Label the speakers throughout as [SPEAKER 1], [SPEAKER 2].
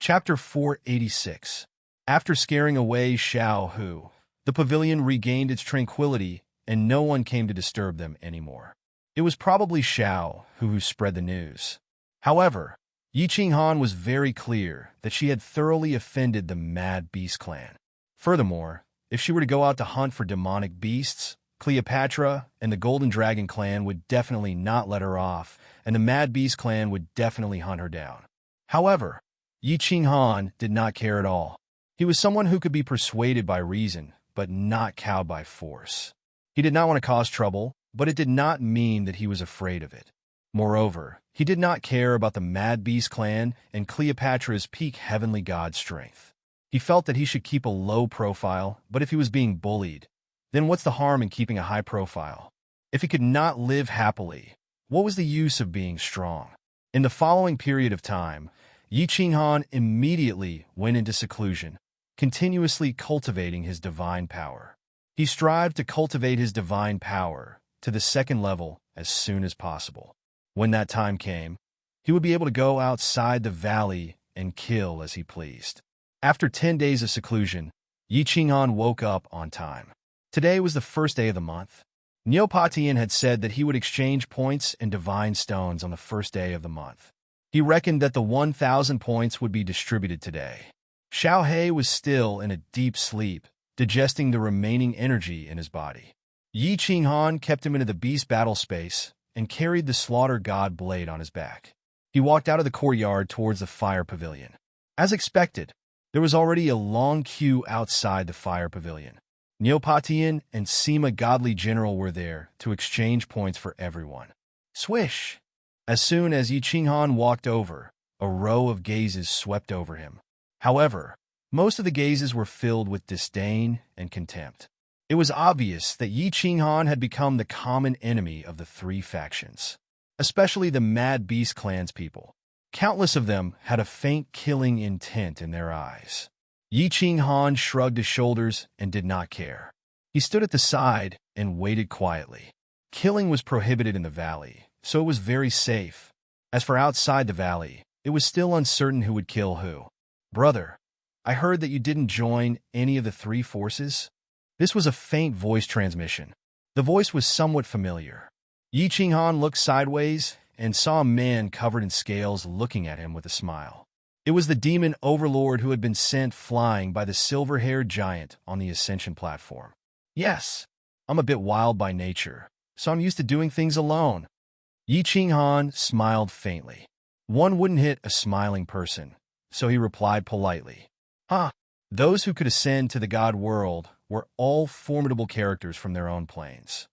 [SPEAKER 1] Chapter 486. After scaring away Xiao Hu, the pavilion regained its tranquility, and no one came to disturb them anymore. It was probably Xiao Hu who spread the news. However, Yi Qinghan was very clear that she had thoroughly offended the Mad Beast clan. Furthermore, if she were to go out to hunt for demonic beasts, Cleopatra and the Golden Dragon clan would definitely not let her off, and the Mad Beast clan would definitely hunt her down. However, Yi Qinghan did not care at all. He was someone who could be persuaded by reason, but not cowed by force. He did not want to cause trouble, but it did not mean that he was afraid of it. Moreover, he did not care about the Mad Beast clan and Cleopatra's peak heavenly god strength. He felt that he should keep a low profile, but if he was being bullied, then what's the harm in keeping a high profile? If he could not live happily, what was the use of being strong? In the following period of time, Yi Qinghan immediately went into seclusion, continuously cultivating his divine power. He strived to cultivate his divine power to the second level as soon as possible. When that time came, he would be able to go outside the valley and kill as he pleased. After 10 days of seclusion, Yi Qinghan woke up on time. Today was the first day of the month. Neopatian had said that he would exchange points and divine stones on the first day of the month. He reckoned that the 1,000 points would be distributed today. Xiao He was still in a deep sleep, digesting the remaining energy in his body. Yi Qinghan kept him into the beast battle space and carried the slaughter god blade on his back. He walked out of the courtyard towards the fire pavilion. As expected, there was already a long queue outside the fire pavilion. Neopatian and Sima Godly General were there to exchange points for everyone. Swish! As soon as Yi Qinghan walked over, a row of gazes swept over him. However, most of the gazes were filled with disdain and contempt. It was obvious that Yi Qinghan had become the common enemy of the three factions, especially the Mad Beast clan's people. Countless of them had a faint killing intent in their eyes. Yi Qinghan shrugged his shoulders and did not care. He stood at the side and waited quietly. Killing was prohibited in the valley, so it was very safe. As for outside the valley, it was still uncertain who would kill who. Brother, I heard that you didn't join any of the three forces? This was a faint voice transmission. The voice was somewhat familiar. Yi Qinghan looked sideways and saw a man covered in scales looking at him with a smile. It was the demon overlord who had been sent flying by the silver-haired giant on the ascension platform. Yes, I'm a bit wild by nature, so I'm used to doing things alone. Yi Qinghan smiled faintly. One wouldn't hit a smiling person, so he replied politely. Those who could ascend to the god world were all formidable characters from their own planes.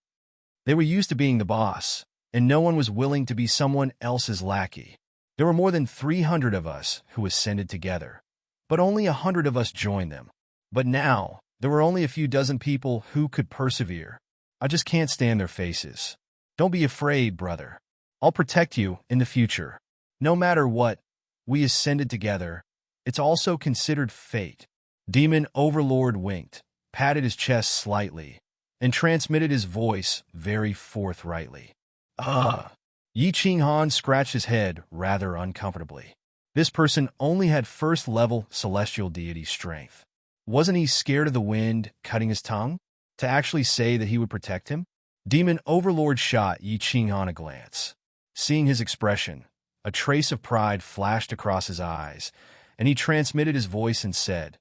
[SPEAKER 1] They were used to being the boss, and no one was willing to be someone else's lackey. There were more than 300 of us who ascended together, but only 100 of us joined them. But now, there were only a few dozen people who could persevere. I just can't stand their faces. Don't be afraid, brother. I'll protect you in the future. No matter what, we ascended together. It's also considered fate. Demon Overlord winked, patted his chest slightly, and transmitted his voice very forthrightly. Yi Qinghan scratched his head rather uncomfortably. This person only had first-level celestial deity strength. Wasn't he scared of the wind cutting his tongue? To actually say that he would protect him? Demon Overlord shot Yi Qinghan a glance. Seeing his expression, a trace of pride flashed across his eyes, and he transmitted his voice and said,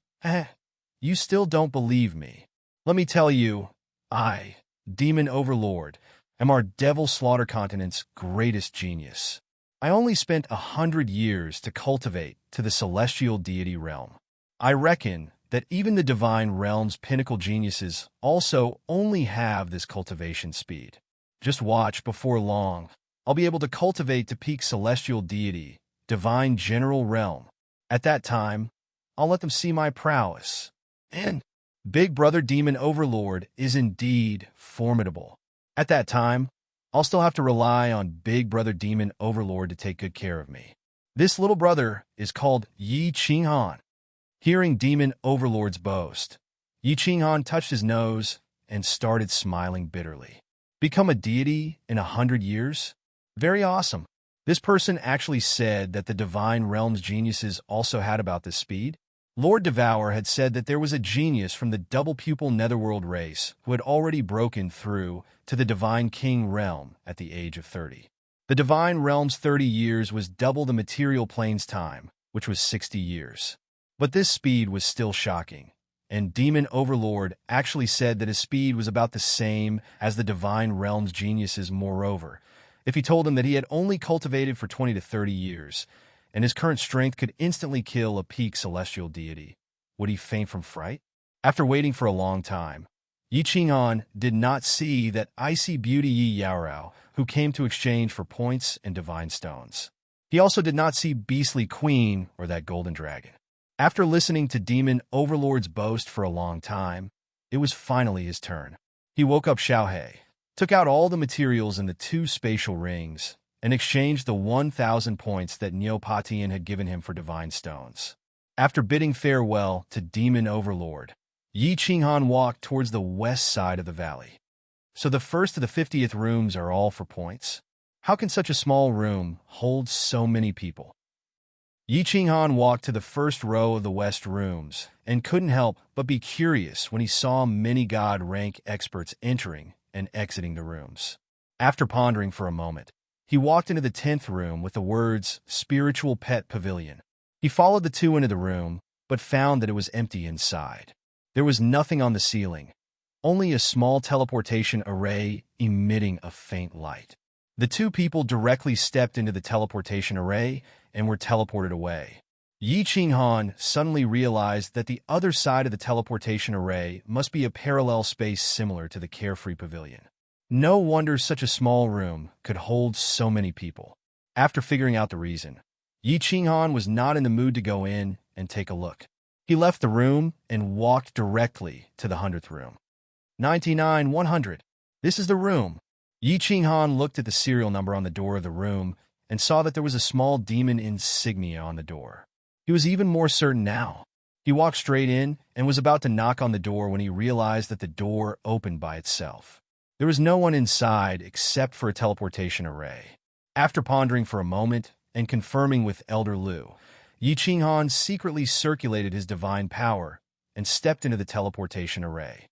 [SPEAKER 1] You still don't believe me. Let me tell you, I, Demon Overlord, am our Devil Slaughter Continent's greatest genius. I only spent 100 years to cultivate to the celestial deity realm. I reckon that even the divine realm's pinnacle geniuses also only have this cultivation speed. Just watch, before long, I'll be able to cultivate to peak celestial deity, divine general realm. At that time, I'll let them see my prowess. And Big Brother Demon Overlord is indeed formidable. At that time, I'll still have to rely on Big Brother Demon Overlord to take good care of me. This little brother is called Yi Qinghan. Hearing Demon Overlord's boast, Yi Qinghan touched his nose and started smiling bitterly. Become a deity in 100 years? Very awesome. This person actually said that the divine realm's geniuses also had about this speed. Lord Devour had said that there was a genius from the double-pupil netherworld race who had already broken through to the divine king realm at the age of 30. The divine realm's 30 years was double the material plane's time, which was 60 years. But this speed was still shocking, and Demon Overlord actually said that his speed was about the same as the divine realm's geniuses. Moreover, if he told him that he had only cultivated for 20 to 30 years, and his current strength could instantly kill a peak celestial deity, would he faint from fright? After waiting for a long time, Yi Qinghan did not see that icy beauty Yi Yaorao, who came to exchange for points and divine stones. He also did not see Beastly Queen or that golden dragon. After listening to Demon Overlord's boast for a long time, it was finally his turn. He woke up Xiaohe, took out all the materials in the 2 spatial rings, and exchanged the 1,000 points that Neopatian had given him for divine stones. After bidding farewell to Demon Overlord, Yi Qinghan walked towards the west side of the valley. So the first to the 50th rooms are all for points? How can such a small room hold so many people? Yi Qinghan walked to the first row of the west rooms and couldn't help but be curious when he saw many god rank experts entering and exiting the rooms. After pondering for a moment, he walked into the 10th room with the words, Spiritual Pet Pavilion. He followed the 2 into the room, but found that it was empty inside. There was nothing on the ceiling, only a small teleportation array emitting a faint light. The 2 people directly stepped into the teleportation array and were teleported away. Yi Qinghan suddenly realized that the other side of the teleportation array must be a parallel space similar to the Carefree Pavilion. No wonder such a small room could hold so many people. After figuring out the reason, Yi Qinghan was not in the mood to go in and take a look. He left the room and walked directly to the 100th room. 99-100. This is the room. Yi Qinghan looked at the serial number on the door of the room and saw that there was a small demon insignia on the door. He was even more certain now. He walked straight in and was about to knock on the door when he realized that the door opened by itself. There was no one inside except for a teleportation array. After pondering for a moment and confirming with Elder Lu, Yi Qinghan secretly circulated his divine power and stepped into the teleportation array.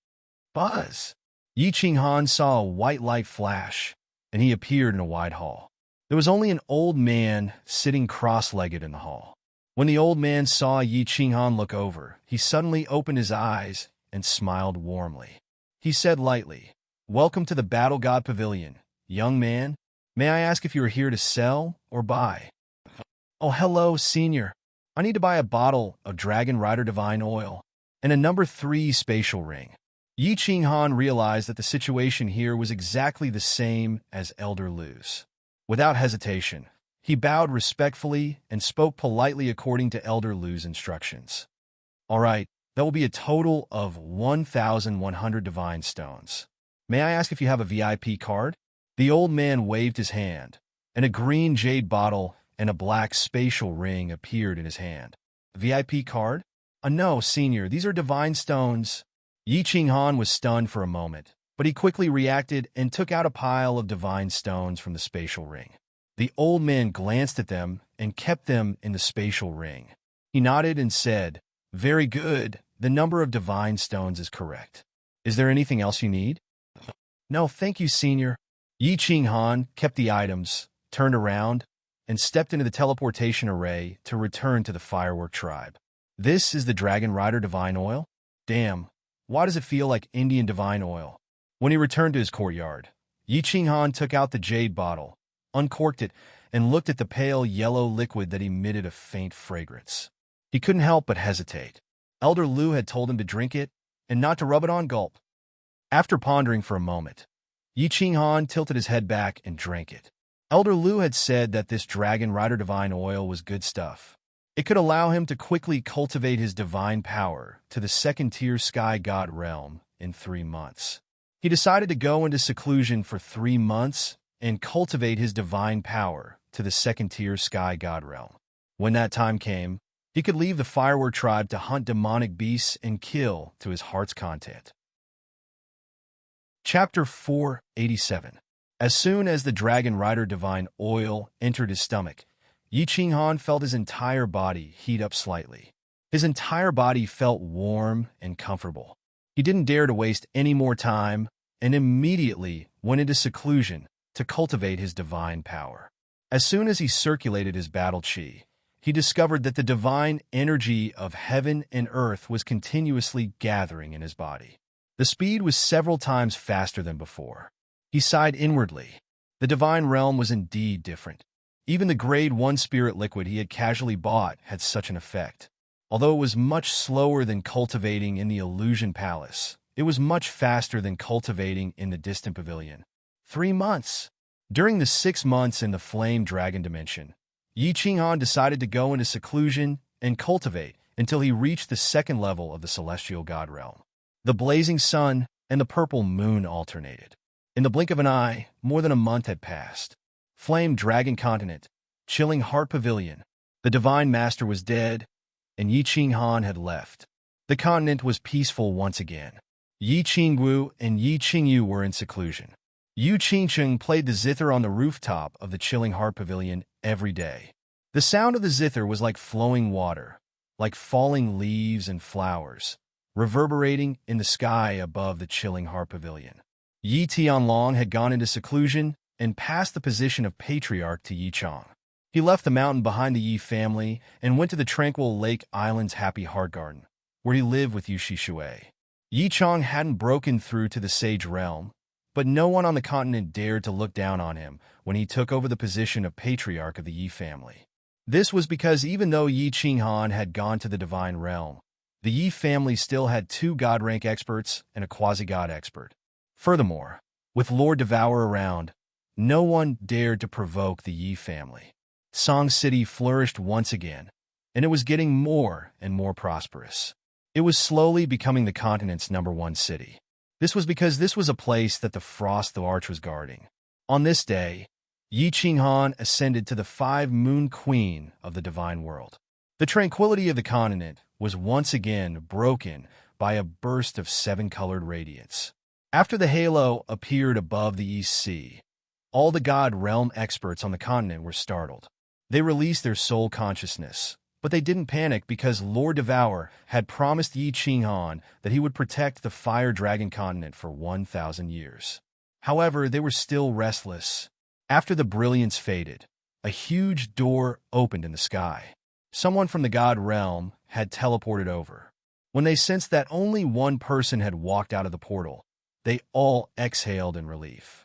[SPEAKER 1] Buzz! Yi Qinghan saw a white light flash, and he appeared in a wide hall. There was only an old man sitting cross-legged in the hall. When the old man saw Yi Qinghan look over, he suddenly opened his eyes and smiled warmly. He said lightly, Welcome to the Battle God Pavilion, young man. May I ask if you are here to sell or buy? Oh, hello, senior. I need to buy a bottle of Dragon Rider Divine Oil and a number 3 spatial ring. Yi Qinghan realized that the situation here was exactly the same as Elder Lu's. Without hesitation, he bowed respectfully and spoke politely according to Elder Lu's instructions. All right, that will be a total of 1,100 divine stones. May I ask if you have a VIP card? The old man waved his hand, and a green jade bottle and a black spatial ring appeared in his hand. VIP card? No, senior, these are divine stones. Yi Qinghan was stunned for a moment, but he quickly reacted and took out a pile of divine stones from the spatial ring. The old man glanced at them and kept them in the spatial ring. He nodded and said, Very good, the number of divine stones is correct. Is there anything else you need? No, thank you, senior. Yi Qinghan kept the items, turned around, and stepped into the teleportation array to return to the firework tribe. This is the Dragon Rider Divine Oil? Damn, why does it feel like Indian divine oil? When he returned to his courtyard, Yi Qinghan took out the jade bottle, uncorked it, and looked at the pale yellow liquid that emitted a faint fragrance. He couldn't help but hesitate. Elder Lu had told him to drink it and not to rub it on. Gulp. After pondering for a moment, Yi Qinghan tilted his head back and drank it. Elder Lu had said that this Dragon Rider Divine Oil was good stuff. It could allow him to quickly cultivate his divine power to the second-tier Sky God realm in 3 months. He decided to go into seclusion for 3 months and cultivate his divine power to the second-tier Sky God realm. When that time came, he could leave the Firework tribe to hunt demonic beasts and kill to his heart's content. Chapter 487. As soon as the dragon rider divine oil entered his stomach, Yi Qinghan felt his entire body heat up slightly. His entire body felt warm and comfortable. He didn't dare to waste any more time and immediately went into seclusion to cultivate his divine power. As soon as he circulated his battle chi, he discovered that the divine energy of heaven and earth was continuously gathering in his body. The speed was several times faster than before. He sighed inwardly. The divine realm was indeed different. Even the grade 1 spirit liquid he had casually bought had such an effect. Although it was much slower than cultivating in the illusion palace, it was much faster than cultivating in the distant pavilion. 3 months. During the 6 months in the flame dragon dimension, Yi Qinghan decided to go into seclusion and cultivate until he reached the second level of the celestial god realm. The blazing sun and the purple moon alternated. In the blink of an eye, more than a month had passed. Flame Dragon Continent, Chilling Heart Pavilion. The Divine Master was dead, and Yi Qinghan had left. The continent was peaceful once again. Yi Qinggu and Yi Qingyu were in seclusion. Yu Qingcheng played the zither on the rooftop of the Chilling Heart Pavilion every day. The sound of the zither was like flowing water, like falling leaves and flowers, reverberating in the sky above the Chilling Heart Pavilion. Yi Tianlong had gone into seclusion and passed the position of patriarch to Yi Chong. He left the mountain behind the Yi family and went to the tranquil Lake Island's Happy Heart Garden, where he lived with Yu Shishui. Yi Chong hadn't broken through to the Sage Realm, but no one on the continent dared to look down on him when he took over the position of patriarch of the Yi family. This was because even though Yi Qinghan had gone to the Divine Realm, the Yi family still had 2 god-rank experts and a quasi-god expert. Furthermore, with Lord Devourer around, no one dared to provoke the Yi family. Song City flourished once again, and it was getting more and more prosperous. It was slowly becoming the continent's #1 city. This was because this was a place that the Frost the Arch was guarding. On this day, Yi Qinghan ascended to the 5-moon queen of the divine world. The tranquility of the continent was once again broken by a burst of 7-colored radiance. After the halo appeared above the East Sea, all the God Realm experts on the continent were startled. They released their soul consciousness, but they didn't panic because Lord Devourer had promised Yi Qinghan that he would protect the Fire Dragon continent for 1,000 years. However, they were still restless. After the brilliance faded, a huge door opened in the sky. Someone from the God Realm had teleported over. When they sensed that only one person had walked out of the portal, they all exhaled in relief.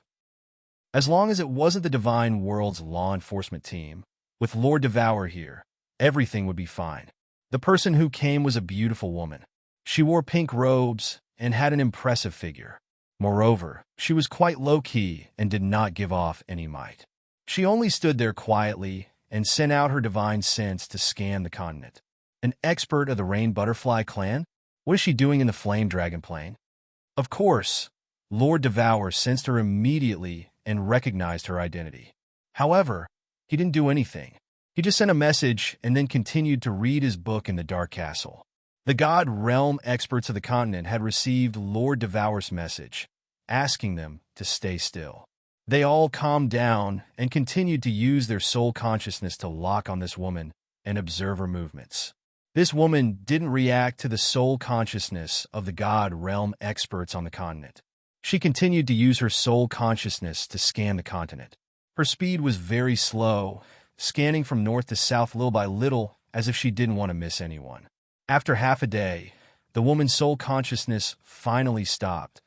[SPEAKER 1] As long as it wasn't the Divine World's law enforcement team, with Lord Devourer here, everything would be fine. The person who came was a beautiful woman. She wore pink robes and had an impressive figure. Moreover, she was quite low-key and did not give off any might. She only stood there quietly and sent out her divine sense to scan the continent. An expert of the Rain Butterfly clan? What is she doing in the Flame Dragon plane? Of course, Lord Devourer sensed her immediately and recognized her identity. However, he didn't do anything. He just sent a message and then continued to read his book in the Dark Castle. The God Realm experts of the continent had received Lord Devourer's message, asking them to stay still. They all calmed down and continued to use their soul consciousness to lock on this woman and observe her movements. This woman didn't react to the soul consciousness of the God Realm experts on the continent. She continued to use her soul consciousness to scan the continent. Her speed was very slow, scanning from north to south little by little as if she didn't want to miss anyone. After half a day, the woman's soul consciousness finally stopped,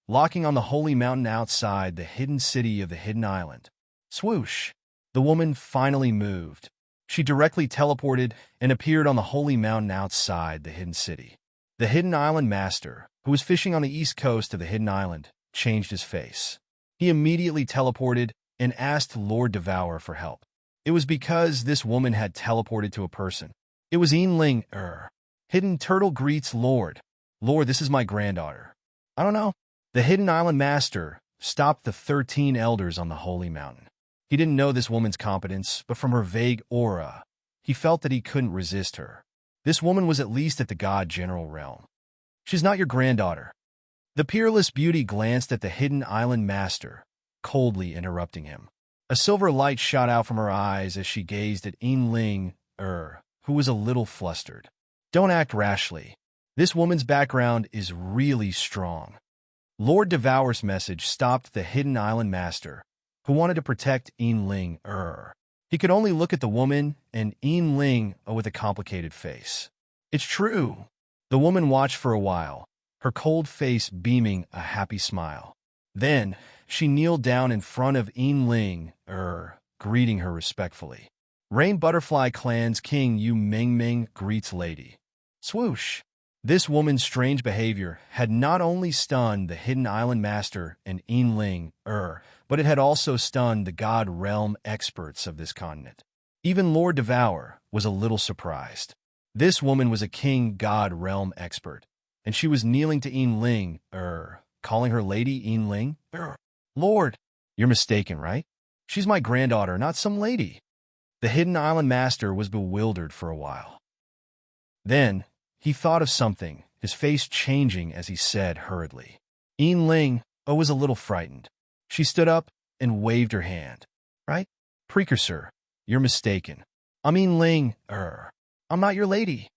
[SPEAKER 1] locking on the holy mountain outside the hidden city of the hidden island. Swoosh! The woman finally moved. She directly teleported and appeared on the holy mountain outside the hidden city. The hidden island master, who was fishing on the east coast of the hidden island, changed his face. He immediately teleported and asked Lord Devourer for help. It was because this woman had teleported to a person. It was Yinling. Hidden Turtle greets Lord. Lord, this is my granddaughter. I don't know. The hidden island master stopped the 13 elders on the holy mountain. He didn't know this woman's competence, but from her vague aura, he felt that he couldn't resist her. This woman was at least at the God General realm. She's not your granddaughter. The peerless beauty glanced at the hidden island master, coldly interrupting him. A silver light shot out from her eyes as she gazed at Ling, who was a little flustered. Don't act rashly. This woman's background is really strong. Lord Devour's message stopped the Hidden Island Master, who wanted to protect Ling. He could only look at the woman and Ling with a complicated face. It's true. The woman watched for a while, her cold face beaming a happy smile. Then, she kneeled down in front of Ling, greeting her respectfully. Rain Butterfly Clan's King Yu Mingming greets Lady. Swoosh! This woman's strange behavior had not only stunned the Hidden Island Master and Ling, but it had also stunned the God Realm experts of this continent. Even Lord Devour was a little surprised. This woman was a King God Realm expert, and she was kneeling to Ling, calling her Lady Ling. Lord, you're mistaken, right? She's my granddaughter, not some lady. The Hidden Island Master was bewildered for a while. Then, he thought of something, his face changing as he said hurriedly. Ling was a little frightened. She stood up and waved her hand. Right? Precursor, you're mistaken. I'm Ling, I'm not your lady.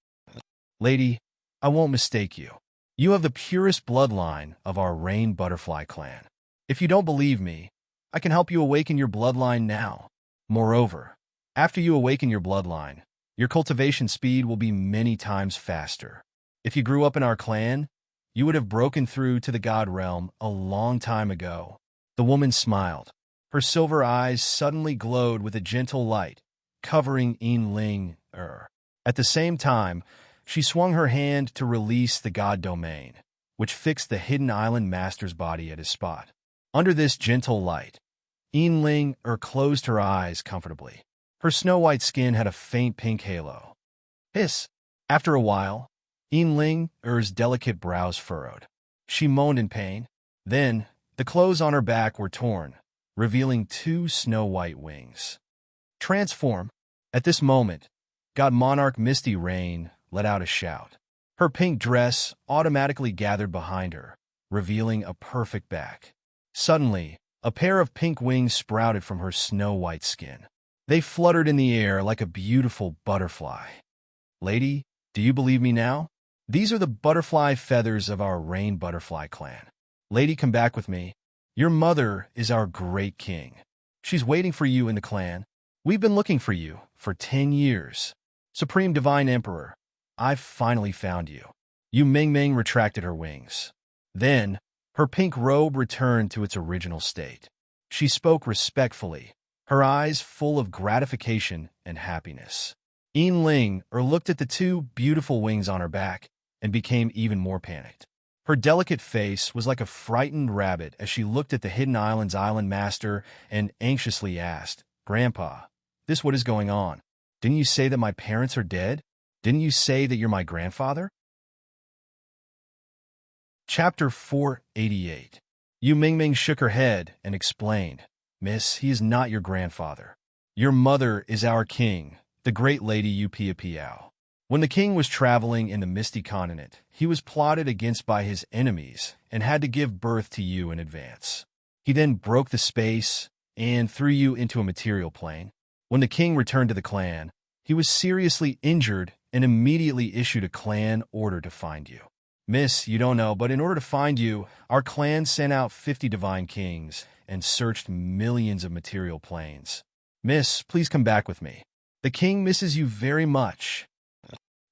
[SPEAKER 1] Lady, I won't mistake you. You have the purest bloodline of our Rain Butterfly clan. If you don't believe me, I can help you awaken your bloodline now. Moreover, after you awaken your bloodline, your cultivation speed will be many times faster. If you grew up in our clan, you would have broken through to the God Realm a long time ago. The woman smiled. Her silver eyes suddenly glowed with a gentle light, covering Ling. At the same time, she swung her hand to release the God Domain, which fixed the Hidden Island Master's body at his spot. Under this gentle light, Ling closed her eyes comfortably. Her snow-white skin had a faint pink halo. Hiss! After a while, Ling's delicate brows furrowed. She moaned in pain. Then, the clothes on her back were torn, revealing 2 snow-white wings. Transform! At this moment, God Monarch Misty Rain let out a shout. Her pink dress automatically gathered behind her, revealing a perfect back. Suddenly, a pair of pink wings sprouted from her snow-white skin. They fluttered in the air like a beautiful butterfly. Lady, do you believe me now? These are the butterfly feathers of our Rain Butterfly clan. Lady, come back with me. Your mother is our great king. She's waiting for you in the clan. We've been looking for you for 10 years. Supreme Divine Emperor, I've finally found you. Yu Mingming retracted her wings. Then, her pink robe returned to its original state. She spoke respectfully, her eyes full of gratification and happiness. Ling looked at the 2 beautiful wings on her back and became even more panicked. Her delicate face was like a frightened rabbit as she looked at the Hidden Island's Island Master and anxiously asked, Grandpa, this what is going on? Didn't you say that my parents are dead? Didn't you say that you're my grandfather? Chapter 488. Yu Mingming shook her head and explained, Miss, he is not your grandfather. Your mother is our king, the great lady Yu Piao. When the king was traveling in the Misty Continent, he was plotted against by his enemies and had to give birth to you in advance. He then broke the space and threw you into a material plane. When the king returned to the clan, he was seriously injured and immediately issued a clan order to find you. Miss, you don't know, but in order to find you, our clan sent out 50 divine kings and searched millions of material planes. Miss, please come back with me. The king misses you very much.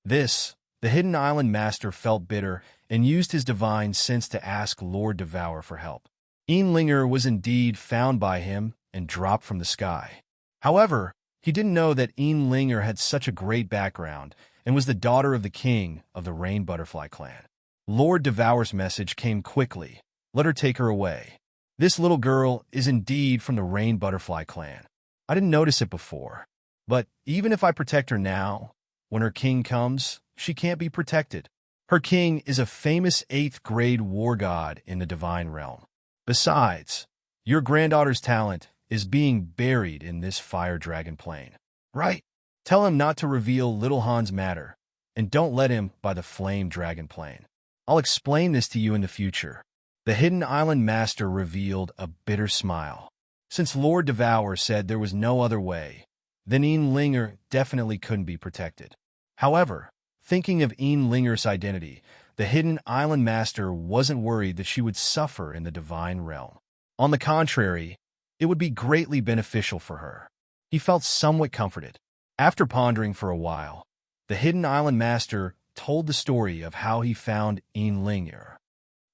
[SPEAKER 1] The Hidden Island Master felt bitter and used his divine sense to ask Lord Devour for help. Linger was indeed found by him and dropped from the sky. However, he didn't know that Linger had such a great background and was the daughter of the king of the Rain Butterfly clan. Lord Devour's message came quickly. Let her take her away. This little girl is indeed from the Rain Butterfly clan. I didn't notice it before. But even if I protect her now, when her king comes, she can't be protected. Her king is a famous 8th grade war god in the divine realm. Besides, your granddaughter's talent is being buried in this fire dragon plane. Right? Tell him not to reveal little Han's matter, and don't let him by the flame dragon plane. I'll explain this to you in the future. The Hidden Island Master revealed a bitter smile. Since Lord Devour said there was no other way, then Ian Linger definitely couldn't be protected. However, thinking of Ian Linger's identity, the Hidden Island Master wasn't worried that she would suffer in the divine realm. On the contrary, it would be greatly beneficial for her. He felt somewhat comforted. After pondering for a while, the Hidden Island Master told the story of how he found Ian Linger.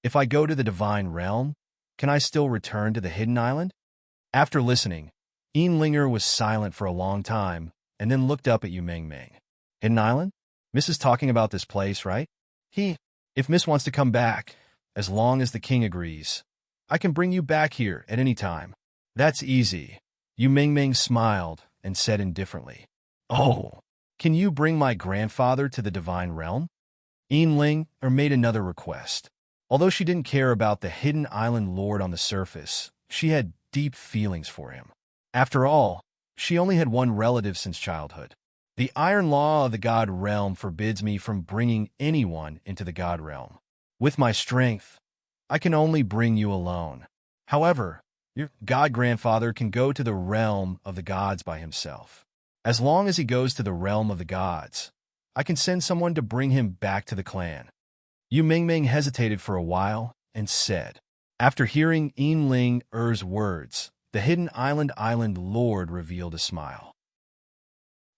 [SPEAKER 1] If I go to the divine realm, can I still return to the Hidden Island? After listening, Ian Linger was silent for a long time and then looked up at Yu Ming. Hidden Island? Miss is talking about this place, right? If Miss wants to come back, as long as the king agrees, I can bring you back here at any time. That's easy. Yu Ming smiled and said indifferently, Oh, can you bring my grandfather to the divine realm? Ian Linger made another request. Although she didn't care about the Hidden Island Lord on the surface, she had deep feelings for him. After all, she only had one relative since childhood. The iron law of the God realm forbids me from bringing anyone into the God realm. With my strength, I can only bring you alone. However, your God grandfather can go to the realm of the gods by himself. As long as he goes to the realm of the gods, I can send someone to bring him back to the clan. Yu Ming hesitated for a while and said, after hearing Ian Linger's words, the Hidden Island Lord revealed a smile.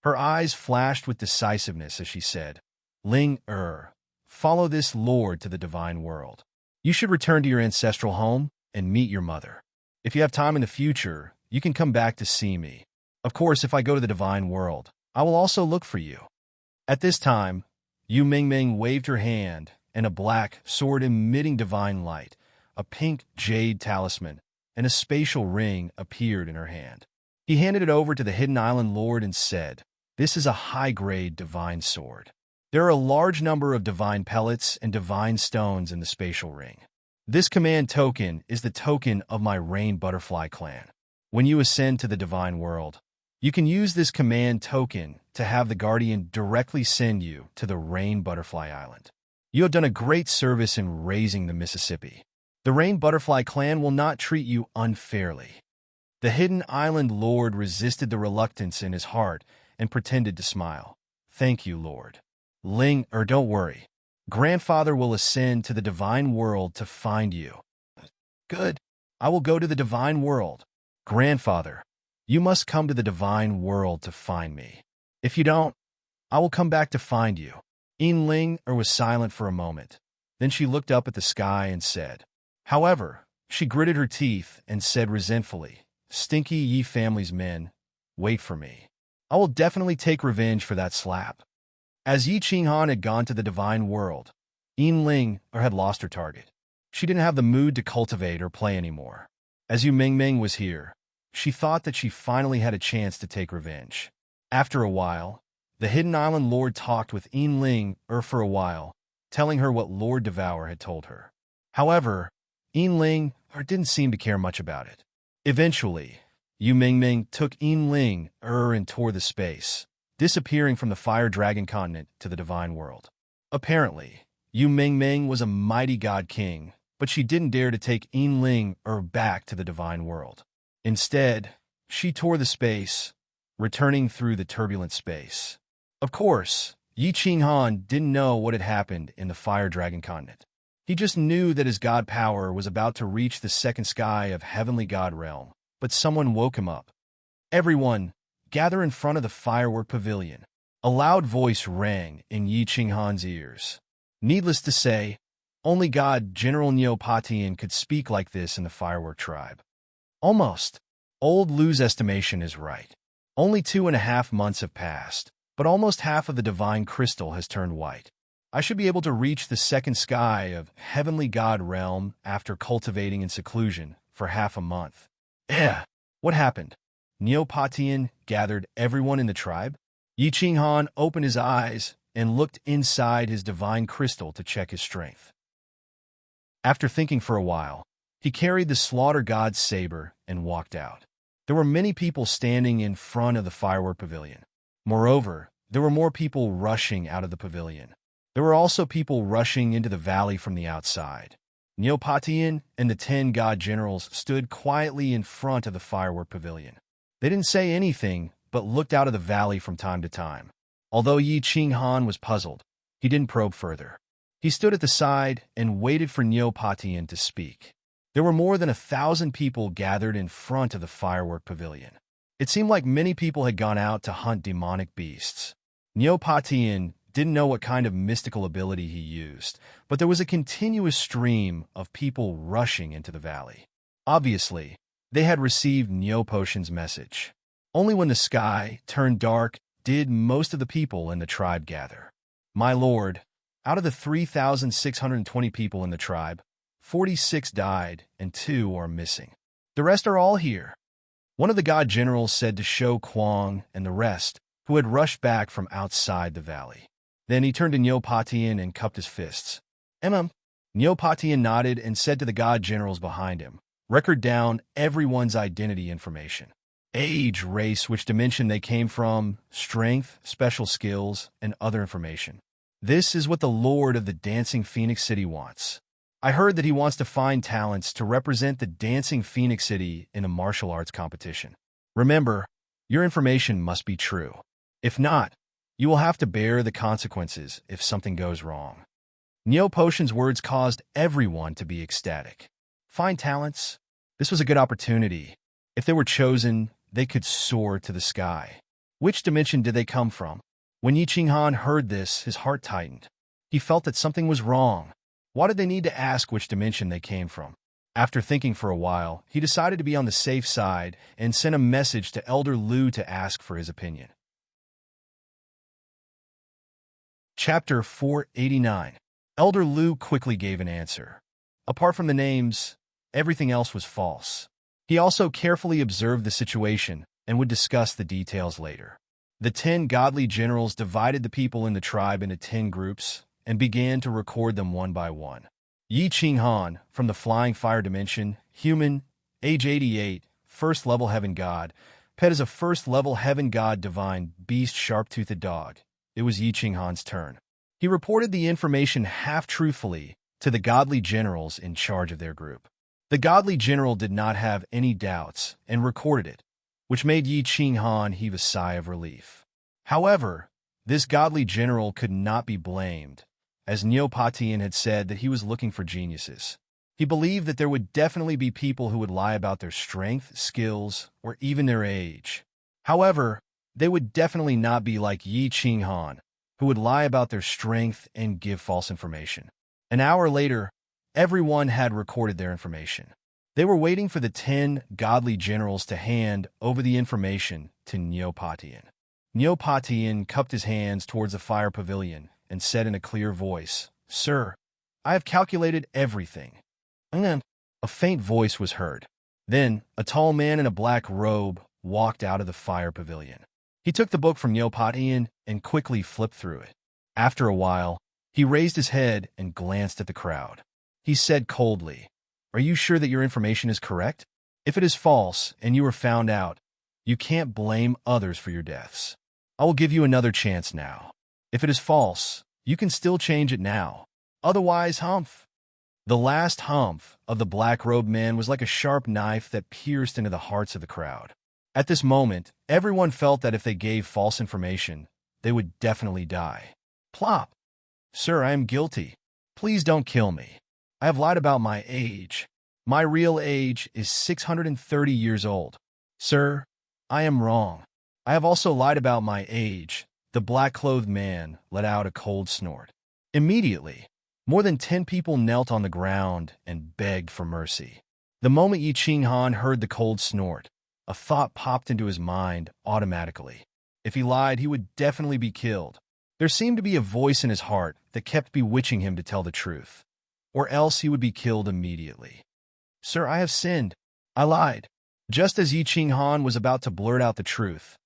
[SPEAKER 1] Her eyes flashed with decisiveness as she said, Linger, follow this Lord to the divine world. You should return to your ancestral home and meet your mother. If you have time in the future, you can come back to see me. Of course, if I go to the divine world, I will also look for you. At this time, Yu Ming waved her hand, and a black sword emitting divine light, a pink jade talisman, and a spatial ring appeared in her hand. He handed it over to the Hidden Island Lord and said, This is a high-grade divine sword. There are a large number of divine pellets and divine stones in the spatial ring. This command token is the token of my Rain Butterfly clan. When you ascend to the divine world, you can use this command token to have the Guardian directly send you to the Rain Butterfly Island. You have done a great service in raising the Mississippi. The Rain Butterfly clan will not treat you unfairly. The Hidden Island Lord resisted the reluctance in his heart and pretended to smile. Thank you, Lord. Don't worry. Grandfather will ascend to the divine world to find you. Good. I will go to the divine world. Grandfather, you must come to the divine world to find me. If you don't, I will come back to find you. Ian Linger was silent for a moment. Then she looked up at the sky and said, However, she gritted her teeth and said resentfully, Stinky ye family's men, wait for me. I will definitely take revenge for that slap. As Yi Qinghan had gone to the divine world, Ian Linger had lost her target. She didn't have the mood to cultivate or play anymore. As Yu Ming was here, she thought that she finally had a chance to take revenge. After a while, the Hidden Island Lord talked with Ian Linger for a while, telling her what Lord Devour had told her. However, Ian Linger didn't seem to care much about it. Eventually, Yu Ming took Ian Linger and tore the space, disappearing from the Fire Dragon continent to the divine world. Apparently, Yu Ming was a mighty god king, but she didn't dare to take Ian Linger back to the divine world. Instead, she tore the space, returning through the turbulent space. Of course, Yi Qinghan didn't know what had happened in the Fire Dragon continent. He just knew that his god power was about to reach the second sky of Heavenly God Realm, but someone woke him up. Everyone, gather in front of the firework pavilion. A loud voice rang in Yi Qinghan's ears. Needless to say, only God General Neopatian could speak like this in the firework tribe. Almost. Old Lu's estimation is right. Only 2.5 months have passed, but almost half of the divine crystal has turned white. I should be able to reach the second sky of Heavenly God Realm after cultivating in seclusion for half a month. What happened? Neopatian gathered everyone in the tribe? Yi Qinghan opened his eyes and looked inside his divine crystal to check his strength. After thinking for a while, he carried the slaughter god's saber and walked out. There were many people standing in front of the firework pavilion. Moreover, there were more people rushing out of the pavilion. There were also people rushing into the valley from the outside. Neopatian and the 10 god generals stood quietly in front of the firework pavilion. They didn't say anything, but looked out of the valley from time to time. Although Yi Qinghan was puzzled, he didn't probe further. He stood at the side and waited for Neopatian to speak. There were more than 1,000 people gathered in front of the firework pavilion. It seemed like many people had gone out to hunt demonic beasts. Neopatian didn't know what kind of mystical ability he used, but there was a continuous stream of people rushing into the valley. Obviously, they had received Neopotion's message. Only when the sky turned dark did most of the people in the tribe gather. My lord, out of the 3,620 people in the tribe, 46 died and 2 are missing. The rest are all here. One of the god generals said to Shou Kuang and the rest, who had rushed back from outside the valley. Then he turned to Neopatian and cupped his fists. Neopatian nodded and said to the god generals behind him, record down everyone's identity information. Age, race, which dimension they came from, strength, special skills, and other information. This is what the Lord of the Dancing Phoenix City wants. I heard that he wants to find talents to represent the Dancing Phoenix City in a martial arts competition. Remember, your information must be true. If not, you will have to bear the consequences if something goes wrong. Neopotion's words caused everyone to be ecstatic. Find talents? This was a good opportunity. If they were chosen, they could soar to the sky. Which dimension did they come from? When Yi Qinghan heard this, his heart tightened. He felt that something was wrong. Why did they need to ask which dimension they came from? After thinking for a while, he decided to be on the safe side and sent a message to Elder Lu to ask for his opinion. Chapter 489. Elder Lu quickly gave an answer. Apart from the names, everything else was false. He also carefully observed the situation and would discuss the details later. The 10 godly generals divided the people in the tribe into 10 groups and began to record them one by one. Yi Qinghan, from the Flying Fire Dimension, human, age 88, first-level heaven god, pet as a first-level heaven god divine beast sharp-toothed dog. It was Yi Qinghan's turn. He reported the information half-truthfully to the godly generals in charge of their group. The godly general did not have any doubts and recorded it, which made Yi Qinghan heave a sigh of relief. However, this godly general could not be blamed, as Neopatian had said that he was looking for geniuses. He believed that there would definitely be people who would lie about their strength, skills, or even their age. However, they would definitely not be like Yi Qinghan, who would lie about their strength and give false information. An hour later, everyone had recorded their information. They were waiting for the 10 godly generals to hand over the information to Neopatian. Neopatian cupped his hands towards the fire pavilion and said in a clear voice, "Sir, I have calculated everything." A faint voice was heard. Then, a tall man in a black robe walked out of the fire pavilion. He took the book from Neopatian and quickly flipped through it. After a while, he raised his head and glanced at the crowd. He said coldly, "Are you sure that your information is correct? If it is false and you are found out, you can't blame others for your deaths. I will give you another chance now. If it is false, you can still change it now. Otherwise, humph." The last humph of the black-robed man was like a sharp knife that pierced into the hearts of the crowd. At this moment, everyone felt that if they gave false information, they would definitely die. Plop. "Sir, I am guilty. Please don't kill me. I have lied about my age. My real age is 630 years old. Sir, I am wrong. I have also lied about my age." The black-clothed man let out a cold snort. Immediately, more than 10 people knelt on the ground and begged for mercy. The moment Yi Qinghan heard the cold snort, a thought popped into his mind automatically. If he lied, he would definitely be killed. There seemed to be a voice in his heart that kept bewitching him to tell the truth, or else he would be killed immediately. "Sir, I have sinned. I lied." Just as Yi Qinghan was about to blurt out the truth,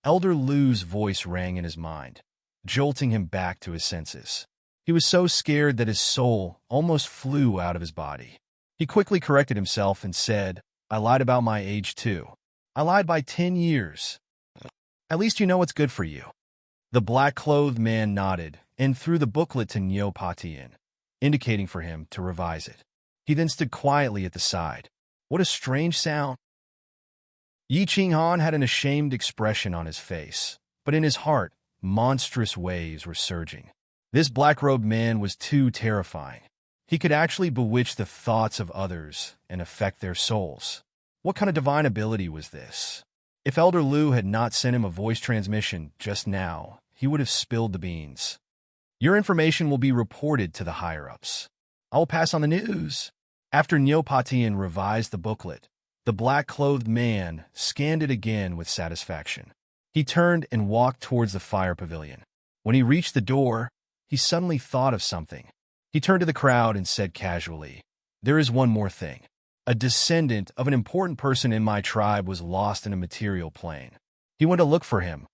[SPEAKER 1] Elder Lu's voice rang in his mind, jolting him back to his senses. He was so scared that his soul almost flew out of his body. He quickly corrected himself and said, "I lied about my age too. I lied by 10 years. At least you know what's good for you." The black-clothed man nodded and threw the booklet to Neopatian, indicating for him to revise it. He then stood quietly at the side. What a strange sound. Yi Qinghan had an ashamed expression on his face, but in his heart, monstrous waves were surging. This black-robed man was too terrifying. He could actually bewitch the thoughts of others and affect their souls. What kind of divine ability was this? If Elder Lu had not sent him a voice transmission just now, he would have spilled the beans. Your information will be reported to the higher-ups. I will pass on the news. After Neopatian revised the booklet, the black-clothed man scanned it again with satisfaction. He turned and walked towards the fire pavilion. When he reached the door, he suddenly thought of something. He turned to the crowd and said casually, "There is one more thing. A descendant of an important person in my tribe was lost in a material plane. He went to look for him,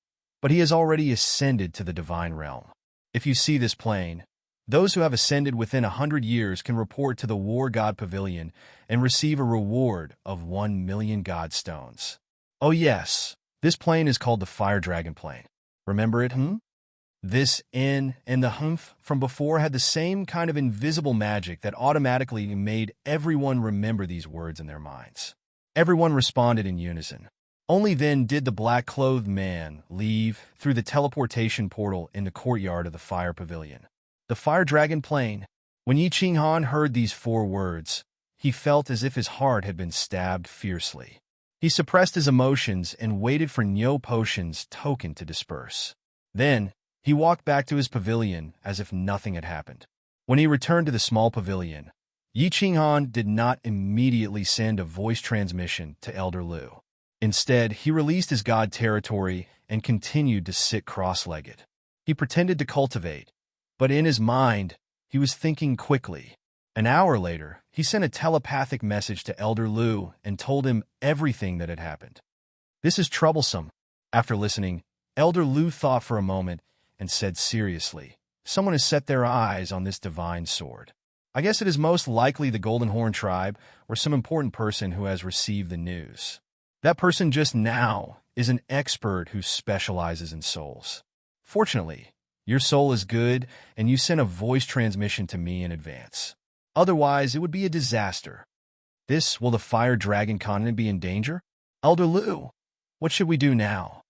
[SPEAKER 1] but he has already ascended to the divine realm. If you see this plane, those who have ascended within 100 years can report to the War God Pavilion and receive a reward of 1,000,000 God stones. Oh yes, this plane is called the Fire Dragon Plane. Remember it, This N and the humph from before had the same kind of invisible magic that automatically made everyone remember these words in their minds. Everyone responded in unison. Only then did the black-clothed man leave through the teleportation portal in the courtyard of the Fire Pavilion. The Fire Dragon Plane. When Yi Qinghan heard these 4 words, he felt as if his heart had been stabbed fiercely. He suppressed his emotions and waited for Nyo Potion's token to disperse. Then, he walked back to his pavilion as if nothing had happened. When he returned to the small pavilion, Yi Qinghan did not immediately send a voice transmission to Elder Lu. Instead, he released his god territory and continued to sit cross-legged. He pretended to cultivate, but in his mind, he was thinking quickly. An hour later, he sent a telepathic message to Elder Lu and told him everything that had happened. This is troublesome. After listening, Elder Lu thought for a moment and said seriously, someone has set their eyes on this divine sword. I guess it is most likely the Golden Horn tribe or some important person who has received the news. That person just now is an expert who specializes in souls. Fortunately, your soul is good and you sent a voice transmission to me in advance. Otherwise, it would be a disaster. Will the Fire Dragon continent be in danger? Elder Lu, what should we do now?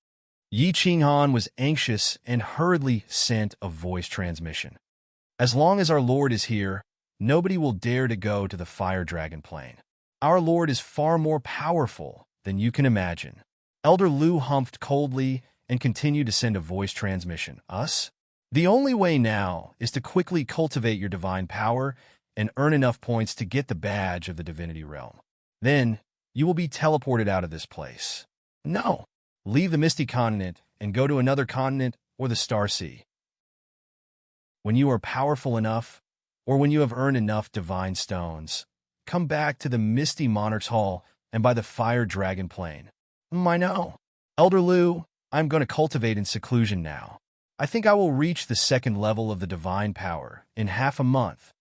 [SPEAKER 1] Yi Qinghan was anxious and hurriedly sent a voice transmission. As long as our Lord is here, nobody will dare to go to the Fire Dragon Plane. Our Lord is far more powerful than you can imagine. Elder Lu humphed coldly and continued to send a voice transmission. Us? The only way now is to quickly cultivate your divine power and earn enough points to get the badge of the divinity realm. Then, you will be teleported out of this place. No. Leave the Misty continent and go to another continent or the Star Sea. When you are powerful enough, or when you have earned enough divine stones, come back to the Misty Monarch's Hall and by the Fire Dragon Plane. I know. Elder Lu, I'm going to cultivate in seclusion now. I think I will reach the 2nd level of the divine power in half a month.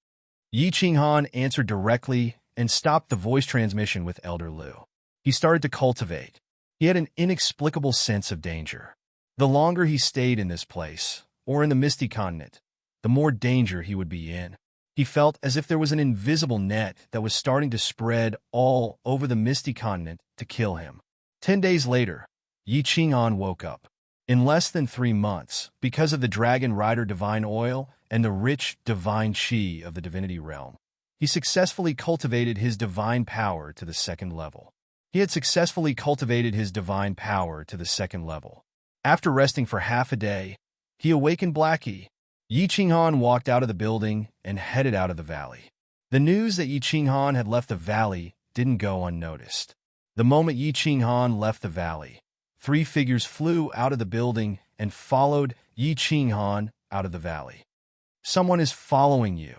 [SPEAKER 1] Yi Qinghan answered directly and stopped the voice transmission with Elder Lu. He started to cultivate. He had an inexplicable sense of danger. The longer he stayed in this place, or in the Misty Continent, the more danger he would be in. He felt as if there was an invisible net that was starting to spread all over the Misty Continent to kill him. 10 days later, Yi Qinghan woke up. In less than 3 months, because of the Dragon Rider Divine Oil and the rich divine chi of the divinity realm, he successfully cultivated his divine power to the 2nd level. He had successfully cultivated his divine power to the 2nd level. After resting for half a day, he awakened Blackie. Yi Qinghan walked out of the building and headed out of the valley. The news that Yi Qinghan had left the valley didn't go unnoticed. The moment Yi Qinghan left the valley, 3 figures flew out of the building and followed Yi Qinghan out of the valley. Someone is following you.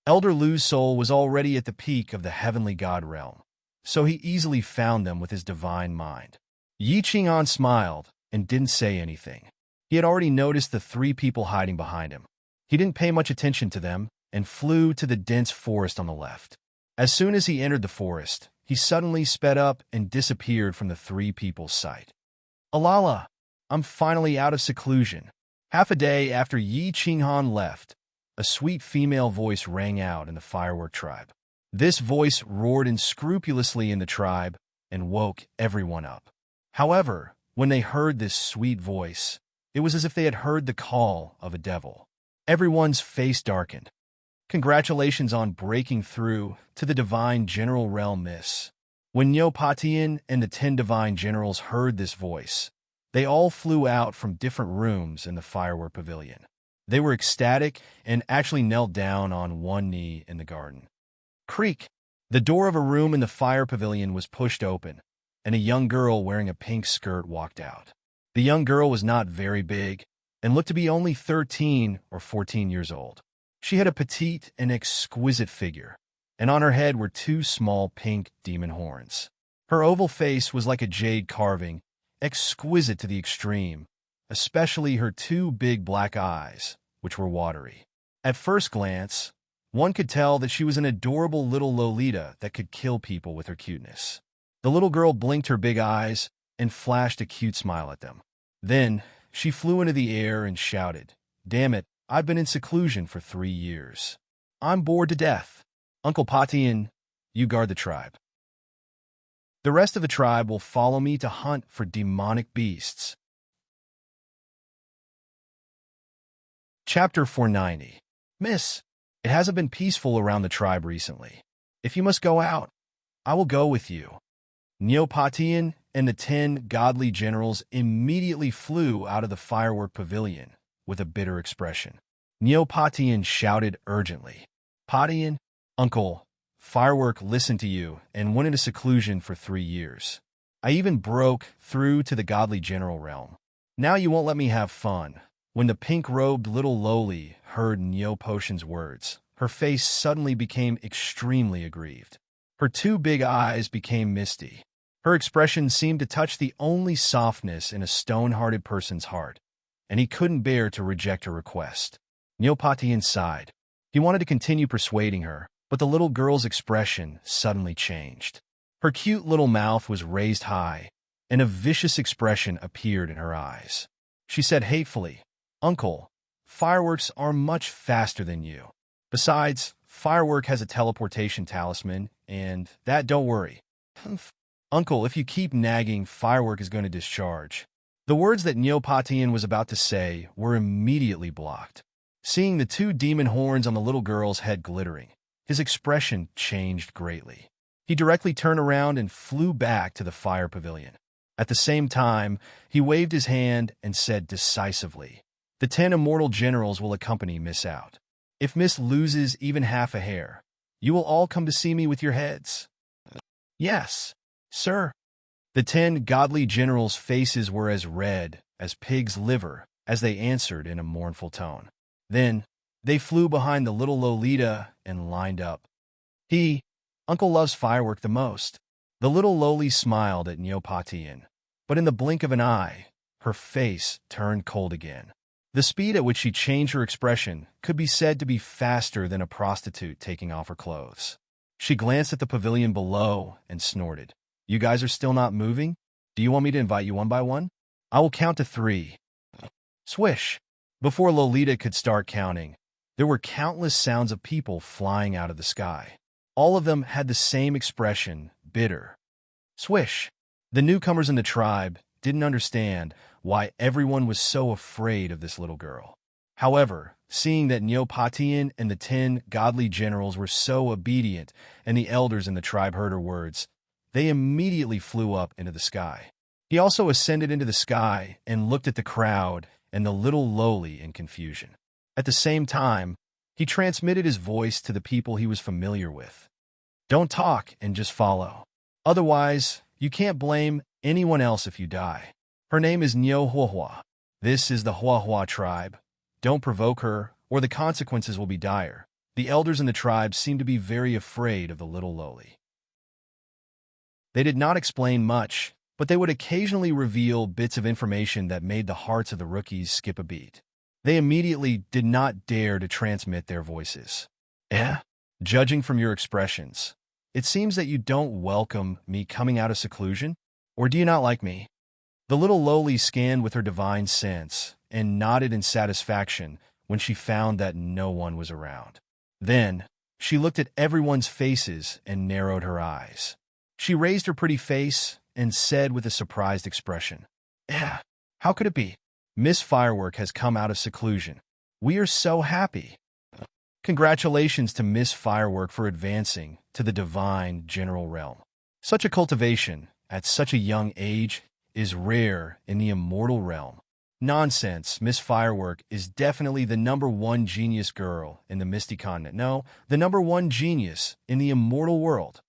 [SPEAKER 1] Elder Lu's soul was already at the peak of the heavenly god realm, so he easily found them with his divine mind. Yi Qinghan smiled and didn't say anything. He had already noticed the 3 people hiding behind him. He didn't pay much attention to them and flew to the dense forest on the left. As soon as he entered the forest, he suddenly sped up and disappeared from the 3 people's sight. Alala, I'm finally out of seclusion. Half a day after Yi Qinghan left, a sweet female voice rang out in the firework tribe. This voice roared unscrupulously in the tribe and woke everyone up. However, when they heard this sweet voice, it was as if they had heard the call of a devil. Everyone's face darkened. Congratulations on breaking through to the divine general realm, miss. When Neopatian and the 10 divine generals heard this voice, they all flew out from different rooms in the firework pavilion. They were ecstatic and actually knelt down on one knee in the garden. Creak! The door of a room in the fire pavilion was pushed open, and a young girl wearing a pink skirt walked out. The young girl was not very big and looked to be only 13 or 14 years old. She had a petite and exquisite figure, and on her head were 2 small pink demon horns. Her oval face was like a jade carving, exquisite to the extreme, especially her 2 big black eyes, which were watery. At first glance, one could tell that she was an adorable little Lolita that could kill people with her cuteness. The little girl blinked her big eyes and flashed a cute smile at them. Then, she flew into the air and shouted, "Damn it, I've been in seclusion for 3 years. I'm bored to death. Uncle Patian, you guard the tribe. The rest of the tribe will follow me to hunt for demonic beasts." Chapter 490. Miss, it hasn't been peaceful around the tribe recently. If you must go out, I will go with you. Neopatian and the 10 godly generals immediately flew out of the firework pavilion with a bitter expression. Neopatian shouted urgently, "Patian, Uncle, Firework listened to you and went into seclusion for 3 years. I even broke through to the godly general realm. Now you won't let me have fun." When the pink-robed little Loli heard Neopotion's words, her face suddenly became extremely aggrieved. Her 2 big eyes became misty. Her expression seemed to touch the only softness in a stone-hearted person's heart, and he couldn't bear to reject her request. Neopatian sighed. He wanted to continue persuading her, but the little girl's expression suddenly changed. Her cute little mouth was raised high, and a vicious expression appeared in her eyes. She said hatefully, "Uncle, fireworks are much faster than you. Besides, Firework has a teleportation talisman, and that don't worry. Uncle, if you keep nagging, Firework is going to discharge." The words that Neopatian was about to say were immediately blocked. Seeing the 2 demon horns on the little girl's head glittering, his expression changed greatly. He directly turned around and flew back to the fire pavilion. At the same time, he waved his hand and said decisively, "The 10 immortal generals will accompany Miss out. If Miss loses even half a hair, you will all come to see me with your heads." "Yes, sir." The 10 godly generals' faces were as red as pig's liver as they answered in a mournful tone. Then, they flew behind the little Lolita and lined up. Uncle loves Firework the most." The little Loli smiled at Neopatian, but in the blink of an eye, her face turned cold again. The speed at which she changed her expression could be said to be faster than a prostitute taking off her clothes. She glanced at the pavilion below and snorted. "You guys are still not moving? Do you want me to invite you one by one? I will count to 3. Swish! Before Lolita could start counting, there were countless sounds of people flying out of the sky. All of them had the same expression, bitter. Swish! The newcomers in the tribe didn't understand why everyone was so afraid of this little girl. However, seeing that Neopatian and the 10 godly generals were so obedient and the elders in the tribe heard her words, they immediately flew up into the sky. He also ascended into the sky and looked at the crowd and the little Loli in confusion. At the same time, he transmitted his voice to the people he was familiar with. "Don't talk and just follow. Otherwise, you can't blame anyone else if you die. Her name is Nyo Huahua. This is the Huahua tribe. Don't provoke her, or the consequences will be dire." The elders in the tribe seemed to be very afraid of the little Loli. They did not explain much, but they would occasionally reveal bits of information that made the hearts of the rookies skip a beat. They immediately did not dare to transmit their voices. Judging from your expressions, it seems that you don't welcome me coming out of seclusion, or do you not like me?" The little Loli scanned with her divine sense and nodded in satisfaction when she found that no one was around. Then, She looked at everyone's faces and narrowed her eyes. She raised her pretty face and said with a surprised expression, "Yeah, how could it be? Miss Firework has come out of seclusion. We are so happy." Congratulations to Miss Firework for advancing to the divine general realm. Such a cultivation, at such a young age, is rare in the immortal realm. Nonsense, Miss Firework is definitely the #1 genius girl in the Misty Continent. No, the #1 genius in the immortal world.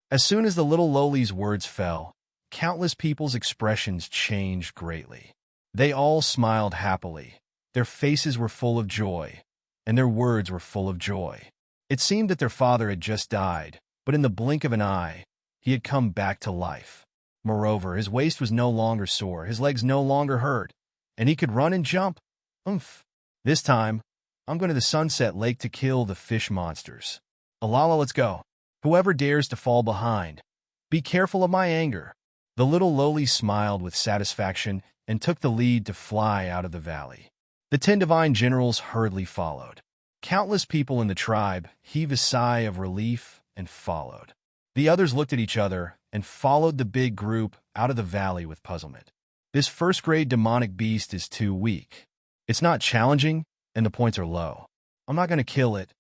[SPEAKER 1] As soon as the little lowly's words fell, countless people's expressions changed greatly. They all smiled happily. Their faces were full of joy, and their words were full of joy. It seemed that their father had just died, but in the blink of an eye, he had come back to life. Moreover, his waist was no longer sore, his legs no longer hurt, and he could run and jump. Oomph. This time, I'm going to the Sunset Lake to kill the fish monsters. Alala, let's go. Whoever dares to fall behind, be careful of my anger. The little lowly smiled with satisfaction and took the lead to fly out of the valley. The 10 divine generals hurriedly followed. Countless people in the tribe heaved a sigh of relief and followed. The others looked at each other and followed the big group out of the valley with puzzlement. This first-grade demonic beast is too weak. It's not challenging, and the points are low. I'm not going to kill it.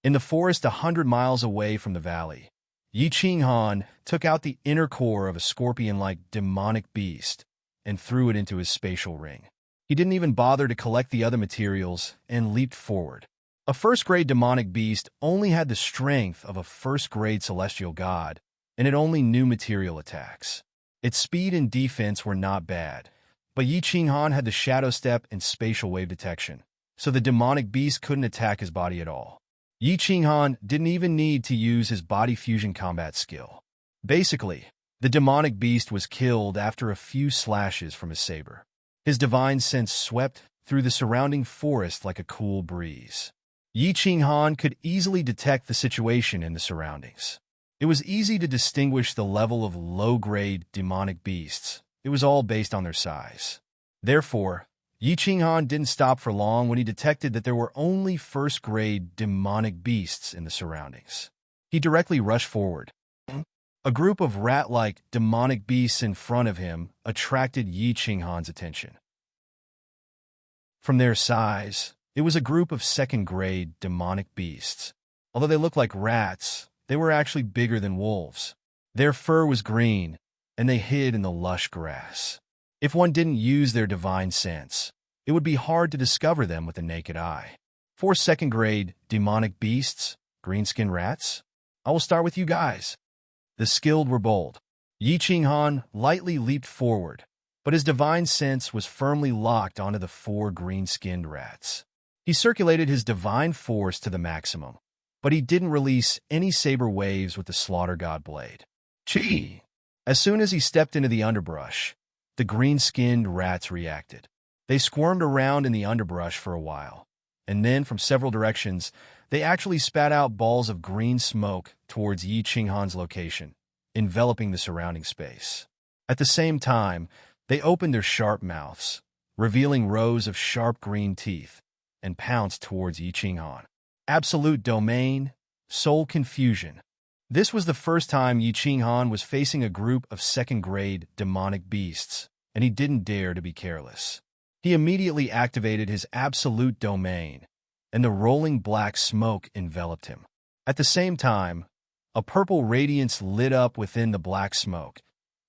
[SPEAKER 1] In the forest 100 miles away from the valley, Yi Ching Han took out the inner core of a scorpion-like demonic beast and threw it into his spatial ring. He didn't even bother to collect the other materials and leaped forward. A first-grade demonic beast only had the strength of a first-grade celestial god, and it only knew material attacks. Its speed and defense were not bad, but Yi Ching Han had the shadow step and spatial wave detection, so the demonic beast couldn't attack his body at all. Yi Ching Han didn't even need to use his body fusion combat skill. Basically, the demonic beast was killed after a few slashes from his saber. His divine sense swept through the surrounding forest like a cool breeze. Yi Ching Han could easily detect the situation in the surroundings. It was easy to distinguish the level of low-grade demonic beasts. It was all based on their size. Therefore, Yi Ching Han didn't stop for long when he detected that there were only first-grade demonic beasts in the surroundings. He directly rushed forward. A group of rat-like demonic beasts in front of him attracted Yi Ching Han's attention. From their size, it was a group of second-grade demonic beasts. Although they looked like rats, they were actually bigger than wolves. Their fur was green, and they hid in the lush grass. If one didn't use their divine sense, it would be hard to discover them with the naked eye. 4 second-grade demonic beasts, green-skinned rats? I will start with you guys. The skilled were bold. Yi Ching Han lightly leaped forward, but his divine sense was firmly locked onto the 4 green-skinned rats. He circulated his divine force to the maximum, but he didn't release any saber waves with the slaughter god blade. Chee! As soon as he stepped into the underbrush, the green-skinned rats reacted. They squirmed around in the underbrush for a while, and then from several directions, they actually spat out balls of green smoke towards Yi Ching Han's location, enveloping the surrounding space. At the same time, they opened their sharp mouths, revealing rows of sharp green teeth, and pounced towards Yi Ching Han. Absolute domain, soul confusion. This was the first time Yi Ching Han was facing a group of second-grade demonic beasts, and he didn't dare to be careless. He immediately activated his absolute domain, and the rolling black smoke enveloped him. At the same time, a purple radiance lit up within the black smoke,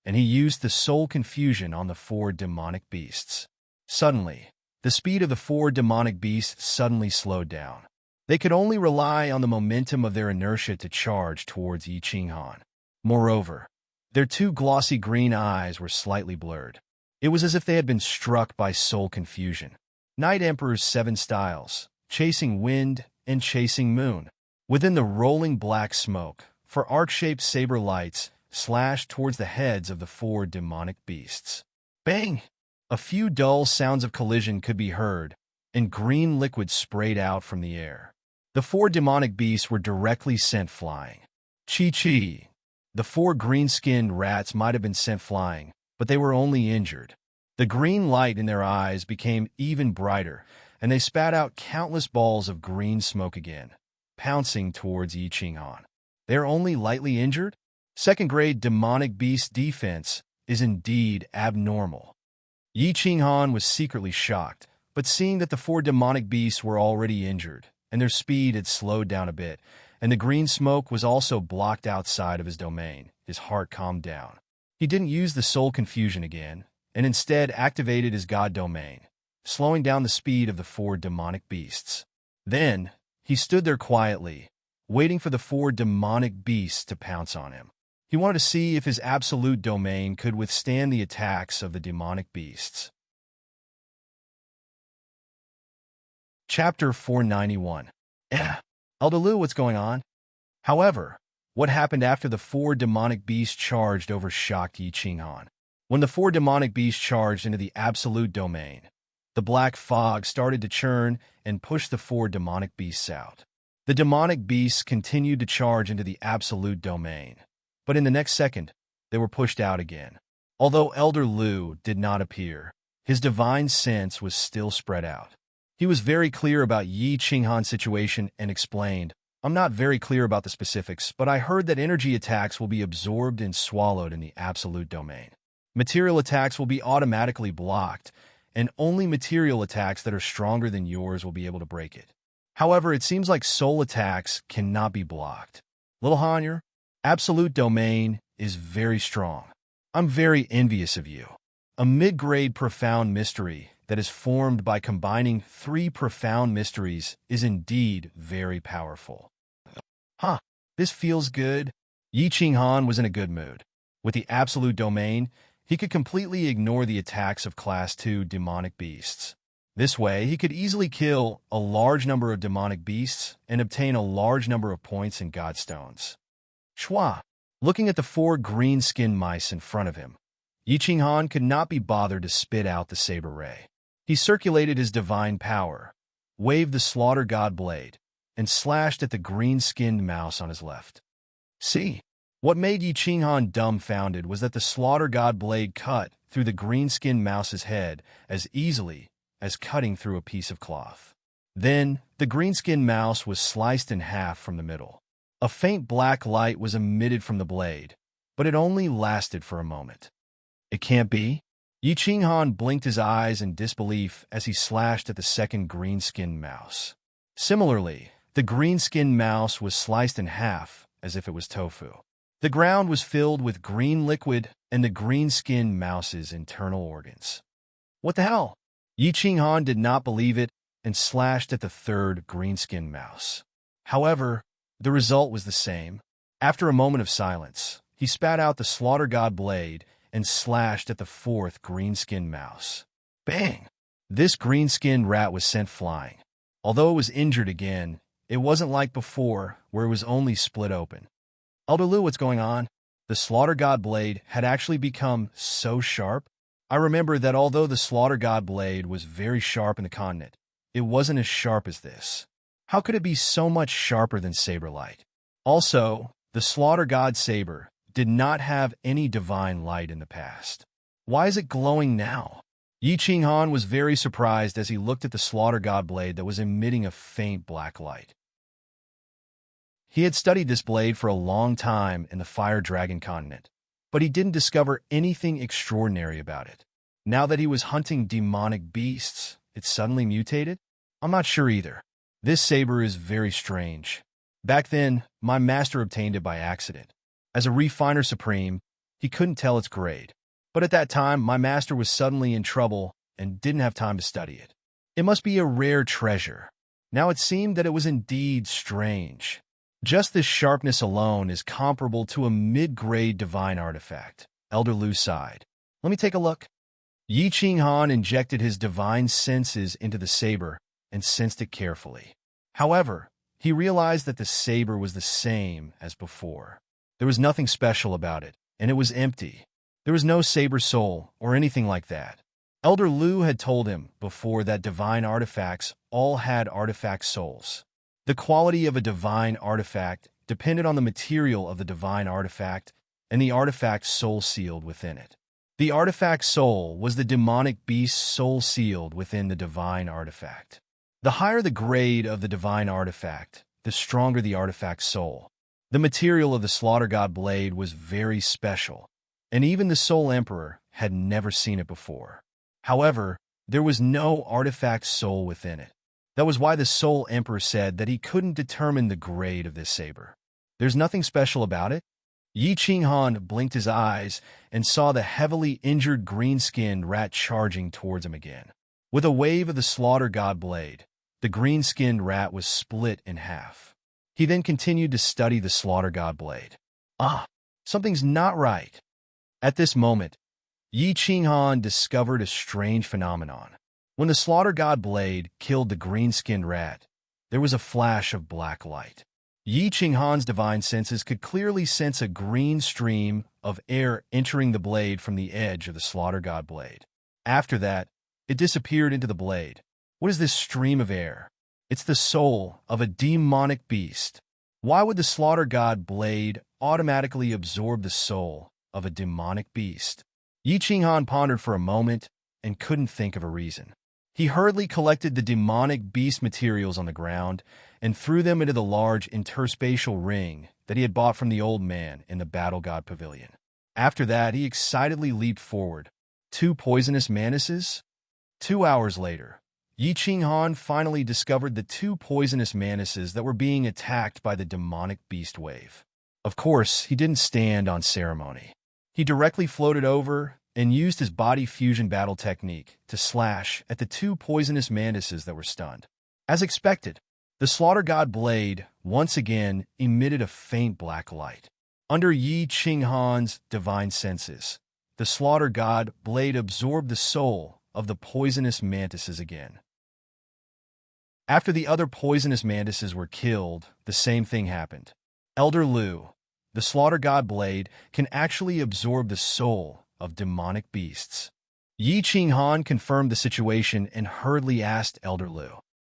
[SPEAKER 1] and he used the soul confusion on the 4 demonic beasts. Suddenly, the speed of the 4 demonic beasts suddenly slowed down. They could only rely on the momentum of their inertia to charge towards Yi Ching Han. Moreover, their 2 glossy green eyes were slightly blurred. It was as if they had been struck by soul confusion. Night Emperor's 7 styles, chasing wind and chasing moon. Within the rolling black smoke, 4 arc-shaped saber lights slashed towards the heads of the 4 demonic beasts. Bang! A few dull sounds of collision could be heard, and green liquid sprayed out from the air. The 4 demonic beasts were directly sent flying. Chi-chi! The 4 green-skinned rats might have been sent flying, but they were only injured. The green light in their eyes became even brighter, and they spat out countless balls of green smoke again. pouncing towards Yi Qinghan. They are only lightly injured? Second-grade demonic beast defense is indeed abnormal. Yi Qinghan was secretly shocked, but seeing that the four demonic beasts were already injured, and their speed had slowed down a bit, and the green smoke was also blocked outside of his domain, his heart calmed down. He didn't use the soul confusion again, and instead activated his god domain, slowing down the speed of the four demonic beasts. Then, he stood there quietly, waiting for the four demonic beasts to pounce on him. He wanted to see if his absolute domain could withstand the attacks of the demonic beasts. Chapter 491. Elderlu, what's going on? However, what happened after the four demonic beasts charged over shocked Yi Qinghan? When the four demonic beasts charged into the absolute domain, the black fog started to churn and push the four demonic beasts out. The demonic beasts continued to charge into the absolute domain, but in the next second, they were pushed out again. Although Elder Lu did not appear, his divine sense was still spread out. He was very clear about Yi Qinghan's situation and explained, "I'm not very clear about the specifics, but I heard that energy attacks will be absorbed and swallowed in the absolute domain. Material attacks will be automatically blocked, and only material attacks that are stronger than yours will be able to break it. However, it seems like soul attacks cannot be blocked. Little Han, your absolute domain is very strong. I'm very envious of you. A mid-grade profound mystery that is formed by combining three profound mysteries is indeed very powerful." This feels good. Yi Qinghan was in a good mood. With the absolute domain, he could completely ignore the attacks of Class 2 demonic beasts. This way, he could easily kill a large number of demonic beasts and obtain a large number of points in Godstones. Schwa, looking at the four green-skinned mice in front of him, Yi Qinghan could not be bothered to spit out the saber ray. He circulated his divine power, waved the slaughter god blade, and slashed at the green-skinned mouse on his left. See? What made Yi Qinghan dumbfounded was that the slaughter god blade cut through the green-skinned mouse's head as easily as cutting through a piece of cloth. Then, the green-skinned mouse was sliced in half from the middle. A faint black light was emitted from the blade, but it only lasted for a moment. It can't be? Yi Qinghan blinked his eyes in disbelief as he slashed at the second green-skinned mouse. Similarly, the green-skinned mouse was sliced in half as if it was tofu. The ground was filled with green liquid and the green-skinned mouse's internal organs. What the hell? Yi Qinghan did not believe it and slashed at the third green-skinned mouse. However, the result was the same. After a moment of silence, he spat out the slaughter god blade and slashed at the fourth green-skinned mouse. Bang! This green-skinned rat was sent flying. Although it was injured again, it wasn't like before, where it was only split open. Elderlu, what's going on? The slaughter god blade had actually become so sharp. I remember that although the slaughter god blade was very sharp in the continent, it wasn't as sharp as this. How could it be so much sharper than saber light? Also, the slaughter god saber did not have any divine light in the past. Why is it glowing now? Yi Qinghan was very surprised as he looked at the slaughter god blade that was emitting a faint black light. He had studied this blade for a long time in the Fire Dragon continent, but he didn't discover anything extraordinary about it. Now that he was hunting demonic beasts, it suddenly mutated? I'm not sure either. This saber is very strange. Back then, my master obtained it by accident. As a refiner supreme, he couldn't tell its grade. But at that time, my master was suddenly in trouble and didn't have time to study it. It must be a rare treasure. Now it seemed that it was indeed strange. Just this sharpness alone is comparable to a mid-grade divine artifact. Elder Lu sighed. Let me take a look. Yi Qinghan injected his divine senses into the saber and sensed it carefully. However, he realized that the saber was the same as before. There was nothing special about it, and it was empty. There was no saber soul or anything like that. Elder Lu had told him before that divine artifacts all had artifact souls. The quality of a divine artifact depended on the material of the divine artifact and the artifact soul sealed within it. The artifact soul was the demonic beast's soul sealed within the divine artifact. The higher the grade of the divine artifact, the stronger the artifact's soul. The material of the Slaughter God blade was very special, and even the Soul Emperor had never seen it before. However, there was no artifact soul within it. That was why the Soul Emperor said that he couldn't determine the grade of this saber. There's nothing special about it. Yi Qinghan blinked his eyes and saw the heavily injured green-skinned rat charging towards him again. With a wave of the Slaughter God blade, the green-skinned rat was split in half. He then continued to study the Slaughter God blade. Something's not right. At this moment, Yi Qinghan discovered a strange phenomenon. When the Slaughter God blade killed the green-skinned rat, there was a flash of black light. Yi Qinghan's divine senses could clearly sense a green stream of air entering the blade from the edge of the Slaughter God blade. After that, it disappeared into the blade. What is this stream of air? It's the soul of a demonic beast. Why would the Slaughter God blade automatically absorb the soul of a demonic beast? Yi Qinghan pondered for a moment and couldn't think of a reason. He hurriedly collected the demonic beast materials on the ground and threw them into the large interspatial ring that he had bought from the old man in the Battle God Pavilion. After that, he excitedly leaped forward. 2 poisonous manises? 2 hours later, Yi Qinghan finally discovered the 2 poisonous manises that were being attacked by the demonic beast wave. Of course, he didn't stand on ceremony. He directly floated over and used his body fusion battle technique to slash at the 2 poisonous manises that were stunned. As expected, the Slaughter God blade once again emitted a faint black light. Under Yi Qinghan's divine senses, the Slaughter God blade absorbed the soul of the poisonous mantises again. After the other poisonous mantises were killed, the same thing happened. Elder Lu, the Slaughter God blade, can actually absorb the soul of demonic beasts. Yi Qinghan confirmed the situation and hurriedly asked Elder Lu.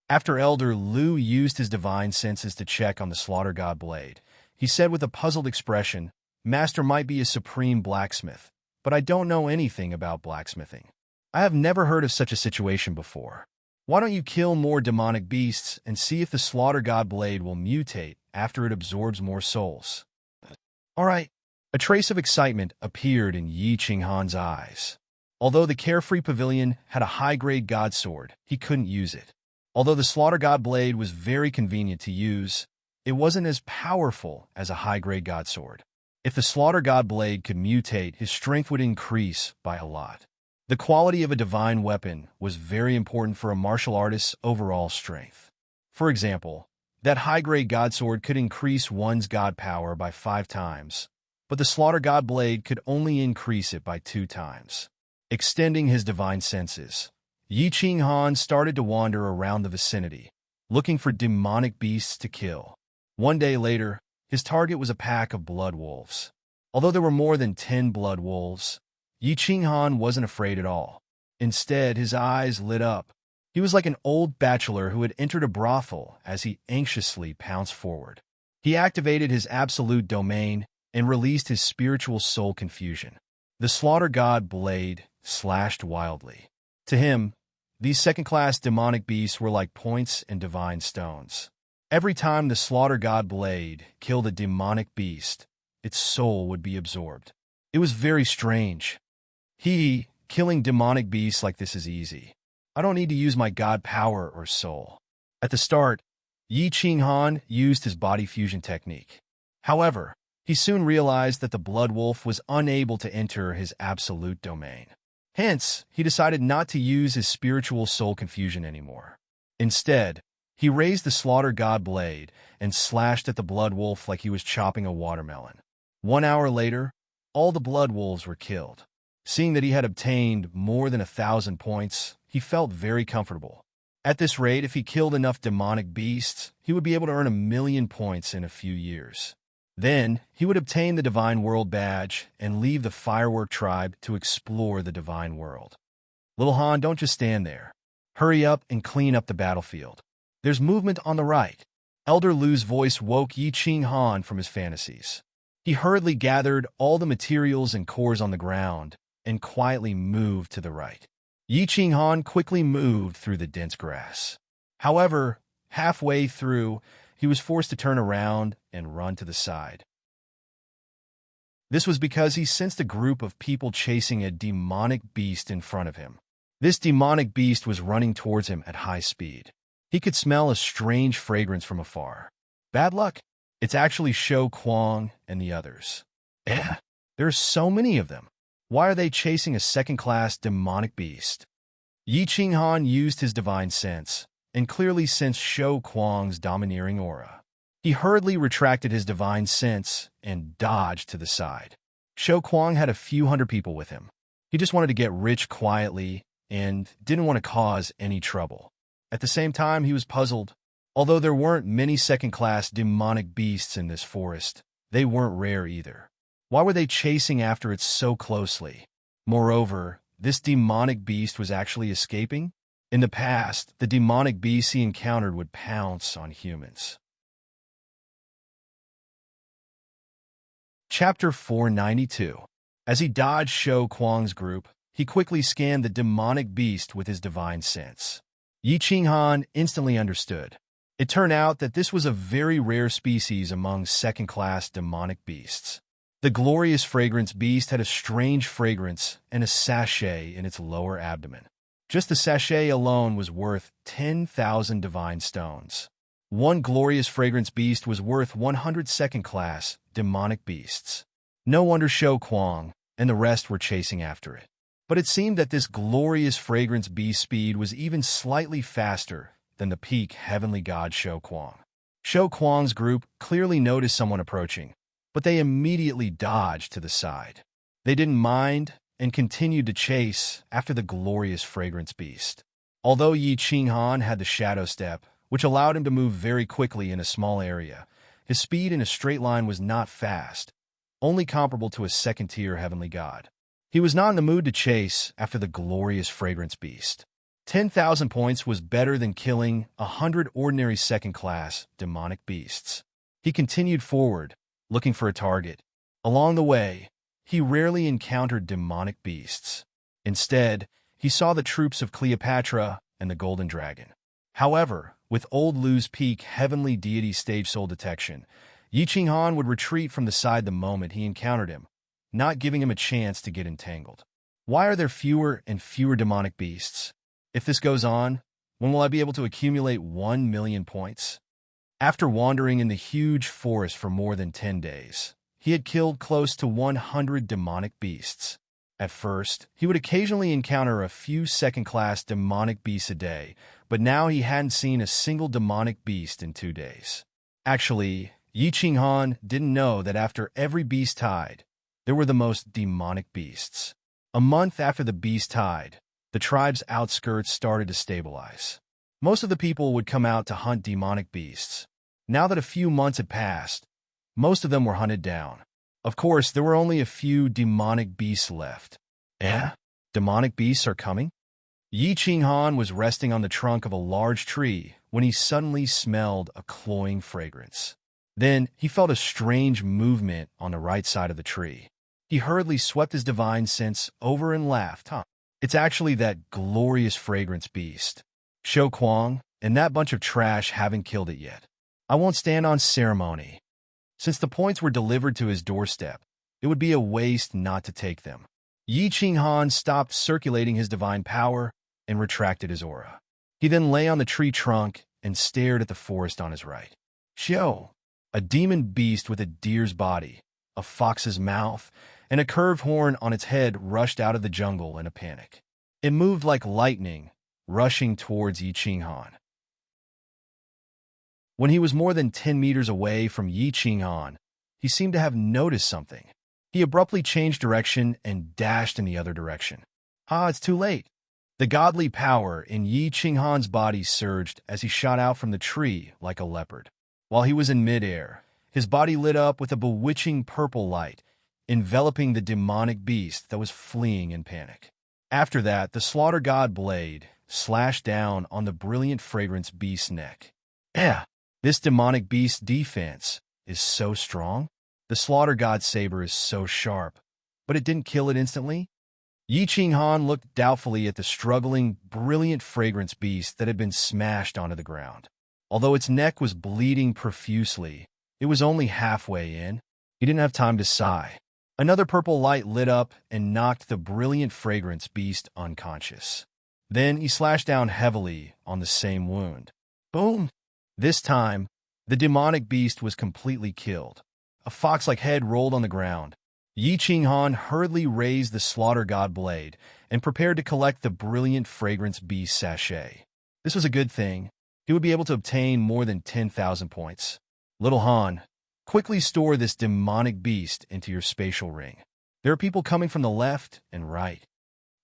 [SPEAKER 1] After Elder Lu used his divine senses to check on the Slaughter God blade, he said with a puzzled expression, "Master might be a supreme blacksmith, but I don't know anything about blacksmithing. I have never heard of such a situation before. Why don't you kill more demonic beasts and see if the Slaughter God blade will mutate after it absorbs more souls?" All right. A trace of excitement appeared in Yi Qinghan's eyes. Although the Carefree Pavilion had a high-grade god sword, he couldn't use it. Although the Slaughter God blade was very convenient to use, it wasn't as powerful as a high-grade god sword. If the Slaughter God blade could mutate, his strength would increase by a lot. The quality of a divine weapon was very important for a martial artist's overall strength. For example, that high-grade god sword could increase one's god power by 5 times, but the Slaughter God blade could only increase it by 2 times. Extending his divine senses, Yi Qinghan started to wander around the vicinity, looking for demonic beasts to kill. One day later, his target was a pack of blood wolves. Although there were more than 10 blood wolves, Yi Qinghan wasn't afraid at all. Instead, his eyes lit up. He was like an old bachelor who had entered a brothel as he anxiously pounced forward. He activated his absolute domain and released his spiritual soul confusion. The Slaughter God blade slashed wildly. To him, these second-class demonic beasts were like points in divine stones. Every time the Slaughter God blade killed a demonic beast, its soul would be absorbed. It was very strange. Killing demonic beasts like this is easy. I don't need to use my god power or soul. At the start, Yi Qinghan used his body fusion technique. However, he soon realized that the blood wolf was unable to enter his absolute domain. Hence, he decided not to use his spiritual soul confusion anymore. Instead, he raised the Slaughter God blade and slashed at the blood wolf like he was chopping a watermelon. 1 hour later, all the blood wolves were killed. Seeing that he had obtained more than 1,000 points, he felt very comfortable. At this rate, if he killed enough demonic beasts, he would be able to earn 1,000,000 points in a few years. Then, he would obtain the Divine World Badge and leave the Firework Tribe to explore the Divine World. Little Han, don't just stand there. Hurry up and clean up the battlefield. There's movement on the right. Elder Lu's voice woke Yi Qinghan from his fantasies. He hurriedly gathered all the materials and cores on the ground and quietly moved to the right. Yi Qinghan quickly moved through the dense grass. However, halfway through, he was forced to turn around and run to the side. This was because he sensed a group of people chasing a demonic beast in front of him. This demonic beast was running towards him at high speed. He could smell a strange fragrance from afar. Bad luck. It's actually Shou Kuang and the others. Eh, there are so many of them. Why are they chasing a second-class demonic beast? Yi Qinghan used his divine sense and clearly sensed Shou Kuang's domineering aura. He hurriedly retracted his divine sense and dodged to the side. Shou Kuang had a few hundred people with him. He just wanted to get rich quietly and didn't want to cause any trouble. At the same time, he was puzzled. Although there weren't many second-class demonic beasts in this forest, they weren't rare either. Why were they chasing after it so closely? Moreover, this demonic beast was actually escaping? In the past, the demonic beasts he encountered would pounce on humans. Chapter 492. As he dodged Shou Kuang's group, he quickly scanned the demonic beast with his divine sense. Yi Qinghan instantly understood. It turned out that this was a very rare species among second-class demonic beasts. The glorious fragrance beast had a strange fragrance and a sachet in its lower abdomen. Just the sachet alone was worth 10,000 divine stones. One glorious fragrance beast was worth 100 second-class demonic beasts. No wonder Shou Kuang and the rest were chasing after it. But it seemed that this glorious fragrance beast speed was even slightly faster than the peak heavenly god Shou Kuang. Shou Kuang's group clearly noticed someone approaching, but they immediately dodged to the side. They didn't mind and continued to chase after the glorious fragrance beast. Although Yi Qinghan had the shadow step, which allowed him to move very quickly in a small area, his speed in a straight line was not fast, only comparable to a second-tier heavenly god. He was not in the mood to chase after the glorious fragrance beast. 10,000 points was better than killing 100 ordinary second-class demonic beasts. He continued forward, looking for a target. Along the way, he rarely encountered demonic beasts. Instead, he saw the troops of Cleopatra and the Golden Dragon. However, with Old Lu's Peak Heavenly Deity Stage Soul Detection, Yi Qinghan would retreat from the side the moment he encountered him, not giving him a chance to get entangled. Why are there fewer and fewer demonic beasts? If this goes on, when will I be able to accumulate 1 million points? After wandering in the huge forest for more than 10 days, he had killed close to 100 demonic beasts. At first, he would occasionally encounter a few second-class demonic beasts a day, but now he hadn't seen a single demonic beast in 2 days. Actually, Yi Qinghan didn't know that after every beast tide, there were the most demonic beasts. A month after the beast tide, the tribe's outskirts started to stabilize. Most of the people would come out to hunt demonic beasts. Now that a few months had passed, most of them were hunted down. Of course, there were only a few demonic beasts left. Demonic beasts are coming? Yi Qinghan was resting on the trunk of a large tree when he suddenly smelled a cloying fragrance. Then he felt a strange movement on the right side of the tree. He hurriedly swept his divine sense over and laughed. It's actually that glorious fragrance beast. Shou Kuang and that bunch of trash haven't killed it yet. I won't stand on ceremony. Since the points were delivered to his doorstep, it would be a waste not to take them. Yi Qinghan stopped circulating his divine power and retracted his aura. He then lay on the tree trunk and stared at the forest on his right. Shou, a demon beast with a deer's body, a fox's mouth, and a curved horn on its head rushed out of the jungle in a panic. It moved like lightning, rushing towards Yi Qinghan. When he was more than 10 meters away from Yi Qinghan, he seemed to have noticed something. He abruptly changed direction and dashed in the other direction. It's too late. The godly power in Yi Qinghan's body surged as he shot out from the tree like a leopard. While he was in midair, his body lit up with a bewitching purple light, enveloping the demonic beast that was fleeing in panic. After that, the slaughter god blade slashed down on the brilliant fragrance beast's neck. This demonic beast's defense is so strong. The slaughter god's saber is so sharp, but it didn't kill it instantly. Yi Qinghan looked doubtfully at the struggling, brilliant fragrance beast that had been smashed onto the ground. Although its neck was bleeding profusely, it was only halfway in. He didn't have time to sigh. Another purple light lit up and knocked the brilliant fragrance beast unconscious. Then he slashed down heavily on the same wound. Boom! This time, the demonic beast was completely killed. A fox-like head rolled on the ground. Yi Qinghan hurriedly raised the slaughter god blade and prepared to collect the brilliant fragrance beast sachet. This was a good thing. He would be able to obtain more than 10,000 points. Little Han, quickly store this demonic beast into your spatial ring. There are people coming from the left and right.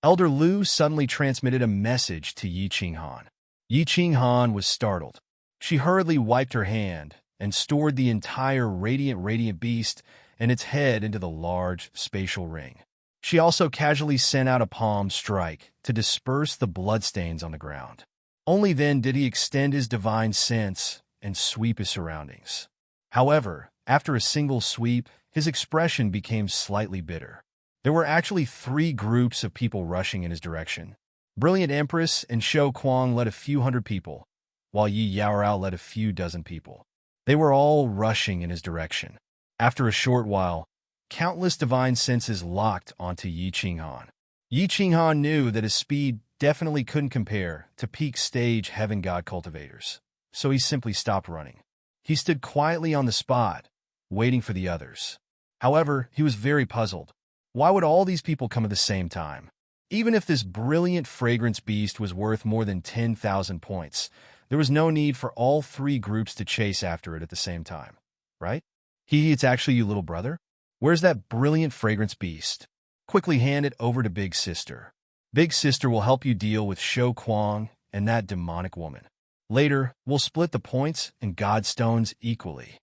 [SPEAKER 1] Elder Lu suddenly transmitted a message to Yi Qinghan. Yi Qinghan was startled. She hurriedly wiped her hand and stored the entire radiant beast and its head into the large spatial ring. She also casually sent out a palm strike to disperse the bloodstains on the ground. Only then did he extend his divine sense and sweep his surroundings. However, after a single sweep, his expression became slightly bitter. There were actually 3 groups of people rushing in his direction. Brilliant Empress and Shou Kuang led a few hundred people, while Yi Yaorao led a few dozen people. They were all rushing in his direction. After a short while, countless divine senses locked onto Yi Qinghan. Yi Qinghan knew that his speed definitely couldn't compare to peak stage heaven god cultivators, so he simply stopped running. He stood quietly on the spot, waiting for the others. However, he was very puzzled. Why would all these people come at the same time? Even if this brilliant fragrance beast was worth more than 10,000 points, there was no need for all 3 groups to chase after it at the same time, right? It's actually you, little brother? Where's that brilliant fragrance beast? Quickly hand it over to Big Sister. Big Sister will help you deal with Shou Kuang and that demonic woman. Later, we'll split the points and Godstones equally.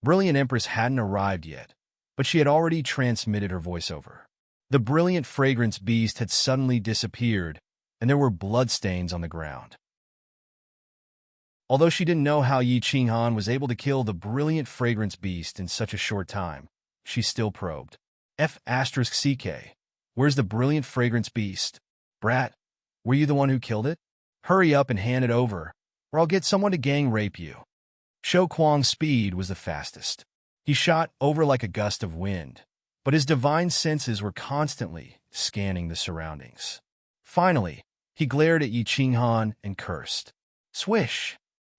[SPEAKER 1] Brilliant Empress hadn't arrived yet, but she had already transmitted her voiceover. The brilliant fragrance beast had suddenly disappeared, and there were bloodstains on the ground. Although she didn't know how Yi Qinghan was able to kill the brilliant fragrance beast in such a short time, she still probed. F***CK. Where's the brilliant fragrance beast? Brat, were you the one who killed it? Hurry up and hand it over, or I'll get someone to gang rape you. Shou Kuang's speed was the fastest. He shot over like a gust of wind, but his divine senses were constantly scanning the surroundings. Finally, he glared at Yi Qinghan and cursed. Swish!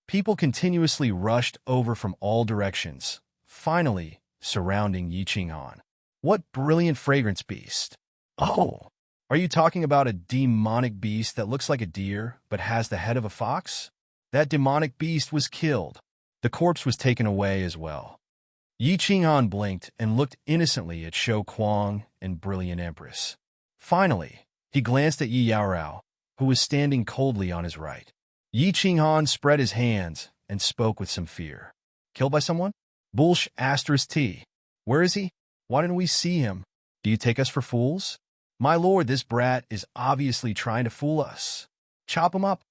[SPEAKER 1] People continuously rushed over from all directions, finally surrounding Yi Qinghan. What brilliant fragrance beast! Oh, are you talking about a demonic beast that looks like a deer but has the head of a fox? That demonic beast was killed. The corpse was taken away as well. Yi Qinghan blinked and looked innocently at Shou Kuang and Brilliant Empress. Finally, he glanced at Yi Yaorao, who was standing coldly on his right. Yi Qinghan spread his hands and spoke with some fear. Killed by someone? Bullsh *T. Where is he? Why didn't we see him? Do you take us for fools? My lord, this brat is obviously trying to fool us. Chop him up.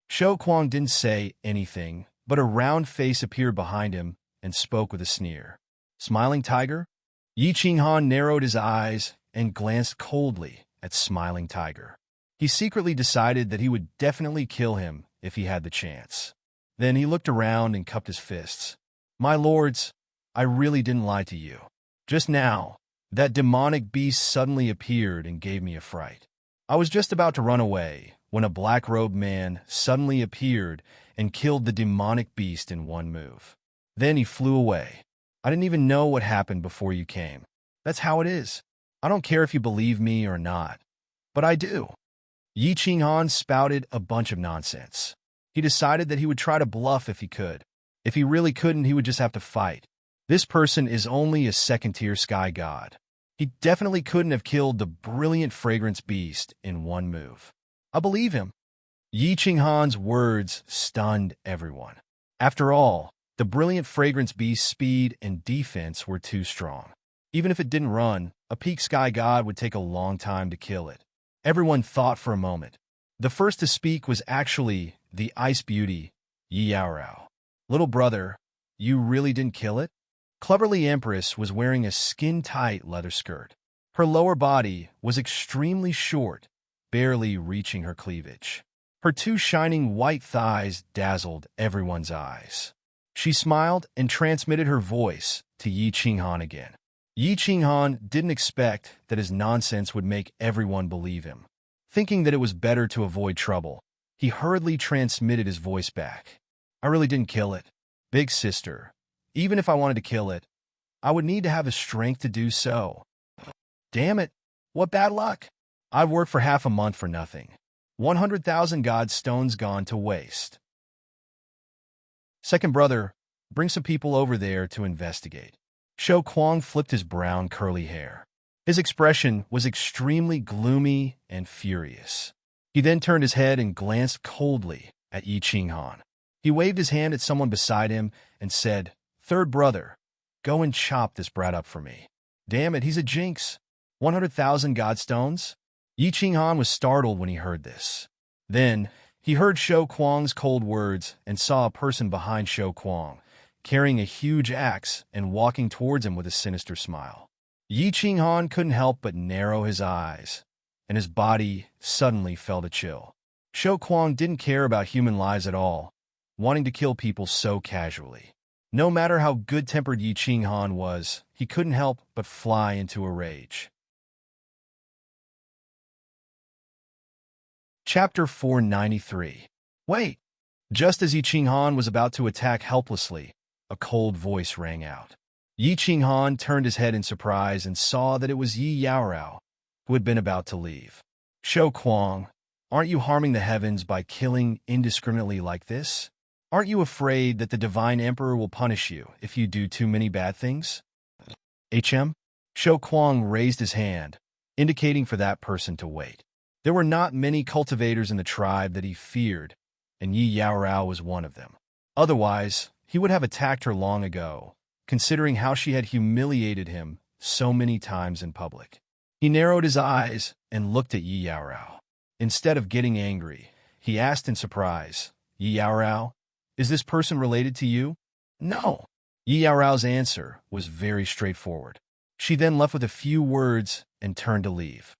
[SPEAKER 1] Shou Kuang didn't say anything, but a round face appeared behind him and spoke with a sneer. Smiling Tiger? Yi Qinghan narrowed his eyes and glanced coldly at Smiling Tiger. He secretly decided that he would definitely kill him if he had the chance. Then he looked around and cupped his fists. My lords, I really didn't lie to you. Just now, that demonic beast suddenly appeared and gave me a fright. I was just about to run away when a black-robed man suddenly appeared and killed the demonic beast in one move. Then he flew away. I didn't even know what happened before you came. That's how it is. I don't care if you believe me or not, but I do. Yi Qinghan spouted a bunch of nonsense. He decided that he would try to bluff if he could. If he really couldn't, he would just have to fight. This person is only a second-tier sky god. He definitely couldn't have killed the brilliant fragrance beast in one move. I believe him. Yi Qinghan's words stunned everyone. After all, the brilliant fragrance beast's speed and defense were too strong. Even if it didn't run, a peak sky god would take a long time to kill it. Everyone thought for a moment. The first to speak was actually the ice beauty, Yi Yaorao. Little brother, you really didn't kill it? Cleverly Empress was wearing a skin-tight leather skirt. Her lower body was extremely short, barely reaching her cleavage. Her two shining white thighs dazzled everyone's eyes. She smiled and transmitted her voice to Yi Qinghan again. Yi Qinghan didn't expect that his nonsense would make everyone believe him. Thinking that it was better to avoid trouble, he hurriedly transmitted his voice back. I really didn't kill it, big sister. Even if I wanted to kill it, I would need to have the strength to do so. Damn it, what bad luck. I've worked for half a month for nothing. 100,000 god stones gone to waste. Second brother, bring some people over there to investigate. Shou Kuang flipped his brown curly hair. His expression was extremely gloomy and furious. He then turned his head and glanced coldly at Yi Qinghan. He waved his hand at someone beside him and said, Third brother, go and chop this brat up for me. Damn it, he's a jinx. 100,000 god stones? Yi Qinghan was startled when he heard this. Then, he heard Shou Kuang's cold words and saw a person behind Shou Kuang, carrying a huge axe and walking towards him with a sinister smile. Yi Qinghan couldn't help but narrow his eyes, and his body suddenly felt a chill. Shou Kuang didn't care about human lives at all, wanting to kill people so casually. No matter how good-tempered Yi Qinghan was, he couldn't help but fly into a rage. Chapter 493. Wait! Just as Yi Qinghan was about to attack helplessly, a cold voice rang out. Yi Qinghan turned his head in surprise and saw that it was Yi Yaorao, who had been about to leave. Shou Kuang, aren't you harming the heavens by killing indiscriminately like this? Aren't you afraid that the Divine Emperor will punish you if you do too many bad things? HM? Shou Kuang raised his hand, indicating for that person to wait. There were not many cultivators in the tribe that he feared, and Yi Yaorao was one of them. Otherwise, he would have attacked her long ago, considering how she had humiliated him so many times in public. He narrowed his eyes and looked at Yi Yaorao. Instead of getting angry, he asked in surprise, Yi Yaorao, is this person related to you? No. Yi Yaorao's answer was very straightforward. She then left with a few words and turned to leave.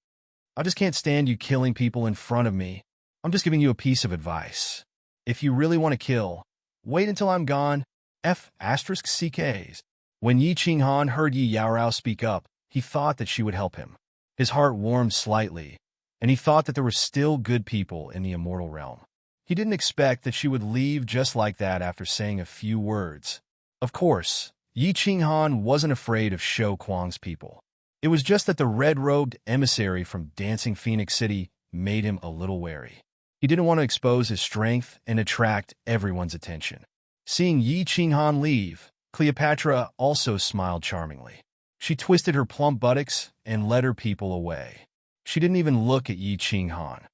[SPEAKER 1] I just can't stand you killing people in front of me. I'm just giving you a piece of advice. If you really want to kill, wait until I'm gone. F***CKs. When Yi Qinghan heard Yi Yaorao speak up, he thought that she would help him. His heart warmed slightly, and he thought that there were still good people in the immortal realm. He didn't expect that she would leave just like that after saying a few words. Of course, Yi Qinghan wasn't afraid of Shou Kuang's people. It was just that the red-robed emissary from Dancing Phoenix City made him a little wary. He didn't want to expose his strength and attract everyone's attention. Seeing Yi Qinghan leave, Cleopatra also smiled charmingly. She twisted her plump buttocks and led her people away. She didn't even look at Yi Qinghan.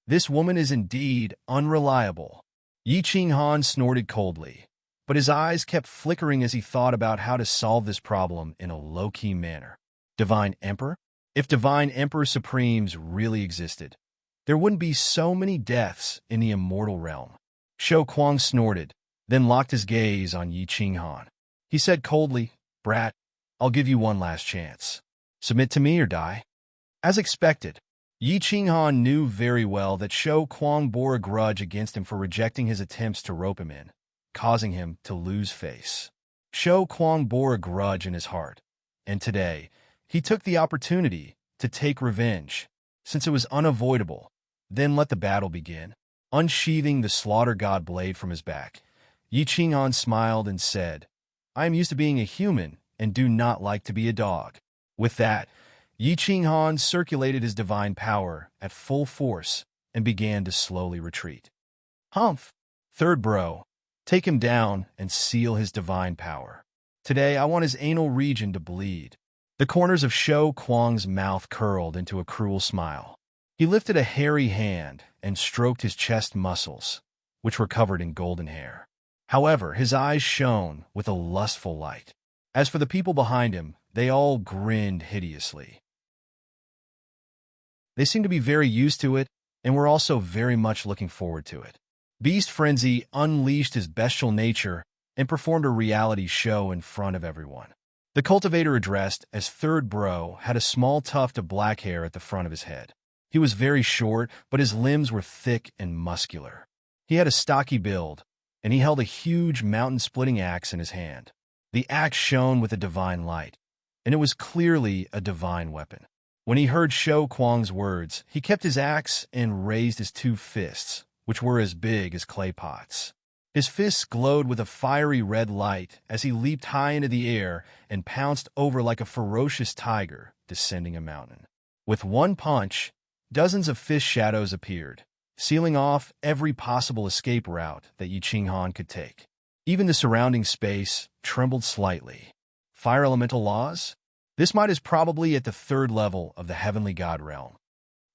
[SPEAKER 1] This woman is indeed unreliable. Yi Qinghan snorted coldly, but his eyes kept flickering as he thought about how to solve this problem in a low-key manner. Divine Emperor? If Divine Emperor Supremes really existed, there wouldn't be so many deaths in the immortal realm. Shou Kuang snorted, then locked his gaze on Yi Qinghan. He said coldly, Brat, I'll give you one last chance. Submit to me or die. As expected, Yi Qinghan knew very well that Shou Kuang bore a grudge against him for rejecting his attempts to rope him in, causing him to lose face. Shou Kuang bore a grudge in his heart, and today, he took the opportunity to take revenge, since it was unavoidable. Then let the battle begin. Unsheathing the slaughter god blade from his back, Yi Qinghan smiled and said, I am used to being a human and do not like to be a dog. With that, Yi Qinghan circulated his divine power at full force and began to slowly retreat. Humph! Third bro, take him down and seal his divine power. Today I want his anal region to bleed. The corners of Shou Kuang's mouth curled into a cruel smile. He lifted a hairy hand and stroked his chest muscles, which were covered in golden hair. However, his eyes shone with a lustful light. As for the people behind him, they all grinned hideously. They seemed to be very used to it, and were also very much looking forward to it. Beast Frenzy unleashed his bestial nature and performed a reality show in front of everyone. The cultivator addressed as Third Bro had a small tuft of black hair at the front of his head. He was very short, but his limbs were thick and muscular. He had a stocky build, and he held a huge mountain-splitting axe in his hand. The axe shone with a divine light, and it was clearly a divine weapon. When he heard Shao Kuang's words, he kept his axe and raised his two fists, which were as big as clay pots. His fists glowed with a fiery red light as he leaped high into the air and pounced over like a ferocious tiger descending a mountain. With one punch, dozens of fist shadows appeared, sealing off every possible escape route that Yi Qinghan could take. Even the surrounding space trembled slightly. Fire elemental laws? This might is probably at the third level of the heavenly god realm.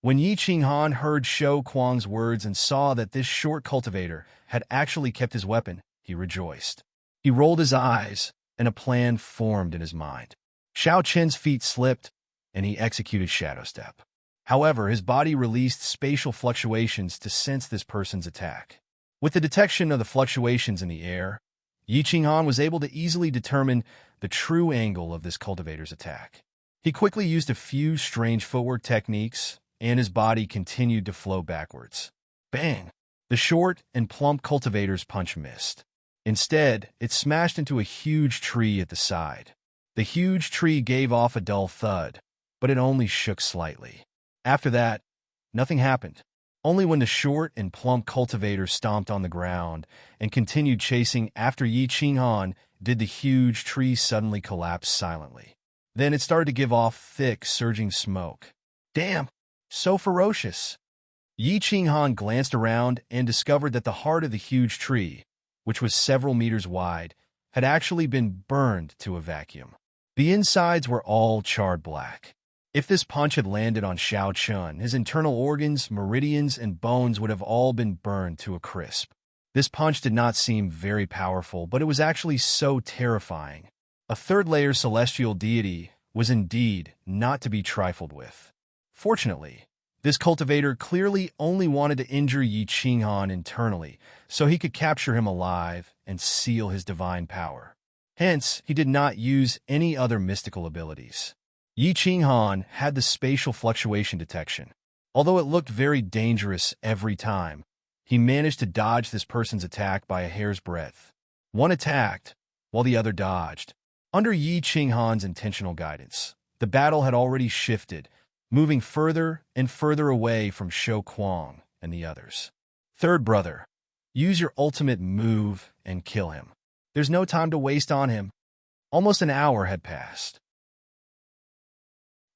[SPEAKER 1] When Yi Qinghan heard Shao Kuang's words and saw that this short cultivator had actually kept his weapon, he rejoiced. He rolled his eyes, and a plan formed in his mind. Shao Chen's feet slipped, and he executed Shadow Step. However, his body released spatial fluctuations to sense this person's attack. With the detection of the fluctuations in the air, Yi Qinghan was able to easily determine the true angle of this cultivator's attack. He quickly used a few strange footwork techniques, and his body continued to flow backwards. Bang! The short and plump cultivator's punch missed. Instead, it smashed into a huge tree at the side. The huge tree gave off a dull thud, but it only shook slightly. After that, nothing happened. Only when the short and plump cultivator stomped on the ground and continued chasing after Yi Qinghan did the huge tree suddenly collapse silently. Then it started to give off thick, surging smoke. Damn! So ferocious! Yi Qinghan glanced around and discovered that the heart of the huge tree, which was several meters wide, had actually been burned to a vacuum. The insides were all charred black. If this punch had landed on Shao Chun, his internal organs, meridians, and bones would have all been burned to a crisp. This punch did not seem very powerful, but it was actually so terrifying. A third-layer celestial deity was indeed not to be trifled with. Fortunately, this cultivator clearly only wanted to injure Yi Qinghan internally, so he could capture him alive and seal his divine power. Hence, he did not use any other mystical abilities. Yi Qinghan had the spatial fluctuation detection. Although it looked very dangerous every time, he managed to dodge this person's attack by a hair's breadth. One attacked, while the other dodged. Under Yi Qinghan's intentional guidance, the battle had already shifted, moving further and further away from Shao Kuang and the others. Third brother, use your ultimate move and kill him. There's no time to waste on him. Almost an hour had passed.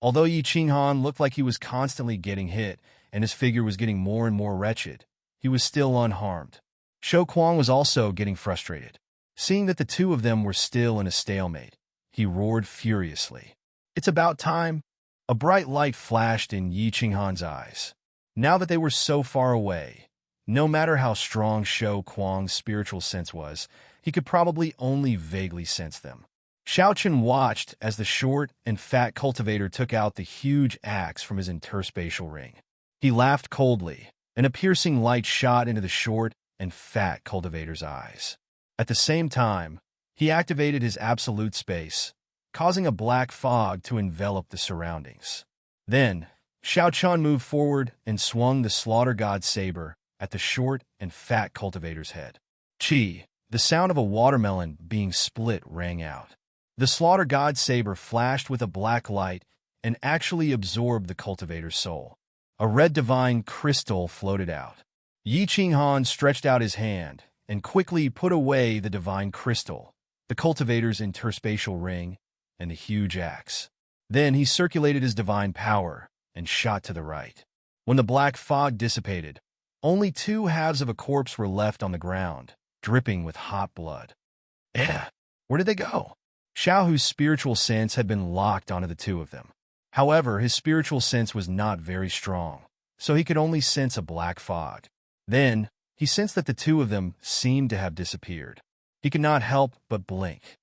[SPEAKER 1] Although Yi Qinghan looked like he was constantly getting hit and his figure was getting more and more wretched, he was still unharmed. Shao Kuang was also getting frustrated. Seeing that the two of them were still in a stalemate, he roared furiously. It's about time. A bright light flashed in Yi Qinghan's eyes. Now that they were so far away, no matter how strong Shao Kuang's spiritual sense was, he could probably only vaguely sense them. Shao Chen watched as the short and fat cultivator took out the huge axe from his interspatial ring. He laughed coldly, and a piercing light shot into the short and fat cultivator's eyes. At the same time, he activated his absolute space, causing a black fog to envelop the surroundings. Then, Shao Chun moved forward and swung the slaughter god's saber at the short and fat cultivator's head. Chi, the sound of a watermelon being split rang out. The slaughter god's saber flashed with a black light and actually absorbed the cultivator's soul. A red divine crystal floated out. Yi Qinghan stretched out his hand and quickly put away the divine crystal, the cultivator's interspatial ring, and the huge axe. Then he circulated his divine power and shot to the right. When the black fog dissipated, only two halves of a corpse were left on the ground, dripping with hot blood. Where did they go? Shao, whose spiritual sense had been locked onto the two of them. However, his spiritual sense was not very strong, so he could only sense a black fog. Then, he sensed that the two of them seemed to have disappeared. He could not help but blink.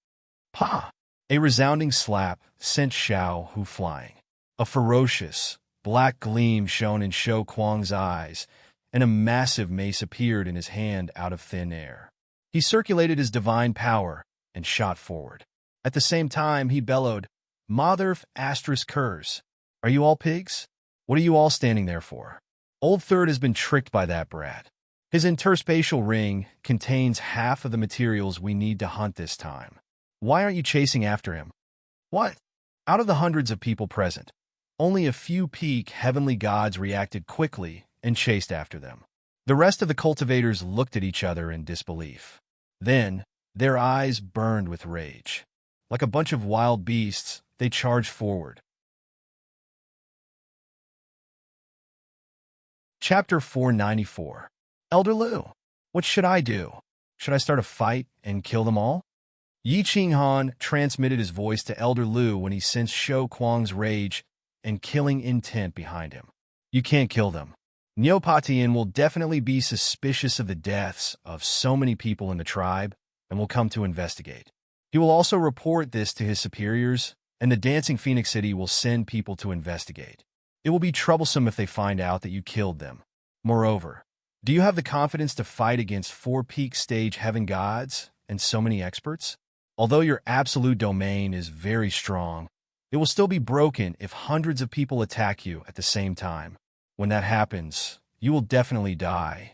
[SPEAKER 1] Pa! A resounding slap sent Shao Hu flying. A ferocious, black gleam shone in Shao Kuang's eyes, and a massive mace appeared in his hand out of thin air. He circulated his divine power and shot forward. At the same time, he bellowed, "Mother f***ers, are you all pigs? What are you all standing there for? Old Third has been tricked by that brat. His interspatial ring contains half of the materials we need to hunt this time. Why aren't you chasing after him? What? Out of the hundreds of people present, only a few peak heavenly gods reacted quickly and chased after them. The rest of the cultivators looked at each other in disbelief. Then, their eyes burned with rage. Like a bunch of wild beasts, they charged forward. Chapter 494. Elder Lu, what should I do? Should I start a fight and kill them all? Yi Qinghan transmitted his voice to Elder Lu when he sensed Shou Kuang's rage and killing intent behind him. You can't kill them. Neopatian will definitely be suspicious of the deaths of so many people in the tribe and will come to investigate. He will also report this to his superiors, and the Dancing Phoenix City will send people to investigate. It will be troublesome if they find out that you killed them. Moreover, do you have the confidence to fight against 4 peak stage heaven gods and so many experts? Although your absolute domain is very strong, it will still be broken if hundreds of people attack you at the same time. When that happens, you will definitely die.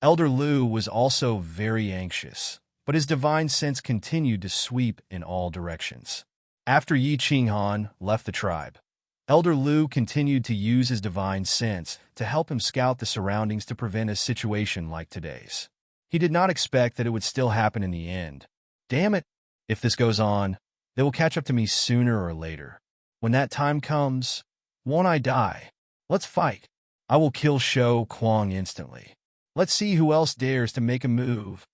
[SPEAKER 1] Elder Lu was also very anxious, but his divine sense continued to sweep in all directions. After Yi Qinghan left the tribe, Elder Lu continued to use his divine sense to help him scout the surroundings to prevent a situation like today's. He did not expect that it would still happen in the end. Damn it! If this goes on, they will catch up to me sooner or later. When that time comes, won't I die? Let's fight. I will kill Shou Kuang instantly. Let's see who else dares to make a move.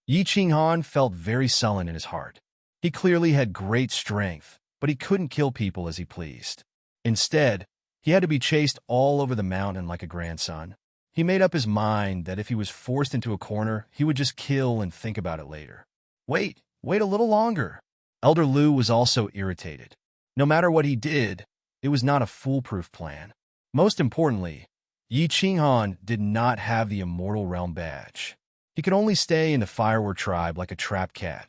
[SPEAKER 1] Yi Qinghan felt very sullen in his heart. He clearly had great strength, but he couldn't kill people as he pleased. Instead, he had to be chased all over the mountain like a grandson. He made up his mind that if he was forced into a corner, he would just kill and think about it later. Wait a little longer. Elder Lu was also irritated. No matter what he did, it was not a foolproof plan. Most importantly, Yi Qinghan did not have the Immortal Realm badge. He could only stay in the Fireward tribe like a trapped cat.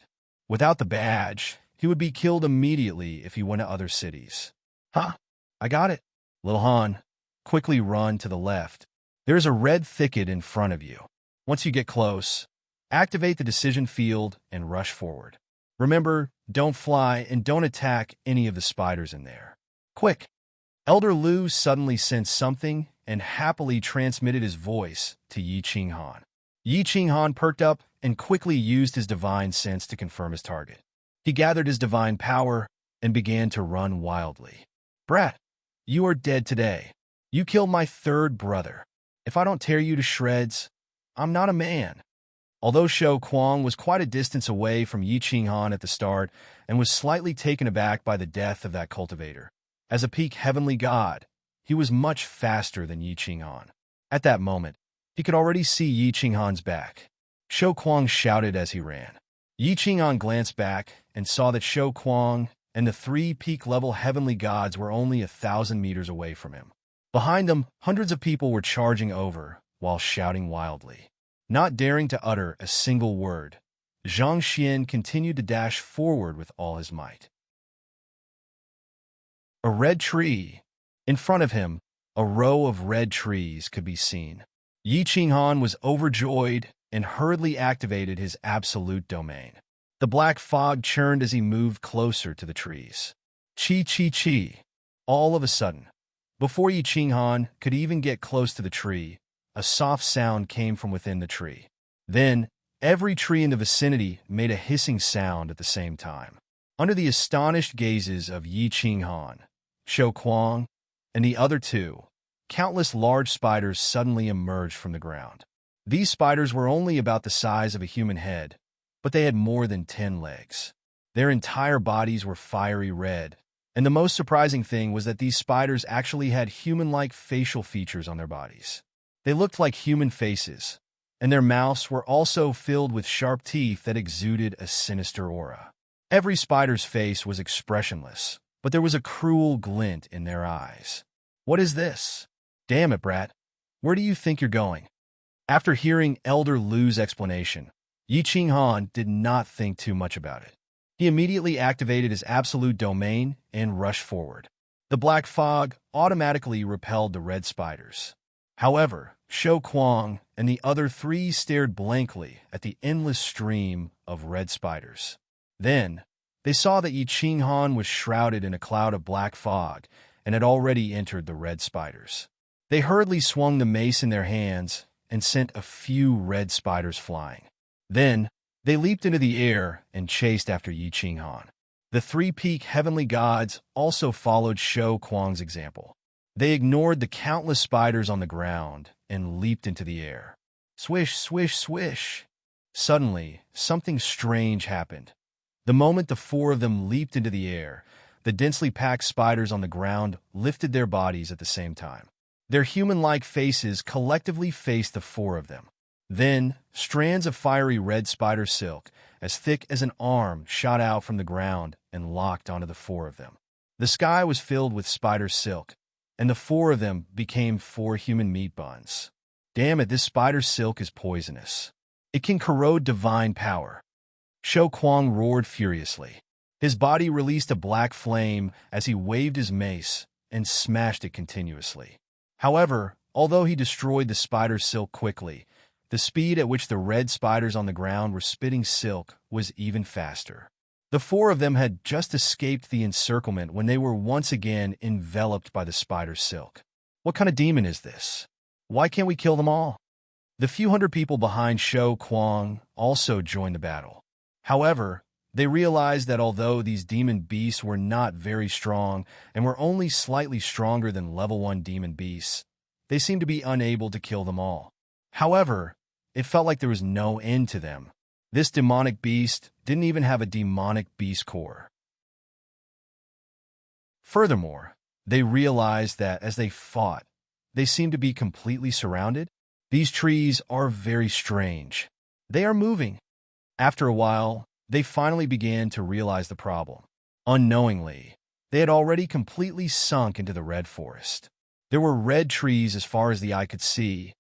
[SPEAKER 1] Without the badge, he would be killed immediately if he went to other cities. Huh? I got it. Little Han, quickly run to the left. There's a red thicket in front of you. Once you get close, activate the decision field and rush forward. Remember, don't fly and don't attack any of the spiders in there. Quick! Elder Lu suddenly sensed something and happily transmitted his voice to Yi Qinghan. Yi Qinghan perked up and quickly used his divine sense to confirm his target. He gathered his divine power and began to run wildly. Brat, you are dead today. You killed my 3rd brother. If I don't tear you to shreds, I'm not a man. Although Shou Kuang was quite a distance away from Yi Qinghan at the start and was slightly taken aback by the death of that cultivator, as a peak heavenly god, he was much faster than Yi Qinghan. At that moment, he could already see Yi Qinghan's back. Shou Kuang shouted as he ran. Yi Qinghan glanced back and saw that Shou Kuang and the 3 peak-level heavenly gods were only 1,000 meters away from him. Behind them, hundreds of people were charging over while shouting wildly. Not daring to utter a single word, Zhang Xian continued to dash forward with all his might. A red tree. In front of him, a row of red trees could be seen. Yi Qinghan was overjoyed and hurriedly activated his absolute domain. The black fog churned as he moved closer to the trees. Chi chi chi. All of a sudden, before Yi Qinghan could even get close to the tree, a soft sound came from within the tree. Then, every tree in the vicinity made a hissing sound at the same time. Under the astonished gazes of Yi Qinghan, Shou Kuang, and the other 2, countless large spiders suddenly emerged from the ground. These spiders were only about the size of a human head, but they had more than 10 legs. Their entire bodies were fiery red, and the most surprising thing was that these spiders actually had human-like facial features on their bodies. They looked like human faces, and their mouths were also filled with sharp teeth that exuded a sinister aura. Every spider's face was expressionless, but there was a cruel glint in their eyes. What is this? Damn it, brat. Where do you think you're going? After hearing Elder Lu's explanation, Yi Qinghan did not think too much about it. He immediately activated his absolute domain and rushed forward. The black fog automatically repelled the red spiders. However, Shou Kuang and the other three stared blankly at the endless stream of red spiders. Then, they saw that Yi Qinghan was shrouded in a cloud of black fog and had already entered the red spiders. They hurriedly swung the mace in their hands and sent a few red spiders flying. Then, they leaped into the air and chased after Yi Qinghan. The three-peak heavenly gods also followed Shou Kuang's example. They ignored the countless spiders on the ground and leaped into the air. Swish, swish, swish. Suddenly, something strange happened. The moment the four of them leaped into the air, the densely packed spiders on the ground lifted their bodies at the same time. Their human-like faces collectively faced the four of them. Then, strands of fiery red spider silk, as thick as an arm, shot out from the ground and locked onto the four of them. The sky was filled with spider silk, and the four of them became 4 human meat buns. Damn it, this spider silk is poisonous. It can corrode divine power. Shou Kuang roared furiously. His body released a black flame as he waved his mace and smashed it continuously. However, although he destroyed the spider silk quickly, the speed at which the red spiders on the ground were spitting silk was even faster. The four of them had just escaped the encirclement when they were once again enveloped by the spider silk. What kind of demon is this? Why can't we kill them all? The few hundred people behind Shou Kuang also joined the battle. However, they realized that although these demon beasts were not very strong and were only slightly stronger than level 1 demon beasts, they seemed to be unable to kill them all. However, it felt like there was no end to them. This demonic beast didn't even have a demonic beast core. Furthermore, they realized that as they fought, they seemed to be completely surrounded. These trees are very strange. They are moving. After a while, they finally began to realize the problem. Unknowingly, they had already completely sunk into the red forest. There were red trees as far as the eye could see,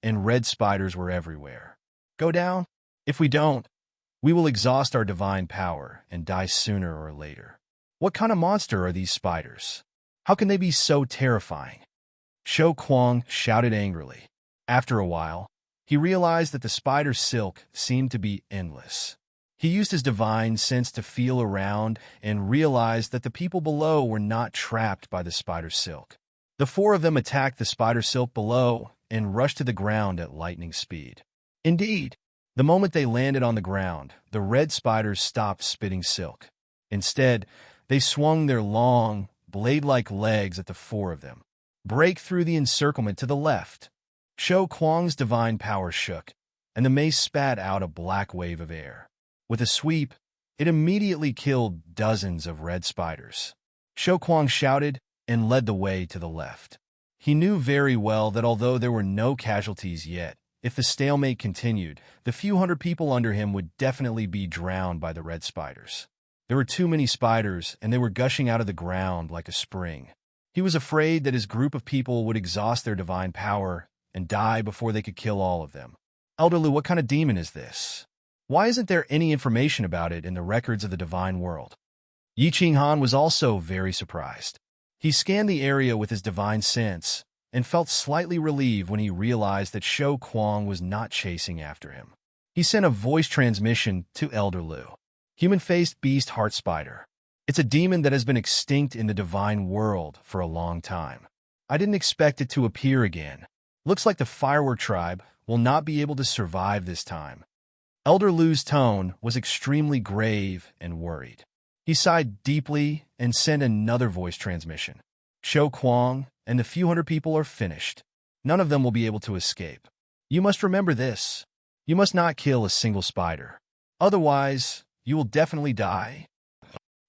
[SPEAKER 1] and red spiders were everywhere. Go down? If we don't, we will exhaust our divine power and die sooner or later. What kind of monster are these spiders? How can they be so terrifying? Shou Kuang shouted angrily. After a while, he realized that the spider silk seemed to be endless. He used his divine sense to feel around and realized that the people below were not trapped by the spider silk. The four of them attacked the spider silk below and rushed to the ground at lightning speed. Indeed, the moment they landed on the ground, the red spiders stopped spitting silk. Instead, they swung their long, blade-like legs at the four of them. Break through the encirclement to the left. Shou Kuang's divine power shook, and the mace spat out a black wave of air. With a sweep, it immediately killed dozens of red spiders. Shou Kuang shouted and led the way to the left. He knew very well that although there were no casualties yet, if the stalemate continued, the few hundred people under him would definitely be drowned by the red spiders. There were too many spiders, and they were gushing out of the ground like a spring. He was afraid that his group of people would exhaust their divine power and die before they could kill all of them. Elder Lu, what kind of demon is this? Why isn't there any information about it in the records of the divine world? Yi Qinghan was also very surprised. He scanned the area with his divine sense and felt slightly relieved when he realized that Shou Kuang was not chasing after him. He sent a voice transmission to Elder Lu. Human-faced beast heart spider. It's a demon that has been extinct in the divine world for a long time. I didn't expect it to appear again. Looks like the firework tribe will not be able to survive this time. Elder Lu's tone was extremely grave and worried. He sighed deeply and sent another voice transmission. Shou Kuang and the few hundred people are finished. None of them will be able to escape. You must remember this. You must not kill a single spider. Otherwise, you will definitely die.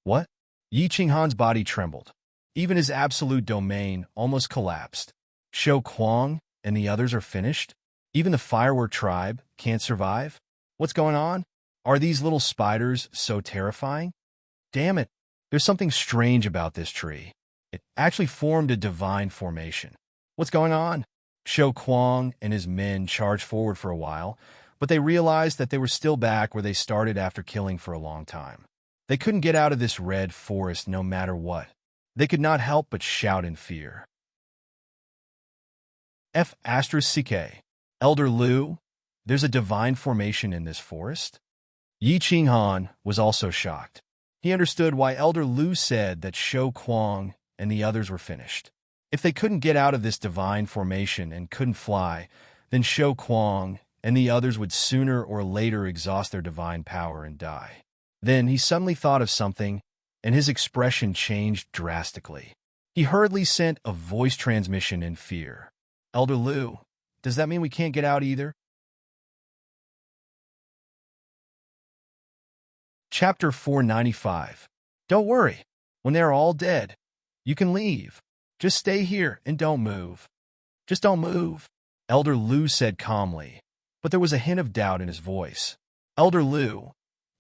[SPEAKER 1] What? Yi Qinghan's body trembled. Even his absolute domain almost collapsed. Shou Kuang and the others are finished? Even the firework tribe can't survive? What's going on? Are these little spiders so terrifying? Damn it, there's something strange about this tree. It actually formed a divine formation. What's going on? Shou Kuang and his men charged forward for a while, but they realized that they were still back where they started after killing for a long time. They couldn't get out of this red forest no matter what. They could not help but shout in fear. F***CK. Elder Lu, there's a divine formation in this forest? Yi Qinghan was also shocked. He understood why Elder Lu said that Shou Kuang and the others were finished. If they couldn't get out of this divine formation and couldn't fly, then Shou Kuang and the others would sooner or later exhaust their divine power and die. Then he suddenly thought of something, and his expression changed drastically. He hurriedly sent a voice transmission in fear. Elder Lu, does that mean we can't get out either? Chapter 495. Don't worry. When they are all dead, you can leave. Just stay here and don't move. Just don't move, Elder Lu said calmly, but there was a hint of doubt in his voice. Elder Lu,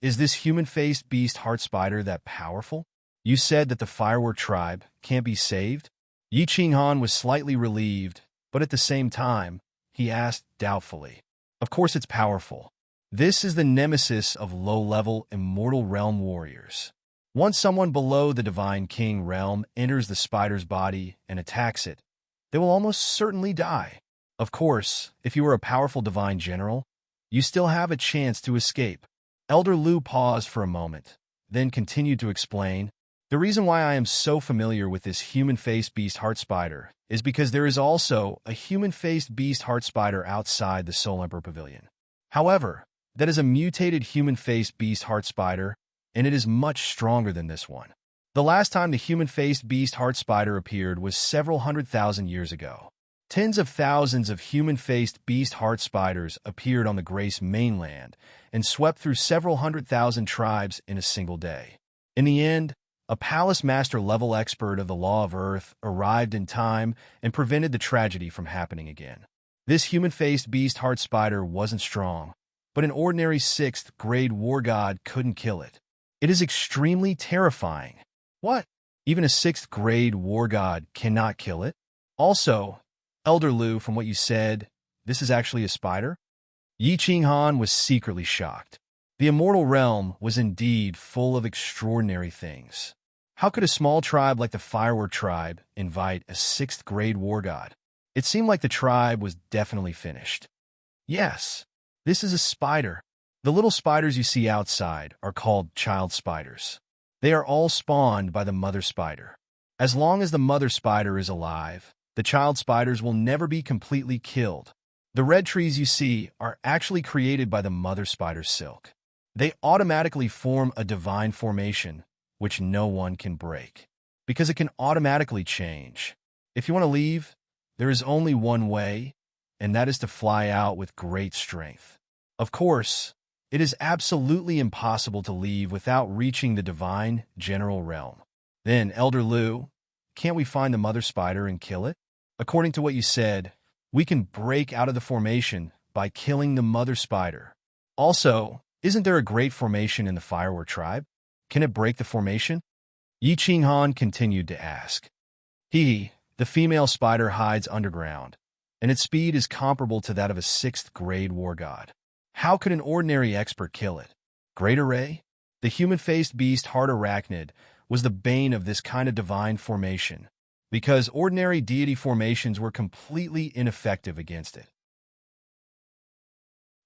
[SPEAKER 1] is this human-faced beast heart spider that powerful? You said that the firework tribe can't be saved? Yi Qinghan was slightly relieved, but at the same time, he asked doubtfully. Of course it's powerful. This is the nemesis of low-level immortal realm warriors. Once someone below the Divine King realm enters the spider's body and attacks it, they will almost certainly die. Of course, if you are a powerful divine general, you still have a chance to escape. Elder Lu paused for a moment, then continued to explain, the reason why I am so familiar with this human-faced beast heart spider is because there is also a human-faced beast heart spider outside the Soul Emperor Pavilion. However, that is a mutated human-faced beast heart spider, and it is much stronger than this one. The last time the human-faced beast heart spider appeared was several 100,000 years ago. Tens of thousands of human-faced beast heart spiders appeared on the Grace mainland and swept through several 100,000 tribes in a single day. In the end, a palace master level expert of the law of Earth arrived in time and prevented the tragedy from happening again. This human-faced beast heart spider wasn't strong, but an ordinary 6th grade war god couldn't kill it. It is extremely terrifying. What? Even a 6th grade war god cannot kill it? Also, Elder Lu, from what you said, this is actually a spider? Yi Qinghan was secretly shocked. The immortal realm was indeed full of extraordinary things. How could a small tribe like the Firework tribe invite a 6th grade war god? It seemed like the tribe was definitely finished. Yes, this is a spider. The little spiders you see outside are called child spiders. They are all spawned by the mother spider. As long as the mother spider is alive, the child spiders will never be completely killed. The red trees you see are actually created by the mother spider's silk. They automatically form a divine formation, which no one can break, because it can automatically change. If you want to leave, there is only one way, and that is to fly out with great strength. Of course, it is absolutely impossible to leave without reaching the divine general realm. Then, Elder Lu, can't we find the mother spider and kill it? According to what you said, we can break out of the formation by killing the mother spider. Also, isn't there a great formation in the Firework tribe? Can it break the formation? Yi Qinghan continued to ask. The female spider hides underground, and its speed is comparable to that of a 6th grade war god. How could an ordinary expert kill it? Great Array? The human-faced beast heart arachnid was the bane of this kind of divine formation, because ordinary deity formations were completely ineffective against it.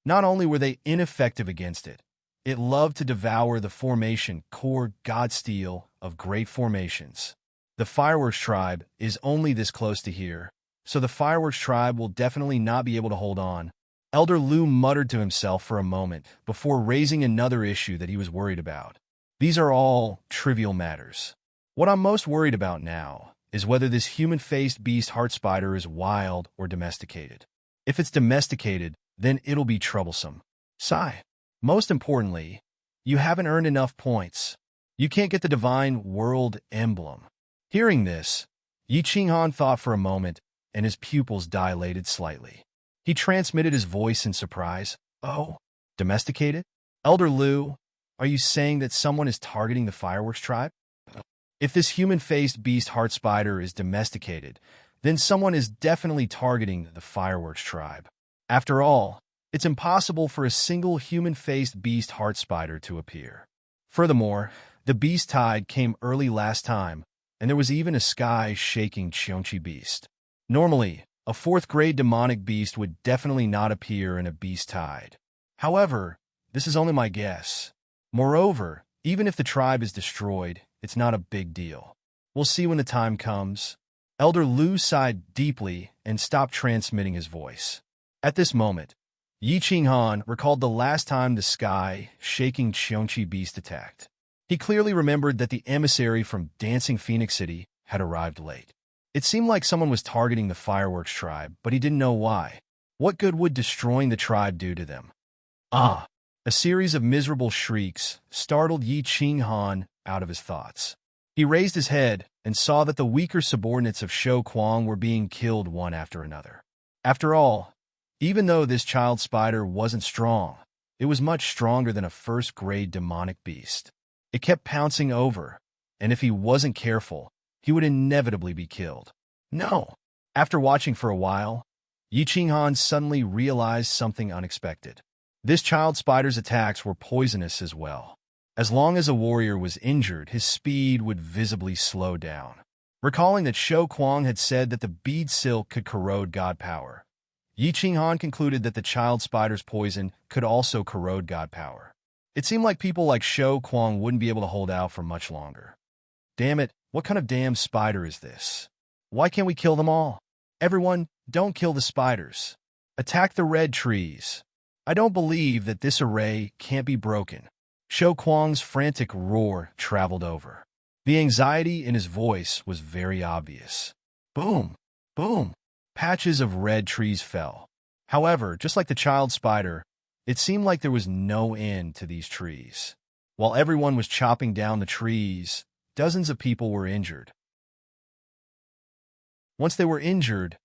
[SPEAKER 1] Not only were they ineffective against it, it loved to devour the formation core god steel of great formations. The Fireworks tribe is only this close to here, so the Fireworks tribe will definitely not be able to hold on. Elder Lu muttered to himself for a moment before raising another issue that he was worried about. These are all trivial matters. What I'm most worried about now is whether this human-faced beast heart spider is wild or domesticated. If it's domesticated, then it'll be troublesome. Sigh. Most importantly, you haven't earned enough points. You can't get the Divine World Emblem. Hearing this, Yi Qinghan thought for a moment, and his pupils dilated slightly. He transmitted his voice in surprise. Oh, domesticated? Elder Lu, are you saying that someone is targeting the Fireworks tribe? If this human-faced beast heart spider is domesticated, then someone is definitely targeting the Fireworks tribe. After all, it's impossible for a single human-faced beast heart spider to appear. Furthermore, the beast tide came early last time, and there was even a sky-shaking Chionchi beast. Normally, a fourth-grade demonic beast would definitely not appear in a beast tide. However, this is only my guess. Moreover, even if the tribe is destroyed, it's not a big deal. We'll see when the time comes. Elder Lu sighed deeply and stopped transmitting his voice. At this moment, Yi Qinghan recalled the last time the sky-shaking Chionchi beast attacked. He clearly remembered that the emissary from Dancing Phoenix City had arrived late. It seemed like someone was targeting the fireworks tribe, but he didn't know why. What good would destroying the tribe do to them? Ah! A series of miserable shrieks startled Yi Qinghan out of his thoughts. He raised his head and saw that the weaker subordinates of Shou Kuang were being killed one after another. After all, even though this child spider wasn't strong, it was much stronger than a first-grade demonic beast. It kept pouncing over, and if he wasn't careful, he would inevitably be killed. No! After watching for a while, Yi Qinghan suddenly realized something unexpected. This child spider's attacks were poisonous as well. As long as a warrior was injured, his speed would visibly slow down. Recalling that Shou Kuang had said that the bead silk could corrode god power, Yi Qinghan concluded that the child spider's poison could also corrode god power. It seemed like people like Shou Kuang wouldn't be able to hold out for much longer. Damn it, what kind of damn spider is this? Why can't we kill them all? Everyone, don't kill the spiders. Attack the red trees. I don't believe that this array can't be broken. Shou Kuang's frantic roar traveled over. The anxiety in his voice was very obvious. Boom! Boom! Patches of red trees fell. However, just like the child spider, it seemed like there was no end to these trees. While everyone was chopping down the trees, dozens of people were injured. Once they were injured,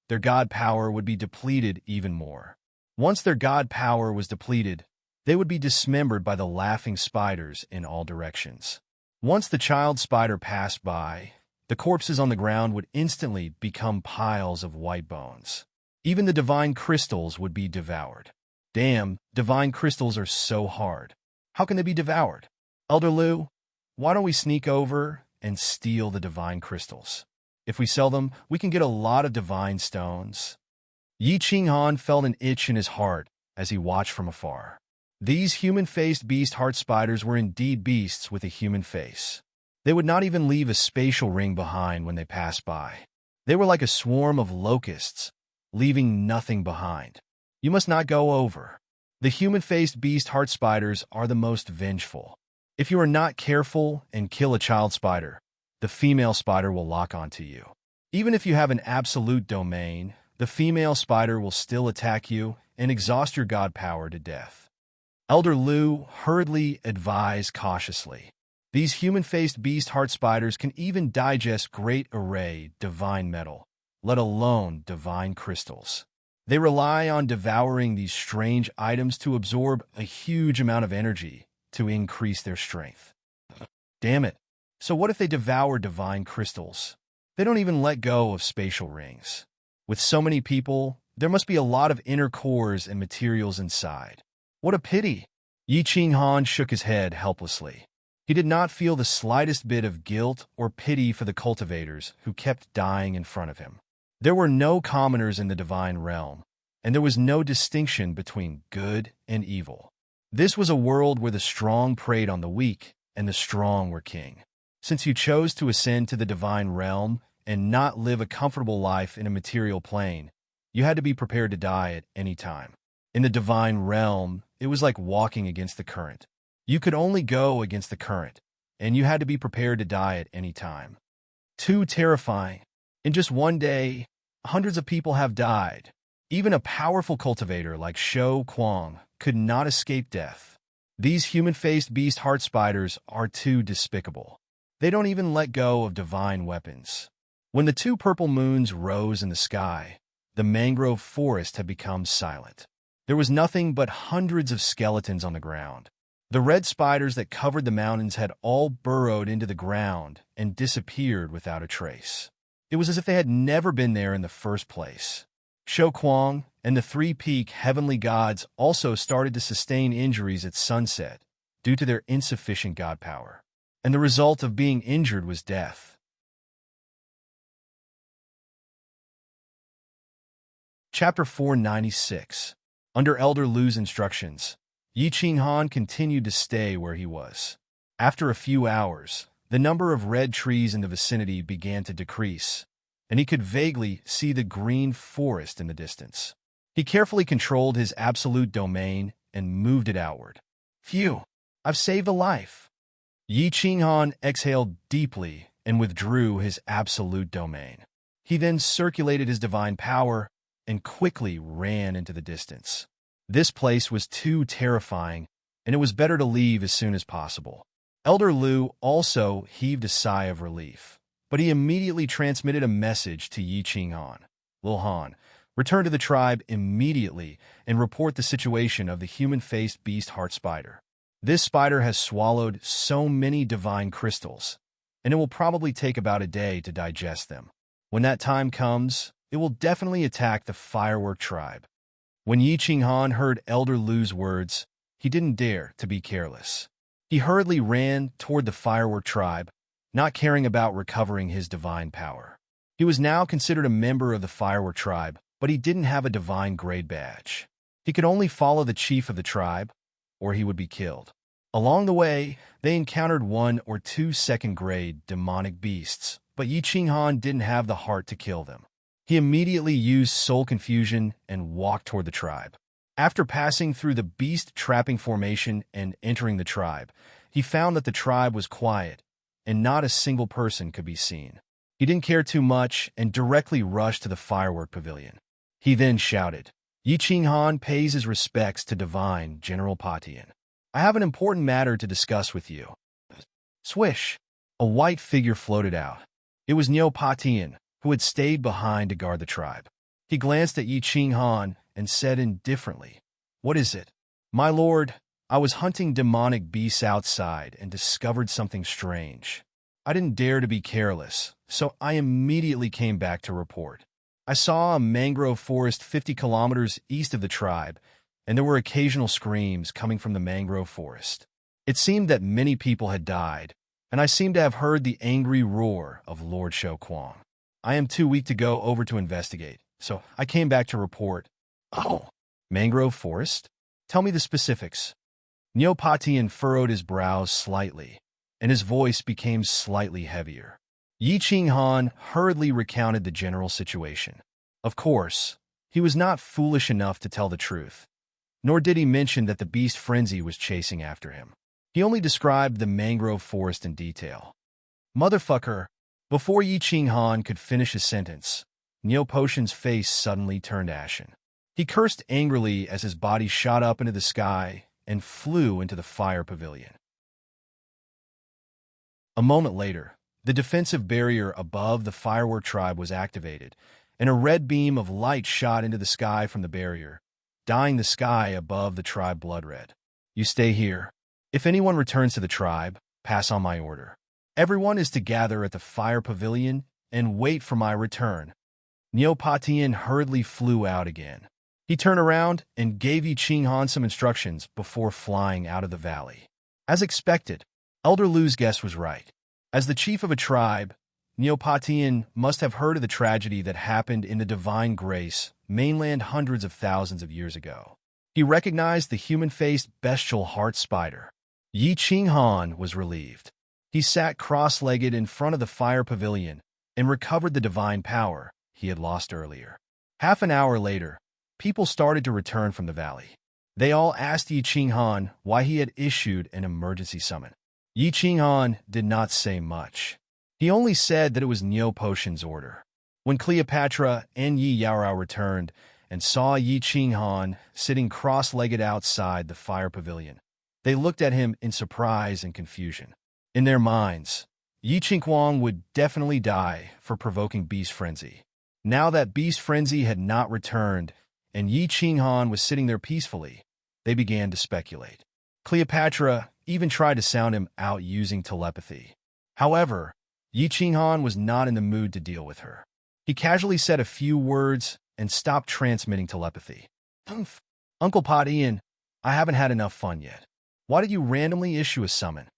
[SPEAKER 1] their god power would be depleted even more. Once their god power was depleted, they would be dismembered by the laughing spiders in all directions. Once the child spider passed by, the corpses on the ground would instantly become piles of white bones. Even the divine crystals would be devoured. Damn, divine crystals are so hard. How can they be devoured? Elder Lu, why don't we sneak over and steal the divine crystals? If we sell them, we can get a lot of divine stones. Yi Qinghan felt an itch in his heart as he watched from afar. These human-faced beast heart spiders were indeed beasts with a human face. They would not even leave a spatial ring behind when they passed by. They were like a swarm of locusts, leaving nothing behind. You must not go over. The human-faced beast heart spiders are the most vengeful. If you are not careful and kill a child spider, the female spider will lock onto you. Even if you have an absolute domain, the female spider will still attack you and exhaust your god power to death. Elder Lu hurriedly advised cautiously. These human-faced beast heart spiders can even digest great array divine metal, let alone divine crystals. They rely on devouring these strange items to absorb a huge amount of energy to increase their strength. Damn it. So what if they devour divine crystals? They don't even let go of spatial rings. With so many people, there must be a lot of inner cores and materials inside. What a pity! Yi Qinghan shook his head helplessly. He did not feel the slightest bit of guilt or pity for the cultivators who kept dying in front of him. There were no commoners in the divine realm, and there was no distinction between good and evil. This was a world where the strong preyed on the weak, and the strong were king. Since you chose to ascend to the divine realm and not live a comfortable life in a material plane, you had to be prepared to die at any time. In the divine realm, it was like walking against the current. You could only go against the current, and you had to be prepared to die at any time. Too terrifying. In just one day, hundreds of people have died. Even a powerful cultivator like Shou Kuang could not escape death. These human-faced beast heart spiders are too despicable. They don't even let go of divine weapons. When the two purple moons rose in the sky, the mangrove forest had become silent. There was nothing but hundreds of skeletons on the ground. The red spiders that covered the mountains had all burrowed into the ground and disappeared without a trace. It was as if they had never been there in the first place. Shou Kuang and the three-peak heavenly gods also started to sustain injuries at sunset due to their insufficient god power. And the result of being injured was death. Chapter 496. Under Elder Lu's instructions, Yi Qinghan continued to stay where he was. After a few hours, the number of red trees in the vicinity began to decrease, and he could vaguely see the green forest in the distance. He carefully controlled his absolute domain and moved it outward. Phew! I've saved a life. Yi Qinghan exhaled deeply and withdrew his absolute domain. He then circulated his divine power and quickly ran into the distance. This place was too terrifying, and it was better to leave as soon as possible. Elder Lu also heaved a sigh of relief, but he immediately transmitted a message to Yi Qinghan. Lil Han, return to the tribe immediately and report the situation of the human-faced beast heart spider. This spider has swallowed so many divine crystals, and it will probably take about a day to digest them. When that time comes, it will definitely attack the firework tribe. When Yi Qinghan heard Elder Lu's words, he didn't dare to be careless. He hurriedly ran toward the firework tribe, not caring about recovering his divine power. He was now considered a member of the firework tribe, but he didn't have a divine grade badge. He could only follow the chief of the tribe, or he would be killed. Along the way, they encountered 1 or 2 second-grade demonic beasts, but Yi Qinghan didn't have the heart to kill them. He immediately used soul confusion and walked toward the tribe. After passing through the beast trapping formation and entering the tribe, he found that the tribe was quiet, and not a single person could be seen. He didn't care too much and directly rushed to the firework pavilion. He then shouted, Yi Qinghan pays his respects to Divine General Patian. I have an important matter to discuss with you. Swish! A white figure floated out. It was Neo Patian, who had stayed behind to guard the tribe. He glanced at Yi Qinghan and said indifferently, What is it? My lord, I was hunting demonic beasts outside and discovered something strange. I didn't dare to be careless, so I immediately came back to report. I saw a mangrove forest 50 kilometers east of the tribe, and there were occasional screams coming from the mangrove forest. It seemed that many people had died, and I seemed to have heard the angry roar of Lord Shou Kuang. I am too weak to go over to investigate, so I came back to report. Oh, mangrove forest? Tell me the specifics. Neo Patian furrowed his brows slightly, and his voice became slightly heavier. Yi Qinghan hurriedly recounted the general situation. Of course, he was not foolish enough to tell the truth, nor did he mention that the beast frenzy was chasing after him. He only described the mangrove forest in detail. Motherfucker! Before Yi Qinghan could finish his sentence, Neo Patian's face suddenly turned ashen. He cursed angrily as his body shot up into the sky and flew into the fire pavilion. A moment later, the defensive barrier above the firework tribe was activated, and a red beam of light shot into the sky from the barrier, dyeing the sky above the tribe blood red. You stay here. If anyone returns to the tribe, pass on my order. Everyone is to gather at the fire pavilion and wait for my return. Neo Patian hurriedly flew out again. He turned around and gave Yi Qinghan some instructions before flying out of the valley. As expected, Elder Lu's guess was right. As the chief of a tribe, Neo Patian must have heard of the tragedy that happened in the Divine Grace mainland hundreds of thousands of years ago. He recognized the human-faced bestial heart spider. Yi Qinghan was relieved. He sat cross-legged in front of the fire pavilion and recovered the divine power he had lost earlier. Half an hour later, people started to return from the valley. They all asked Yi Qinghan why he had issued an emergency summon. Yi Qinghan did not say much. He only said that it was Neo Patian's order. When Cleopatra and Yi Yaorao returned and saw Yi Qinghan sitting cross-legged outside the fire pavilion, they looked at him in surprise and confusion. In their minds, Yi Qinghuang would definitely die for provoking beast frenzy. Now that beast frenzy had not returned, and Yi Qinghan was sitting there peacefully, they began to speculate. Cleopatra even tried to sound him out using telepathy. However, Yi Qinghan was not in the mood to deal with her. He casually said a few words and stopped transmitting telepathy. Uncle Patian, I haven't had enough fun yet. Why did you randomly issue a summon?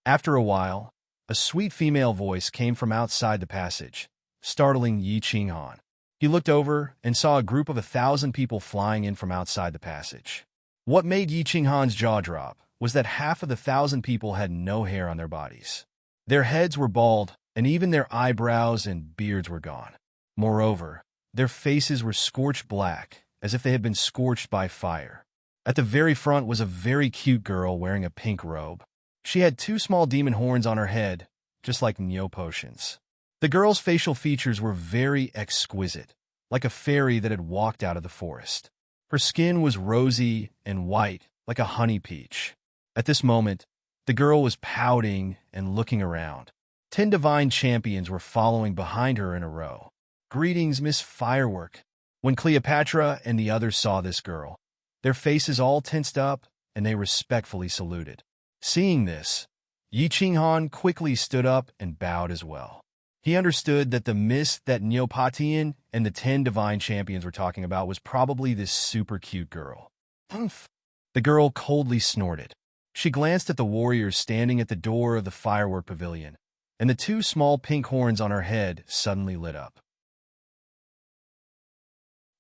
[SPEAKER 1] After a while, a sweet female voice came from outside the passage, startling Yi Qinghan. He looked over and saw a group of 1,000 people flying in from outside the passage. What made Yi Qinghan's jaw drop was that half of the 1,000 people had no hair on their bodies. Their heads were bald, and even their eyebrows and beards were gone. Moreover, their faces were scorched black, as if they had been scorched by fire. At the very front was a very cute girl wearing a pink robe. She had 2 small demon horns on her head, just like Neo Potions. The girl's facial features were very exquisite, like a fairy that had walked out of the forest. Her skin was rosy and white, like a honey peach. At this moment, the girl was pouting and looking around. 10 divine champions were following behind her in a row. "Greetings, Miss Firework." When Cleopatra and the others saw this girl, their faces all tensed up, and they respectfully saluted. Seeing this, Yi Qinghan quickly stood up and bowed as well. He understood that the miss that Neopatian and the 10 divine champions were talking about was probably this super cute girl. "Humph." The girl coldly snorted. She glanced at the warriors standing at the door of the firework pavilion, and the 2 small pink horns on her head suddenly lit up.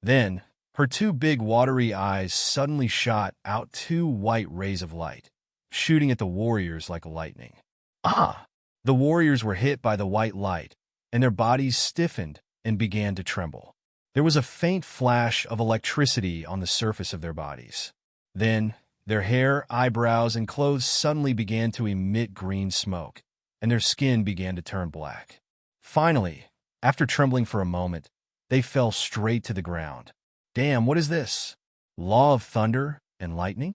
[SPEAKER 1] Then, her 2 big watery eyes suddenly shot out 2 white rays of light, shooting at the warriors like lightning. Ah! The warriors were hit by the white light, and their bodies stiffened and began to tremble. There was a faint flash of electricity on the surface of their bodies. Then, their hair, eyebrows, and clothes suddenly began to emit green smoke, and their skin began to turn black. Finally, after trembling for a moment, they fell straight to the ground. Damn, what is this? Law of thunder and lightning?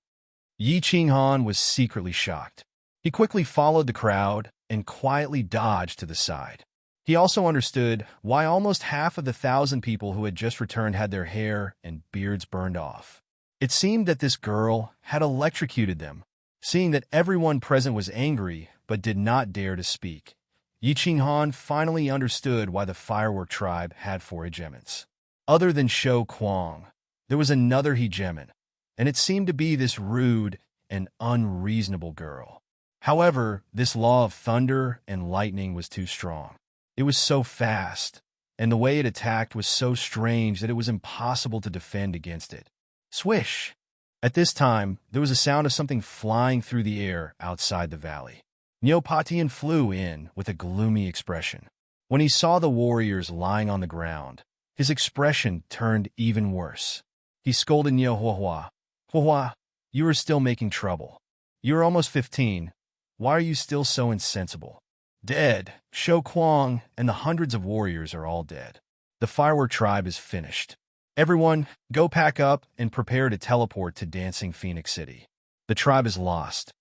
[SPEAKER 1] Yi Qinghan was secretly shocked. He quickly followed the crowd and quietly dodged to the side. He also understood why almost half of the 1,000 people who had just returned had their hair and beards burned off. It seemed that this girl had electrocuted them. Seeing that everyone present was angry but did not dare to speak, Yi Qinghan finally understood why the firework tribe had 4 hegemons. Other than Shou Kuang, there was another hegemon, and it seemed to be this rude and unreasonable girl. However, this law of thunder and lightning was too strong. It was so fast, and the way it attacked was so strange that it was impossible to defend against it. Swish! At this time, there was a sound of something flying through the air outside the valley. Neopatian flew in with a gloomy expression. When he saw the warriors lying on the ground, his expression turned even worse. He scolded Neo Huahua. "Huahua, you are still making trouble. You are almost 15. Why are you still so insensible?" "Dead. Shou Kuang and the hundreds of warriors are all dead. The firework tribe is finished. Everyone, go pack up and prepare to teleport to Dancing Phoenix City. The tribe is lost."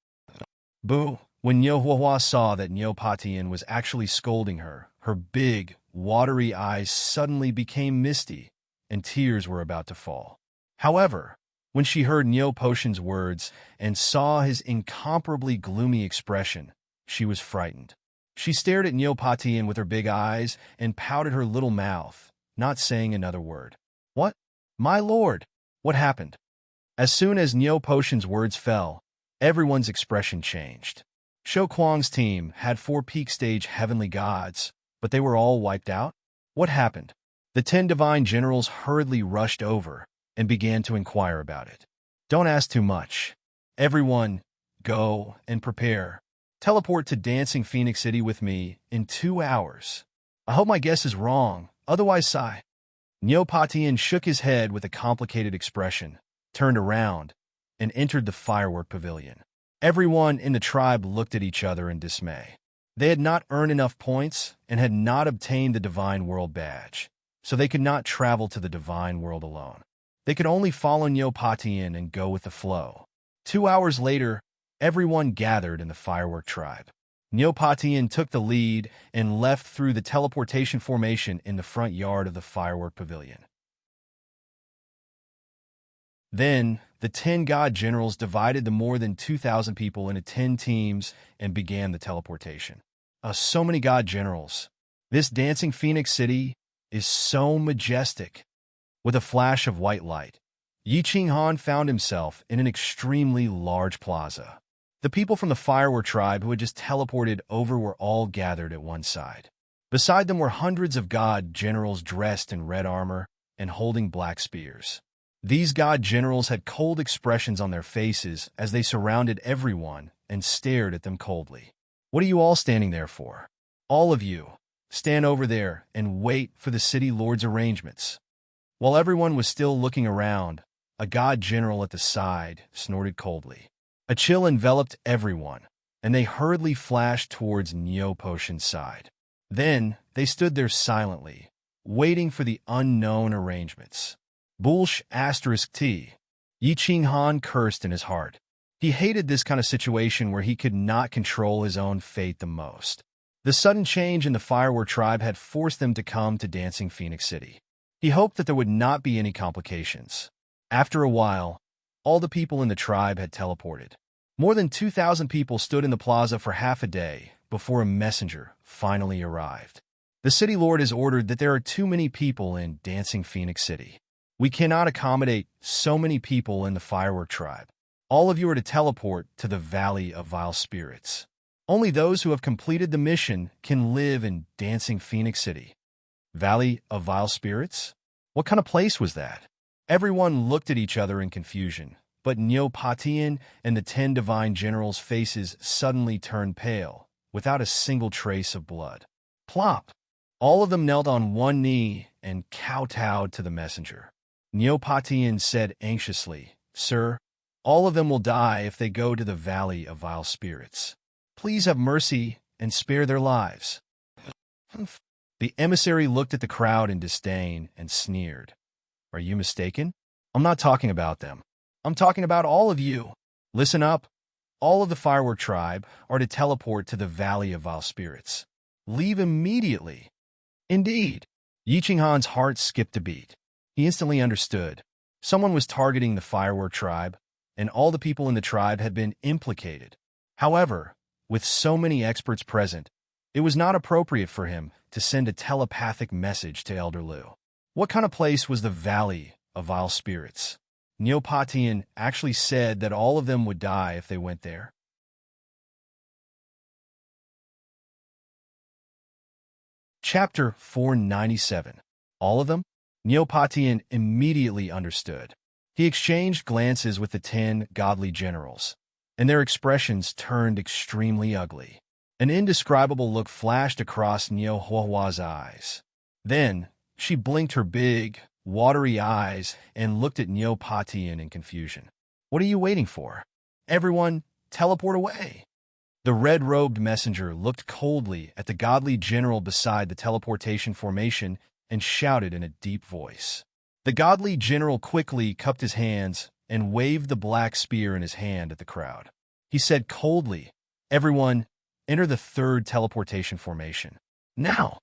[SPEAKER 1] Boo! When Neo Huahua saw that Neopatian was actually scolding her, her big, watery eyes suddenly became misty, and tears were about to fall. However, when she heard Neo Potion's words and saw his incomparably gloomy expression, she was frightened. She stared at Neopatian with her big eyes and pouted her little mouth, not saying another word. "What? My lord! What happened?" As soon as Neo Potion's words fell, everyone's expression changed. Shou Kuang's team had 4 peak stage heavenly gods, but they were all wiped out? What happened? The 10 divine generals hurriedly rushed over and began to inquire about it. "Don't ask too much. Everyone, go and prepare. Teleport to Dancing Phoenix City with me in 2 hours. I hope my guess is wrong, otherwise sigh." Neopatian shook his head with a complicated expression, turned around, and entered the firework pavilion. Everyone in the tribe looked at each other in dismay. They had not earned enough points and had not obtained the Divine World badge, so they could not travel to the Divine World alone. They could only follow Neopatian and go with the flow. 2 hours later, everyone gathered in the firework tribe. Neopatian took the lead and left through the teleportation formation in the front yard of the firework pavilion. Then, the 10 god generals divided the more than 2,000 people into 10 teams and began the teleportation. So many god generals. This Dancing Phoenix City is so majestic. With a flash of white light, Yi Qinghan found himself in an extremely large plaza. The people from the firework tribe who had just teleported over were all gathered at one side. Beside them were hundreds of god generals dressed in red armor and holding black spears. These god generals had cold expressions on their faces as they surrounded everyone and stared at them coldly. "What are you all standing there for? All of you, stand over there and wait for the city lord's arrangements." While everyone was still looking around, a god general at the side snorted coldly. A chill enveloped everyone, and they hurriedly flashed towards Neopotion's side. Then they stood there silently, waiting for the unknown arrangements. Bullsh *T. Yi Qinghan cursed in his heart. He hated this kind of situation where he could not control his own fate the most. The sudden change in the Firework tribe had forced them to come to Dancing Phoenix City. He hoped that there would not be any complications. After a while, all the people in the tribe had teleported. More than 2,000 people stood in the plaza for half a day before a messenger finally arrived. "The city lord has ordered that there are too many people in Dancing Phoenix City. We cannot accommodate so many people in the Firework tribe. All of you are to teleport to the Valley of Vile Spirits. Only those who have completed the mission can live in Dancing Phoenix City." Valley of Vile Spirits? What kind of place was that? Everyone looked at each other in confusion, but Neopatian and the 10 divine generals' faces suddenly turned pale, without a single trace of blood. Plop! All of them knelt on one knee and kowtowed to the messenger. Neopatian said anxiously, "Sir, all of them will die if they go to the Valley of Vile Spirits. Please have mercy and spare their lives." The emissary looked at the crowd in disdain and sneered. "Are you mistaken? I'm not talking about them. I'm talking about all of you. Listen up. All of the Firework tribe are to teleport to the Valley of Vile Spirits. Leave immediately." Indeed. Yi Qinghan's heart skipped a beat. He instantly understood. Someone was targeting the Firework tribe, and all the people in the tribe had been implicated. However, with so many experts present, it was not appropriate for him to send a telepathic message to Elder Liu. What kind of place was the Valley of Vile Spirits? Neopatian actually said that all of them would die if they went there. Chapter 497. All of them? Neopatian immediately understood. He exchanged glances with the 10 godly generals, and their expressions turned extremely ugly. An indescribable look flashed across Neo Huahua's eyes. Then, she blinked her big, watery eyes and looked at Neopatian in confusion. "What are you waiting for? Everyone, teleport away." The red-robed messenger looked coldly at the godly general beside the teleportation formation and shouted in a deep voice. The godly general quickly cupped his hands and waved the black spear in his hand at the crowd. He said coldly, "Everyone, enter the 3rd teleportation formation. Now!"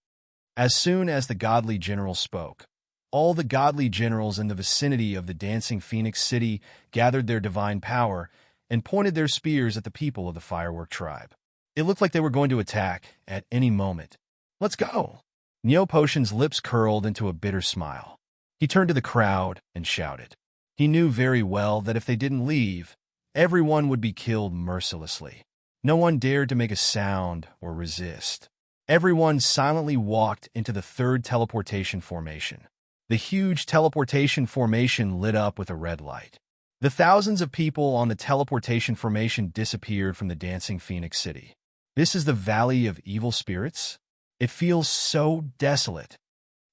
[SPEAKER 1] As soon as the godly general spoke, all the godly generals in the vicinity of the Dancing Phoenix City gathered their divine power and pointed their spears at the people of the Firework tribe. It looked like they were going to attack at any moment. "Let's go!" Neopotion's lips curled into a bitter smile. He turned to the crowd and shouted. He knew very well that if they didn't leave, everyone would be killed mercilessly. No one dared to make a sound or resist. Everyone silently walked into the 3rd teleportation formation. The huge teleportation formation lit up with a red light. The thousands of people on the teleportation formation disappeared from the Dancing Phoenix City. This is the Valley of Evil Spirits? It feels so desolate.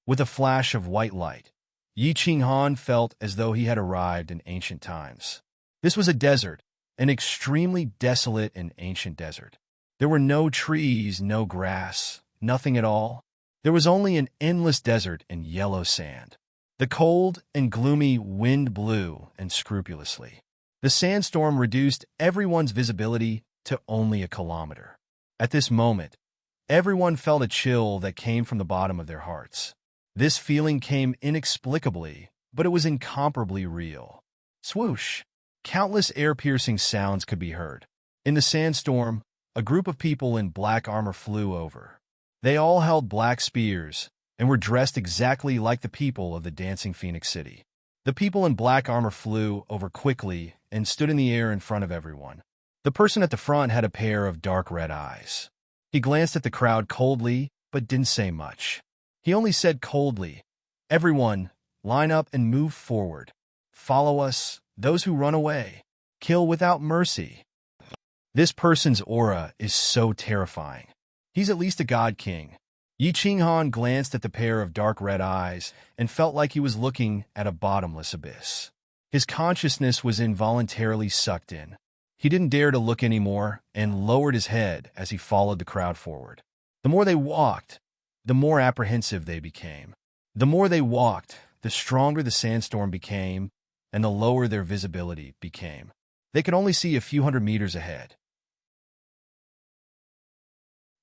[SPEAKER 1] With a flash of white light, Yi Qinghan felt as though he had arrived in ancient times. This was a desert, an extremely desolate and ancient desert. There were no trees, no grass, nothing at all. There was only an endless desert and yellow sand. The cold and gloomy wind blew unscrupulously. The sandstorm reduced everyone's visibility to only a kilometer. At this moment, everyone felt a chill that came from the bottom of their hearts. This feeling came inexplicably, but it was incomparably real. Swoosh! Countless air-piercing sounds could be heard. In the sandstorm, a group of people in black armor flew over. They all held black spears and were dressed exactly like the people of the Dancing Phoenix City. The people in black armor flew over quickly and stood in the air in front of everyone. The person at the front had a pair of dark red eyes. He glanced at the crowd coldly, but didn't say much. He only said coldly, "Everyone, line up and move forward. Follow us, those who run away. Kill without mercy." This person's aura is so terrifying. He's at least a god king. Yi Qinghan glanced at the pair of dark red eyes and felt like he was looking at a bottomless abyss. His consciousness was involuntarily sucked in. He didn't dare to look anymore and lowered his head as he followed the crowd forward. The more they walked, the more apprehensive they became. The more they walked, the stronger the sandstorm became, and the lower their visibility became. They could only see a few hundred meters ahead.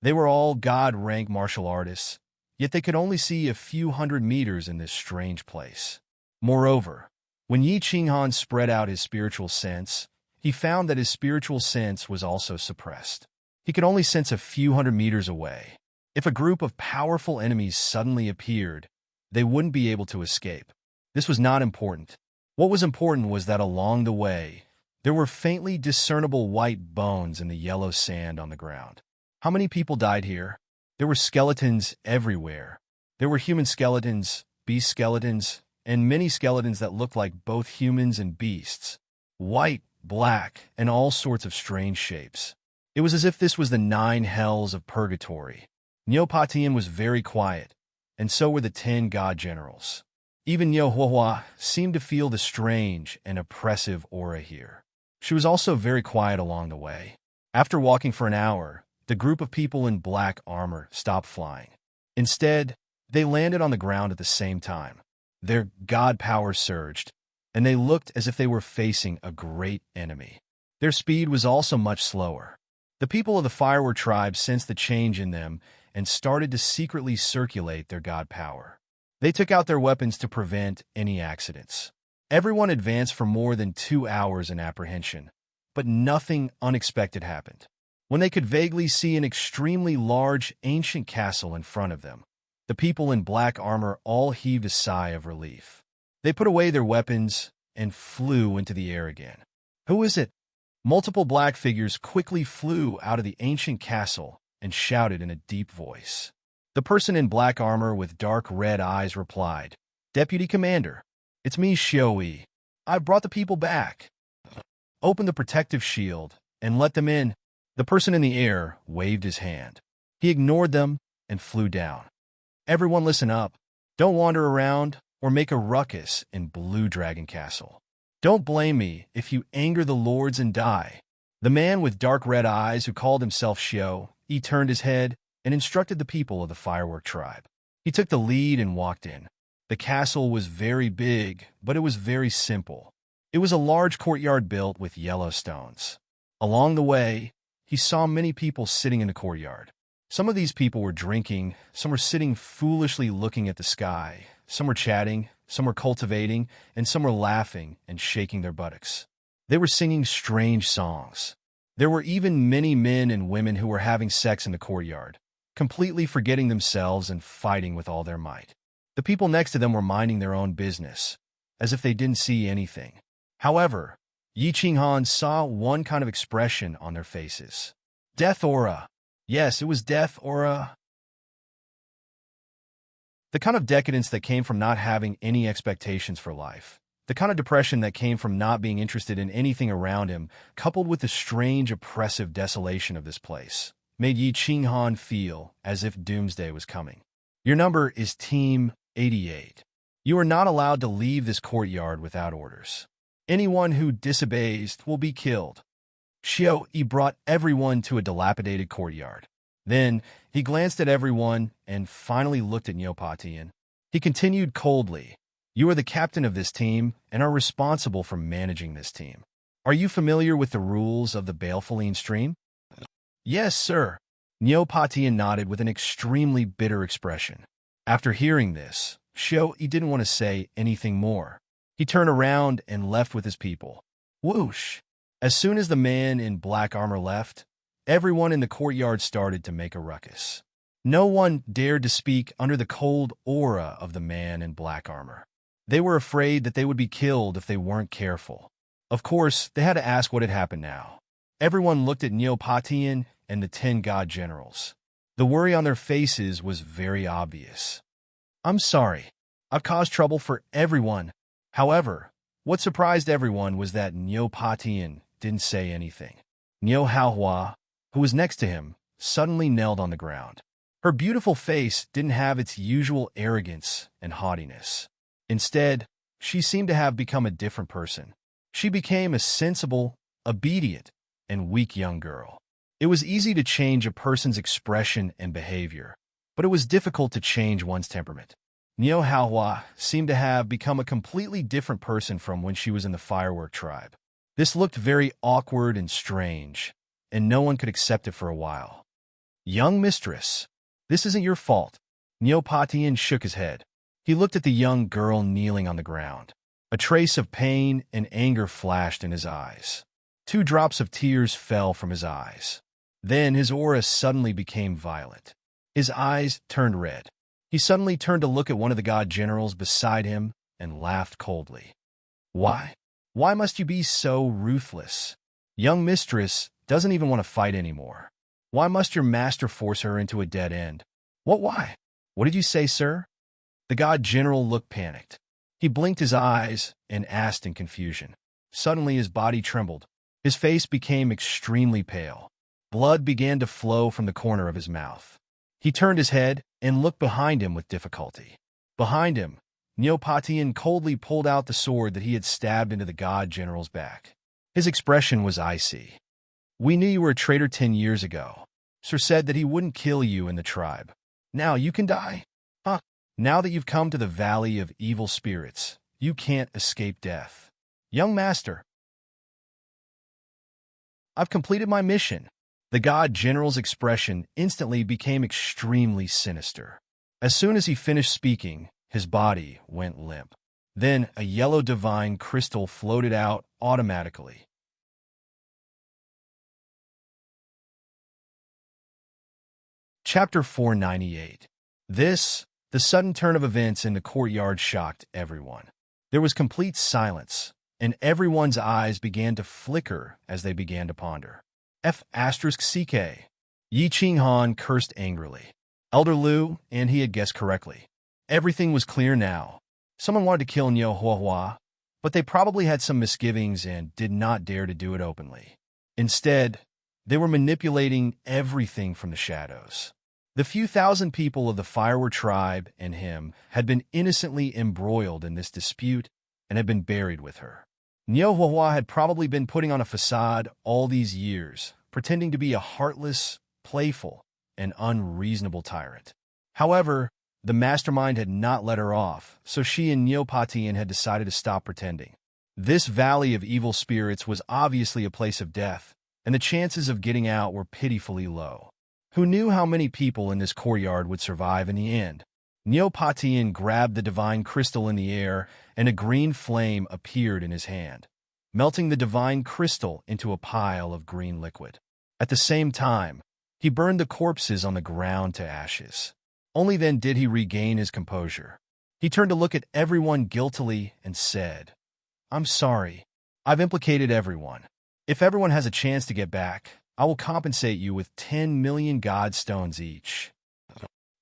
[SPEAKER 1] They were all god-rank martial artists, yet they could only see a few hundred meters in this strange place. Moreover, when Yi Qinghan spread out his spiritual sense, he found that his spiritual sense was also suppressed. He could only sense a few hundred meters away. If a group of powerful enemies suddenly appeared, they wouldn't be able to escape. This was not important. What was important was that along the way, there were faintly discernible white bones in the yellow sand on the ground. How many people died here? There were skeletons everywhere. There were human skeletons, beast skeletons, and many skeletons that looked like both humans and beasts. White, black, and all sorts of strange shapes. It was as if this was the 9 hells of purgatory. Neopatian was very quiet, and so were the 10 god generals. Even Nyohuahua seemed to feel the strange and oppressive aura here. She was also very quiet along the way. After walking for an hour, the group of people in black armor stopped flying. Instead, they landed on the ground at the same time. Their god power surged, and they looked as if they were facing a great enemy. Their speed was also much slower. The people of the Firework tribe sensed the change in them and started to secretly circulate their god power. They took out their weapons to prevent any accidents. Everyone advanced for more than 2 hours in apprehension, but nothing unexpected happened. When they could vaguely see an extremely large ancient castle in front of them, the people in black armor all heaved a sigh of relief. They put away their weapons and flew into the air again. "Who is it?" Multiple black figures quickly flew out of the ancient castle and shouted in a deep voice. The person in black armor with dark red eyes replied, "Deputy Commander, it's me, Xiaoyi. I've brought the people back. Open the protective shield and let them in." The person in the air waved his hand. He ignored them and flew down. "Everyone listen up. Don't wander around or make a ruckus in Blue Dragon Castle. Don't blame me if you anger the lords and die." The man with dark red eyes who called himself Xiao, he turned his head and instructed the people of the Firework tribe. He took the lead and walked in. The castle was very big, but it was very simple. It was a large courtyard built with yellow stones. Along the way, he saw many people sitting in the courtyard. Some of these people were drinking, some were sitting foolishly looking at the sky, some were chatting, some were cultivating, and some were laughing and shaking their buttocks. They were singing strange songs. There were even many men and women who were having sex in the courtyard, completely forgetting themselves and fighting with all their might. The people next to them were minding their own business, as if they didn't see anything. However, Yi Qinghan saw one kind of expression on their faces. Death aura. Yes, it was death aura. The kind of decadence that came from not having any expectations for life. The kind of depression that came from not being interested in anything around him, coupled with the strange, oppressive desolation of this place, made Yi Qinghan feel as if doomsday was coming. Your number is Team 88. You are not allowed to leave this courtyard without orders. Anyone who disobeys will be killed. Xiao Yi brought everyone to a dilapidated courtyard. Then he glanced at everyone and finally looked at Neopatian. He continued coldly, "You are the captain of this team and are responsible for managing this team. Are you familiar with the rules of the Balefulline stream?" "Yes, sir." Neopatian nodded with an extremely bitter expression. After hearing this, Xiao Yi didn't want to say anything more. He turned around and left with his people. Whoosh! As soon as the man in black armor left, everyone in the courtyard started to make a ruckus. No one dared to speak under the cold aura of the man in black armor. They were afraid that they would be killed if they weren't careful. Of course, they had to ask what had happened now. Everyone looked at Neopatian and the 10 god generals. The worry on their faces was very obvious. I'm sorry. I've caused trouble for everyone. However, what surprised everyone was that Nyo Patian didn't say anything. Nyo Haohua, who was next to him, suddenly knelt on the ground. Her beautiful face didn't have its usual arrogance and haughtiness. Instead, she seemed to have become a different person. She became a sensible, obedient, and weak young girl. It was easy to change a person's expression and behavior, but it was difficult to change one's temperament. Nyo Haohua seemed to have become a completely different person from when she was in the firework tribe. This looked very awkward and strange, and no one could accept it for a while. Young mistress, this isn't your fault. Nyo Patian shook his head. He looked at the young girl kneeling on the ground. A trace of pain and anger flashed in his eyes. 2 drops of tears fell from his eyes. Then his aura suddenly became violet. His eyes turned red. He suddenly turned to look at one of the god generals beside him and laughed coldly. Why? Why must you be so ruthless? Young mistress doesn't even want to fight anymore. Why must your master force her into a dead end? Why? What did you say, sir? The god general looked panicked. He blinked his eyes and asked in confusion. Suddenly his body trembled. His face became extremely pale. Blood began to flow from the corner of his mouth. He turned his head and looked behind him with difficulty. Behind him, Nyo Patian coldly pulled out the sword that he had stabbed into the god general's back. His expression was icy. We knew you were a traitor 10 years ago. Sir said that he wouldn't kill you in the tribe. Now you can die? Huh? Now that you've come to the valley of evil spirits, you can't escape death. Young master, I've completed my mission. The god general's expression instantly became extremely sinister. As soon as he finished speaking, his body went limp. Then a yellow divine crystal floated out automatically. Chapter 498. The sudden turn of events in the courtyard shocked everyone. There was complete silence, and everyone's eyes began to flicker as they began to ponder. F***CK. Yi Qinghan cursed angrily. Elder Lu, and he had guessed correctly. Everything was clear now. Someone wanted to kill Nyo Haohua, but they probably had some misgivings and did not dare to do it openly. Instead, they were manipulating everything from the shadows. The few thousand people of the Firework tribe and him had been innocently embroiled in this dispute and had been buried with her. Nyo Haohua had probably been putting on a facade all these years, pretending to be a heartless, playful, and unreasonable tyrant. However, the mastermind had not let her off, so she and Nyo Patian had decided to stop pretending. This valley of evil spirits was obviously a place of death, and the chances of getting out were pitifully low. Who knew how many people in this courtyard would survive in the end? Nyo Patian grabbed the divine crystal in the air, and a green flame appeared in his hand, melting the divine crystal into a pile of green liquid. At the same time, he burned the corpses on the ground to ashes. Only then did he regain his composure. He turned to look at everyone guiltily and said, I'm sorry. I've implicated everyone. If everyone has a chance to get back, I will compensate you with 10 million god stones each.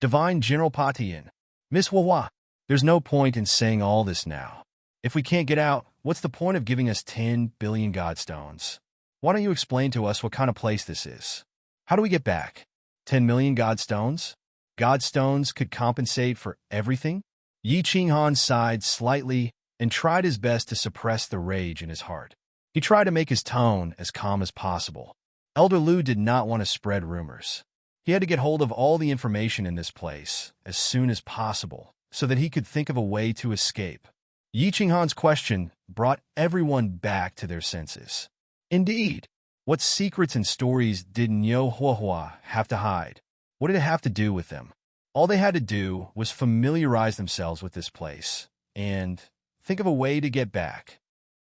[SPEAKER 1] Divine General Patian, Miss Haohua, there's no point in saying all this now. If we can't get out, what's the point of giving us 10 billion god stones? Why don't you explain to us what kind of place this is? How do we get back? 10 million god stones? God stones could compensate for everything? Yi Qinghan sighed slightly and tried his best to suppress the rage in his heart. He tried to make his tone as calm as possible. Elder Lu did not want to spread rumors. He had to get hold of all the information in this place as soon as possible so that he could think of a way to escape. Yi Qinghan's question brought everyone back to their senses. Indeed, what secrets and stories did Nyo Haohua have to hide? What did it have to do with them? All they had to do was familiarize themselves with this place and think of a way to get back.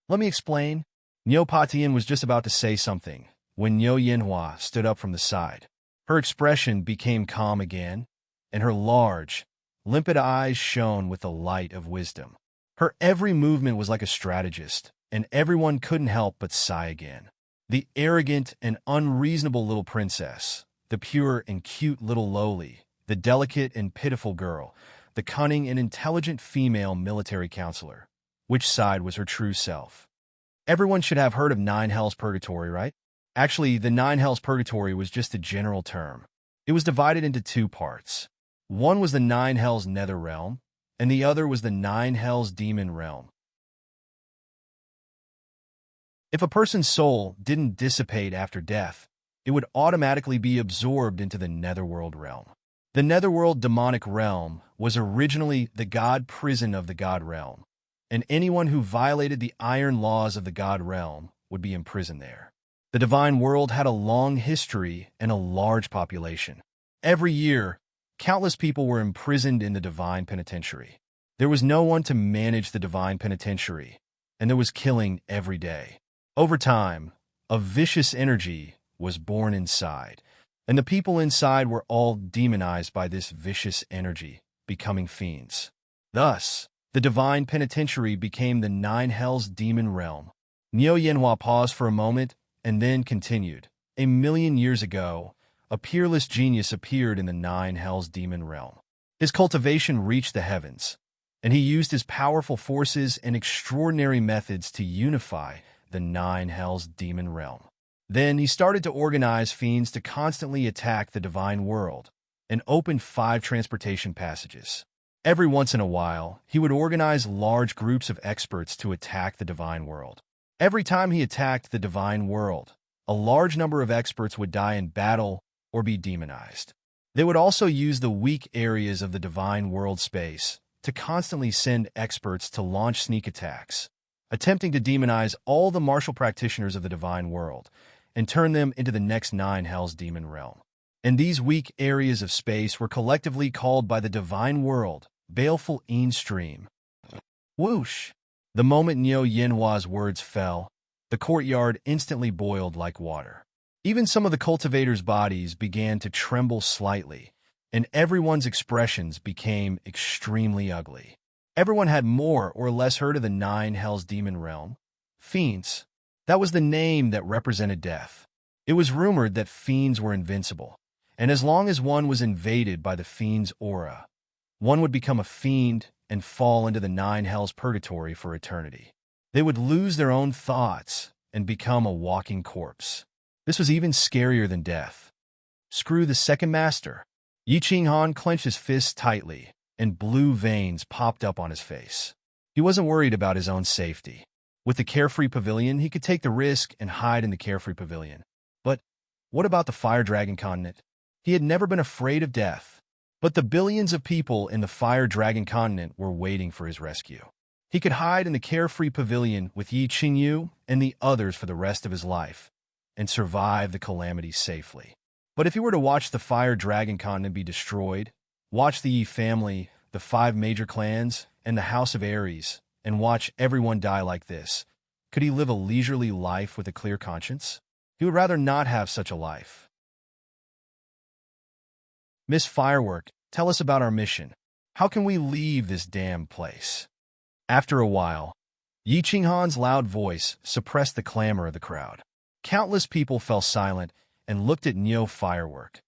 [SPEAKER 1] Let me explain. Nyo Patian was just about to say something when Nyo Yanhua stood up from the side. Her expression became calm again, and her large, limpid eyes shone with the light of wisdom. Her every movement was like a strategist, and everyone couldn't help but sigh again. The arrogant and unreasonable little princess the pure and cute little lowly, the delicate and pitiful girl, the cunning and intelligent female military counselor. Which side was her true self? Everyone should have heard of Nine Hells Purgatory, right? Actually, the Nine Hells Purgatory was just a general term. It was divided into two parts. One was the Nine Hells Nether Realm, and the other was the Nine Hells Demon Realm. If a person's soul didn't dissipate after death, it would automatically be absorbed into the Netherworld realm. The Netherworld demonic realm was originally the god prison of the god realm, and anyone who violated the iron laws of the god realm would be imprisoned there. The divine world had a long history and a large population. Every year, countless people were imprisoned in the divine penitentiary. There was no one to manage the divine penitentiary, and there was killing every day. Over time, a vicious energy was born inside, and the people inside were all demonized by this vicious energy, becoming fiends. Thus, the divine penitentiary became the Nine Hells Demon Realm. Niu Yanhua paused for a moment and then continued. A million years ago, a peerless genius appeared in the Nine Hells Demon Realm. His cultivation reached the heavens, and he used his powerful forces and extraordinary methods to unify the Nine Hells Demon Realm. Then he started to organize fiends to constantly attack the divine world and opened 5 transportation passages. Every once in a while, he would organize large groups of experts to attack the divine world. Every time he attacked the divine world, a large number of experts would die in battle or be demonized. They would also use the weak areas of the divine world space to constantly send experts to launch sneak attacks, attempting to demonize all the martial practitioners of the divine world and turn them into the next Nine Hells Demon Realm. And these weak areas of space were collectively called by the divine world Baleful Een Stream. Whoosh! The moment Niu Yanhua's words fell, the courtyard instantly boiled like water. Even some of the cultivators' bodies began to tremble slightly, and everyone's expressions became extremely ugly. Everyone had more or less heard of the Nine Hells Demon Realm. Fiends. That was the name that represented death. It was rumored that fiends were invincible, and as long as one was invaded by the fiend's aura, one would become a fiend and fall into the Nine Hells Purgatory for eternity. They would lose their own thoughts and become a walking corpse. This was even scarier than death. Screw the second master. Yi Qinghan clenched his fists tightly, and blue veins popped up on his face. He wasn't worried about his own safety. With the Carefree Pavilion, he could take the risk and hide in the Carefree Pavilion. But what about the Fire Dragon Continent? He had never been afraid of death. But the billions of people in the Fire Dragon Continent were waiting for his rescue. He could hide in the Carefree Pavilion with Yi Qingyu and the others for the rest of his life, and survive the calamity safely. But if he were to watch the Fire Dragon Continent be destroyed, watch the Yi family, the 5 major clans, and the House of Ares, and watch everyone die like this, could he live a leisurely life with a clear conscience? He would rather not have such a life. Miss Firework, tell us about our mission. How can we leave this damn place? After a while, Yi Qinghan's loud voice suppressed the clamor of the crowd. Countless people fell silent and looked at Niu Firework,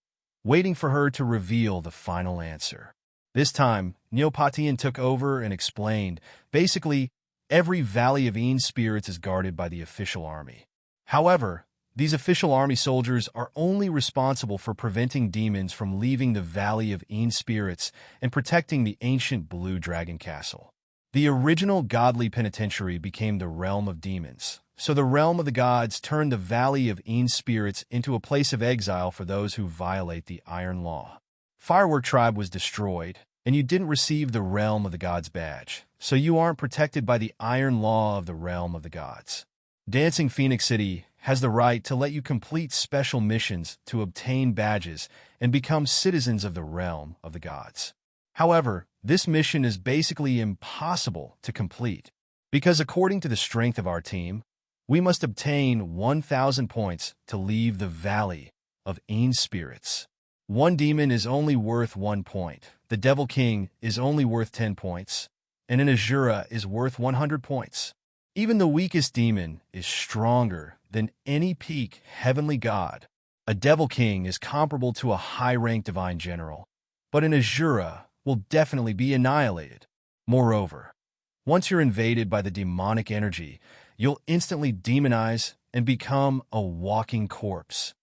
[SPEAKER 1] waiting for her to reveal the final answer. This time, Niu Patian took over and explained, basically, every Valley of Een spirits is guarded by the official army. However, these official army soldiers are only responsible for preventing demons from leaving the Valley of Een spirits and protecting the ancient Blue Dragon Castle. The original godly penitentiary became the realm of demons, so the realm of the gods turned the Valley of Een spirits into a place of exile for those who violate the Iron Law. Firework Tribe was destroyed, and you didn't receive the Realm of the Gods badge, so you aren't protected by the Iron Law of the Realm of the Gods. Dancing Phoenix City has the right to let you complete special missions to obtain badges and become citizens of the Realm of the Gods. However, this mission is basically impossible to complete, because according to the strength of our team, we must obtain 1,000 points to leave the Valley of Een spirits. One demon is only worth 1 point, the Devil King is only worth 10 points, and an Azura is worth 100 points. Even the weakest demon is stronger than any peak heavenly god A devil king is comparable to a high-ranked divine general, but an Azura will definitely be annihilated. Moreover, once you're invaded by the demonic energy, you'll instantly demonize and become a walking corpse.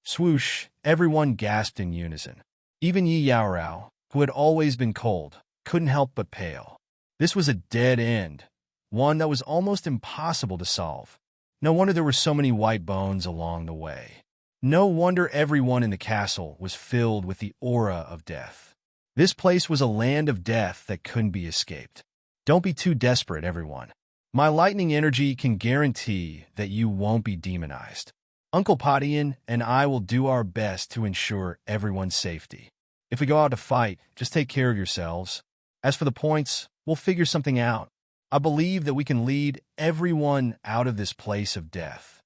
[SPEAKER 1] Swoosh, everyone gasped in unison. Even Yi Yaorao, who had always been cold, couldn't help but pale. This was a dead end, one that was almost impossible to solve. No wonder there were so many white bones along the way. No wonder everyone in the castle was filled with the aura of death. This place was a land of death that couldn't be escaped. Don't be too desperate, everyone. My lightning energy can guarantee that you won't be demonized. Uncle Patian and I will do our best to ensure everyone's safety. If we go out to fight, just take care of yourselves. As for the points, we'll figure something out. I believe that we can lead everyone out of this place of death.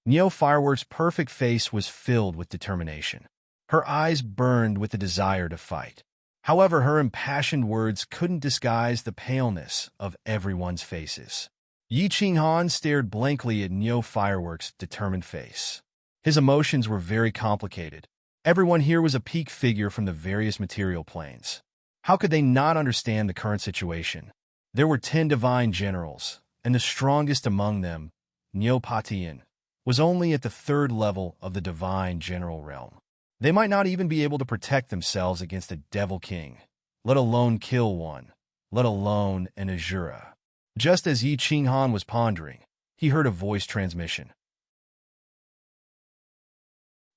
[SPEAKER 1] Neo Fireworks' perfect face was filled with determination. Her eyes burned with the desire to fight. However, her impassioned words couldn't disguise the paleness of everyone's faces. Yi Qinghan stared blankly at Neo Fireworks' determined face. His emotions were very complicated. Everyone here was a peak figure from the various material planes. How could they not understand the current situation? There were 10 divine generals, and the strongest among them, Neo Patian, was only at the 3rd level of the divine general realm. They might not even be able to protect themselves against a devil king, let alone kill one, let alone an Azura. Just as Yi Qinghan was pondering, he heard a voice transmission.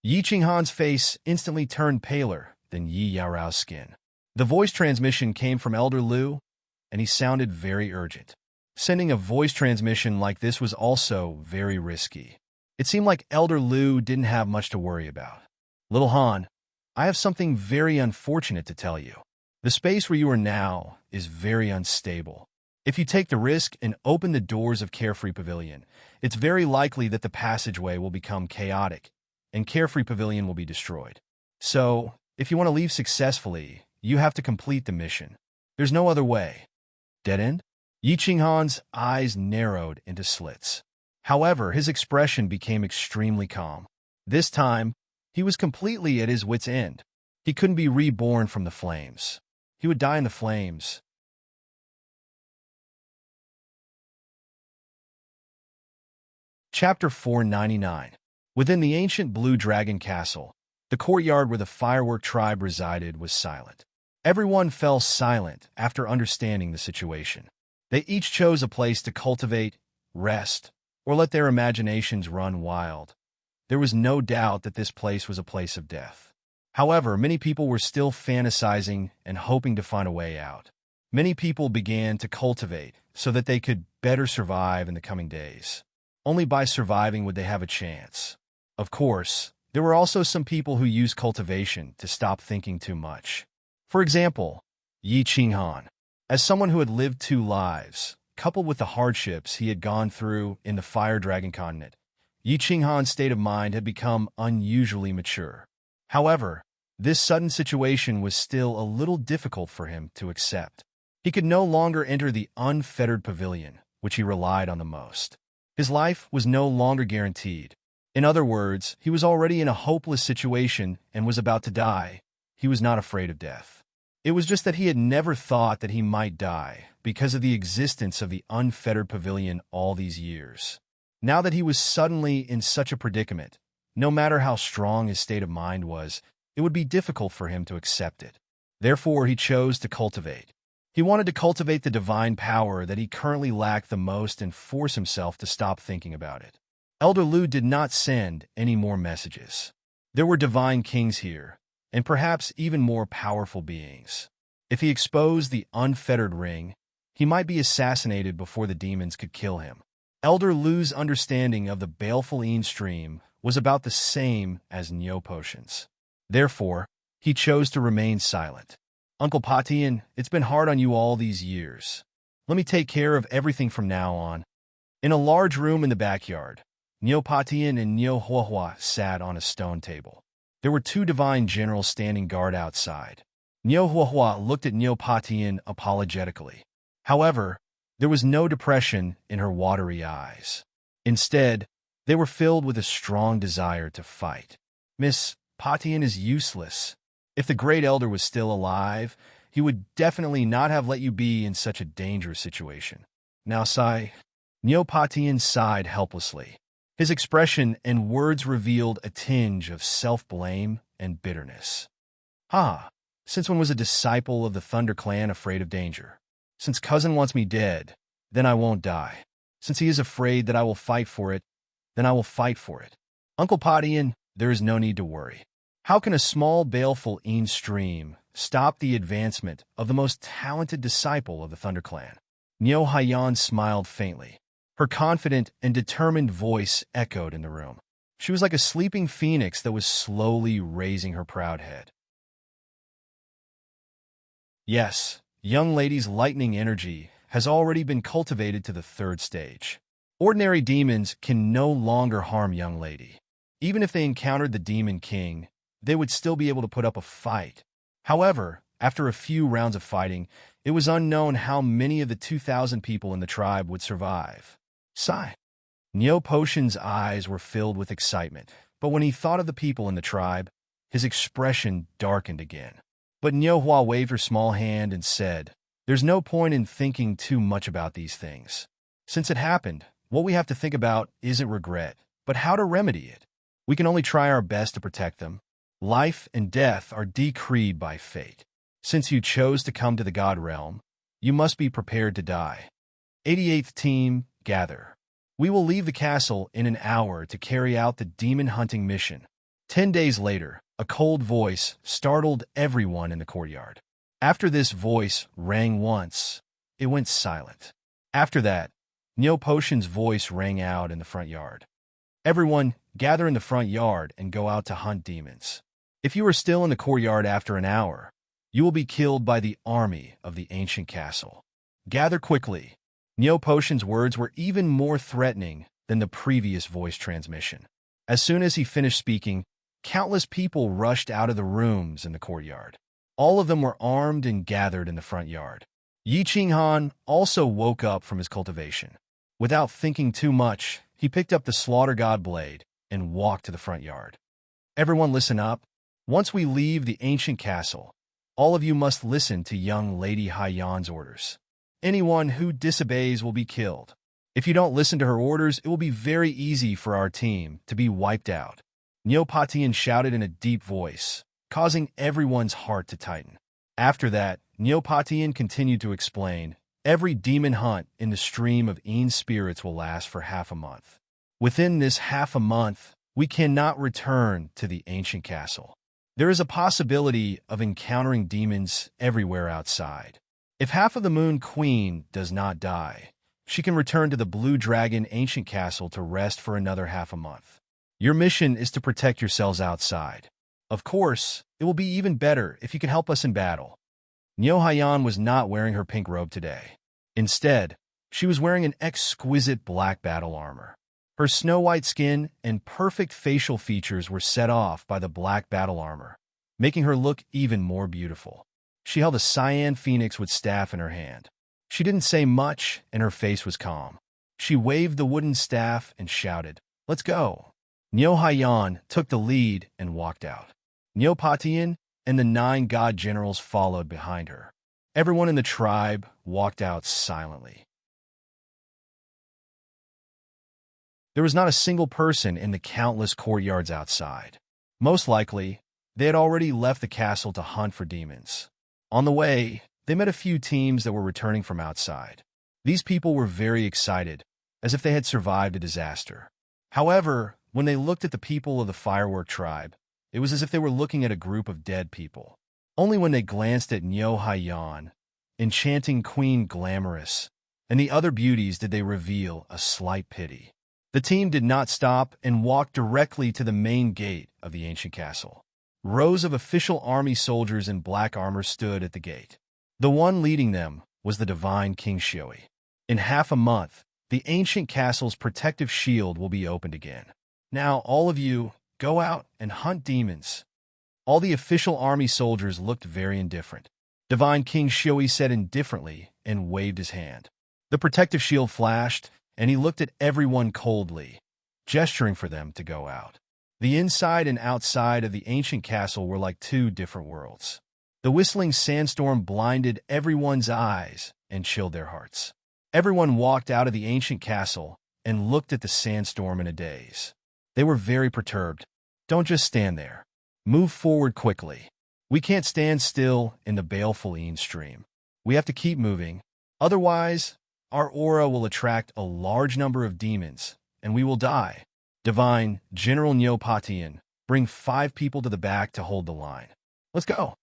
[SPEAKER 1] Yi Qinghan's face instantly turned paler than Yi Yaorao's skin. The voice transmission came from Elder Lu, and he sounded very urgent. Sending a voice transmission like this was also very risky. It seemed like Elder Lu didn't have much to worry about. Little Han, I have something very unfortunate to tell you. The space where you are now is very unstable. If you take the risk and open the doors of Carefree Pavilion, it's very likely that the passageway will become chaotic, and Carefree Pavilion will be destroyed. So, if you want to leave successfully, you have to complete the mission. There's no other way. Dead end? Yi Qinghan's eyes narrowed into slits. However, his expression became extremely calm. This time, he was completely at his wit's end. He couldn't be reborn from the flames. He would die in the flames. Chapter 499. Within the ancient Blue Dragon Castle, the courtyard where the Firework tribe resided was silent. Everyone fell silent after understanding the situation. They each chose a place to cultivate, rest, or let their imaginations run wild. There was no doubt that this place was a place of death. However, many people were still fantasizing and hoping to find a way out. Many people began to cultivate so that they could better survive in the coming days. Only by surviving would they have a chance. Of course, there were also some people who used cultivation to stop thinking too much. For example, Yi Qinghan. As someone who had lived 2 lives, coupled with the hardships he had gone through in the Fire Dragon continent, Yi Qinghan's state of mind had become unusually mature. However, this sudden situation was still a little difficult for him to accept. He could no longer enter the unfettered pavilion, which he relied on the most. His life was no longer guaranteed. In other words, he was already in a hopeless situation and was about to die. He was not afraid of death. It was just that he had never thought that he might die because of the existence of the unfettered pavilion all these years. Now that he was suddenly in such a predicament, no matter how strong his state of mind was, it would be difficult for him to accept it. Therefore, he chose to cultivate. He wanted to cultivate the divine power that he currently lacked the most and force himself to stop thinking about it. Elder Lu did not send any more messages. There were divine kings here, and perhaps even more powerful beings. If he exposed the unfettered ring, he might be assassinated before the demons could kill him. Elder Lu's understanding of the baleful Een stream was about the same as Neo potions. Therefore, he chose to remain silent. Uncle Patian, it's been hard on you all these years. Let me take care of everything from now on. In a large room in the backyard, Neo Patian and Neo Huahua sat on a stone table. There were 2 divine generals standing guard outside. Neo Huahua looked at Neo Patian apologetically. However, there was no depression in her watery eyes. Instead, they were filled with a strong desire to fight. Miss Patian is useless. If the Great Elder was still alive, he would definitely not have let you be in such a dangerous situation. Now sigh. Neopatian sighed helplessly. His expression and words revealed a tinge of self-blame and bitterness. Since when was a disciple of the Thunder Clan afraid of danger? Since cousin wants me dead, then I won't die. Since he is afraid that I will fight for it, then I will fight for it. Uncle Patian, there is no need to worry. How can a small, baleful stream stop the advancement of the most talented disciple of the Thunder Clan? Neo Haiyan smiled faintly. Her confident and determined voice echoed in the room. She was like a sleeping phoenix that was slowly raising her proud head. Yes, young lady's lightning energy has already been cultivated to the 3rd stage. Ordinary demons can no longer harm young lady. Even if they encountered the Demon King, they would still be able to put up a fight. However, after a few rounds of fighting, it was unknown how many of the 2,000 people in the tribe would survive. Sigh. Neo Potion's eyes were filled with excitement, but when he thought of the people in the tribe, his expression darkened again. But Neo Hua waved her small hand and said, "There's no point in thinking too much about these things. Since it happened, what we have to think about isn't regret, but how to remedy it. We can only try our best to protect them. Life and death are decreed by fate. Since you chose to come to the God Realm, you must be prepared to die. 88th Team, gather. We will leave the castle in an hour to carry out the demon hunting mission." 10 days later, a cold voice startled everyone in the courtyard. After this voice rang once, it went silent. After that, Neo Potion's voice rang out in the front yard. "Everyone, gather in the front yard and go out to hunt demons. If you are still in the courtyard after an hour, you will be killed by the army of the ancient castle. Gather quickly." Neo Potion's words were even more threatening than the previous voice transmission. As soon as he finished speaking, countless people rushed out of the rooms in the courtyard. All of them were armed and gathered in the front yard. Yi Qinghan also woke up from his cultivation. Without thinking too much, he picked up the Slaughter God blade and walked to the front yard. "Everyone listen up. Once we leave the ancient castle, all of you must listen to young Lady Haiyan's orders. Anyone who disobeys will be killed. If you don't listen to her orders, it will be very easy for our team to be wiped out." Neopatian shouted in a deep voice, causing everyone's heart to tighten. After that, Neopatian continued to explain, "Every demon hunt in the stream of spirits will last for half a month. Within this half a month, we cannot return to the ancient castle. There is a possibility of encountering demons everywhere outside. If half of the Moon Queen does not die, she can return to the Blue Dragon ancient castle to rest for another half a month. Your mission is to protect yourselves outside. Of course, it will be even better if you can help us in battle." Neo Haiyan was not wearing her pink robe today. Instead, she was wearing an exquisite black battle armor. Her snow-white skin and perfect facial features were set off by the black battle armor, making her look even more beautiful. She held a cyan phoenix with staff in her hand. She didn't say much, and her face was calm. She waved the wooden staff and shouted, "Let's go." Neo Haiyan took the lead and walked out. Neopatian and the 9 god generals followed behind her. Everyone in the tribe walked out silently. There was not a single person in the countless courtyards outside. Most likely, they had already left the castle to hunt for demons. On the way, they met a few teams that were returning from outside. These people were very excited, as if they had survived a disaster. However, when they looked at the people of the Firework tribe, it was as if they were looking at a group of dead people. Only when they glanced at Neo Haiyan, Enchanting Queen Glamorous, and the other beauties did they reveal a slight pity. The team did not stop and walked directly to the main gate of the ancient castle. Rows of official army soldiers in black armor stood at the gate. The one leading them was the divine King Shioi. In half a month, the ancient castle's protective shield will be opened again. Now, all of you, go out and hunt demons. All the official army soldiers looked very indifferent. Divine King Shioi said indifferently and waved his hand. The protective shield flashed, and he looked at everyone coldly, gesturing for them to go out. The inside and outside of the ancient castle were like two different worlds. The whistling sandstorm blinded everyone's eyes and chilled their hearts. Everyone walked out of the ancient castle and looked at the sandstorm in a daze. They were very perturbed. Don't just stand there. Move forward quickly. We can't stand still in the baleful stream. We have to keep moving. Otherwise, our aura will attract a large number of demons, and we will die. Divine General Neopatian, bring 5 people to the back to hold the line. Let's go.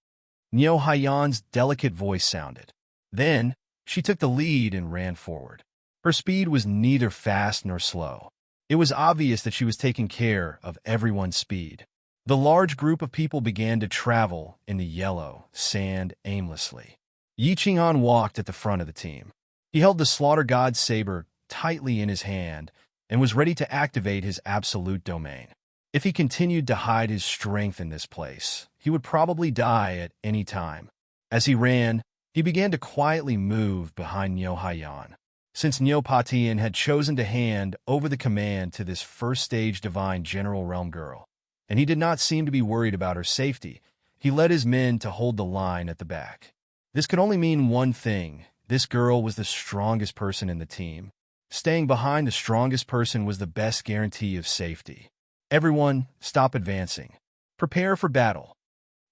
[SPEAKER 1] Neo Haiyan's delicate voice sounded. Then, she took the lead and ran forward. Her speed was neither fast nor slow. It was obvious that she was taking care of everyone's speed. The large group of people began to travel in the yellow sand aimlessly. Yi Qinghan walked at the front of the team. He held the Slaughter God's saber tightly in his hand and was ready to activate his absolute domain. If he continued to hide his strength in this place, he would probably die at any time. As he ran, he began to quietly move behind Neo Haiyan. Since Neopatian had chosen to hand over the command to this first-stage Divine General Realm girl, and he did not seem to be worried about her safety, he led his men to hold the line at the back. This could only mean one thing. This girl was the strongest person in the team. Staying behind the strongest person was the best guarantee of safety. Everyone, stop advancing. Prepare for battle.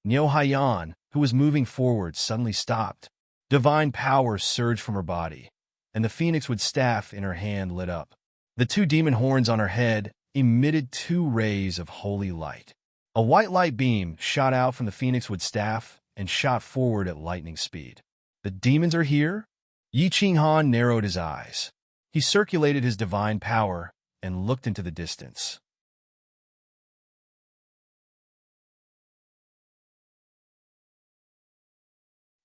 [SPEAKER 1] Neo Haiyan, who was moving forward, suddenly stopped. Divine power surged from her body, and the phoenixwood staff in her hand lit up. The 2 demon horns on her head emitted 2 rays of holy light. A white light beam shot out from the phoenixwood staff and shot forward at lightning speed. The demons are here? Yi Qinghan narrowed his eyes. He circulated his divine power and looked into the distance.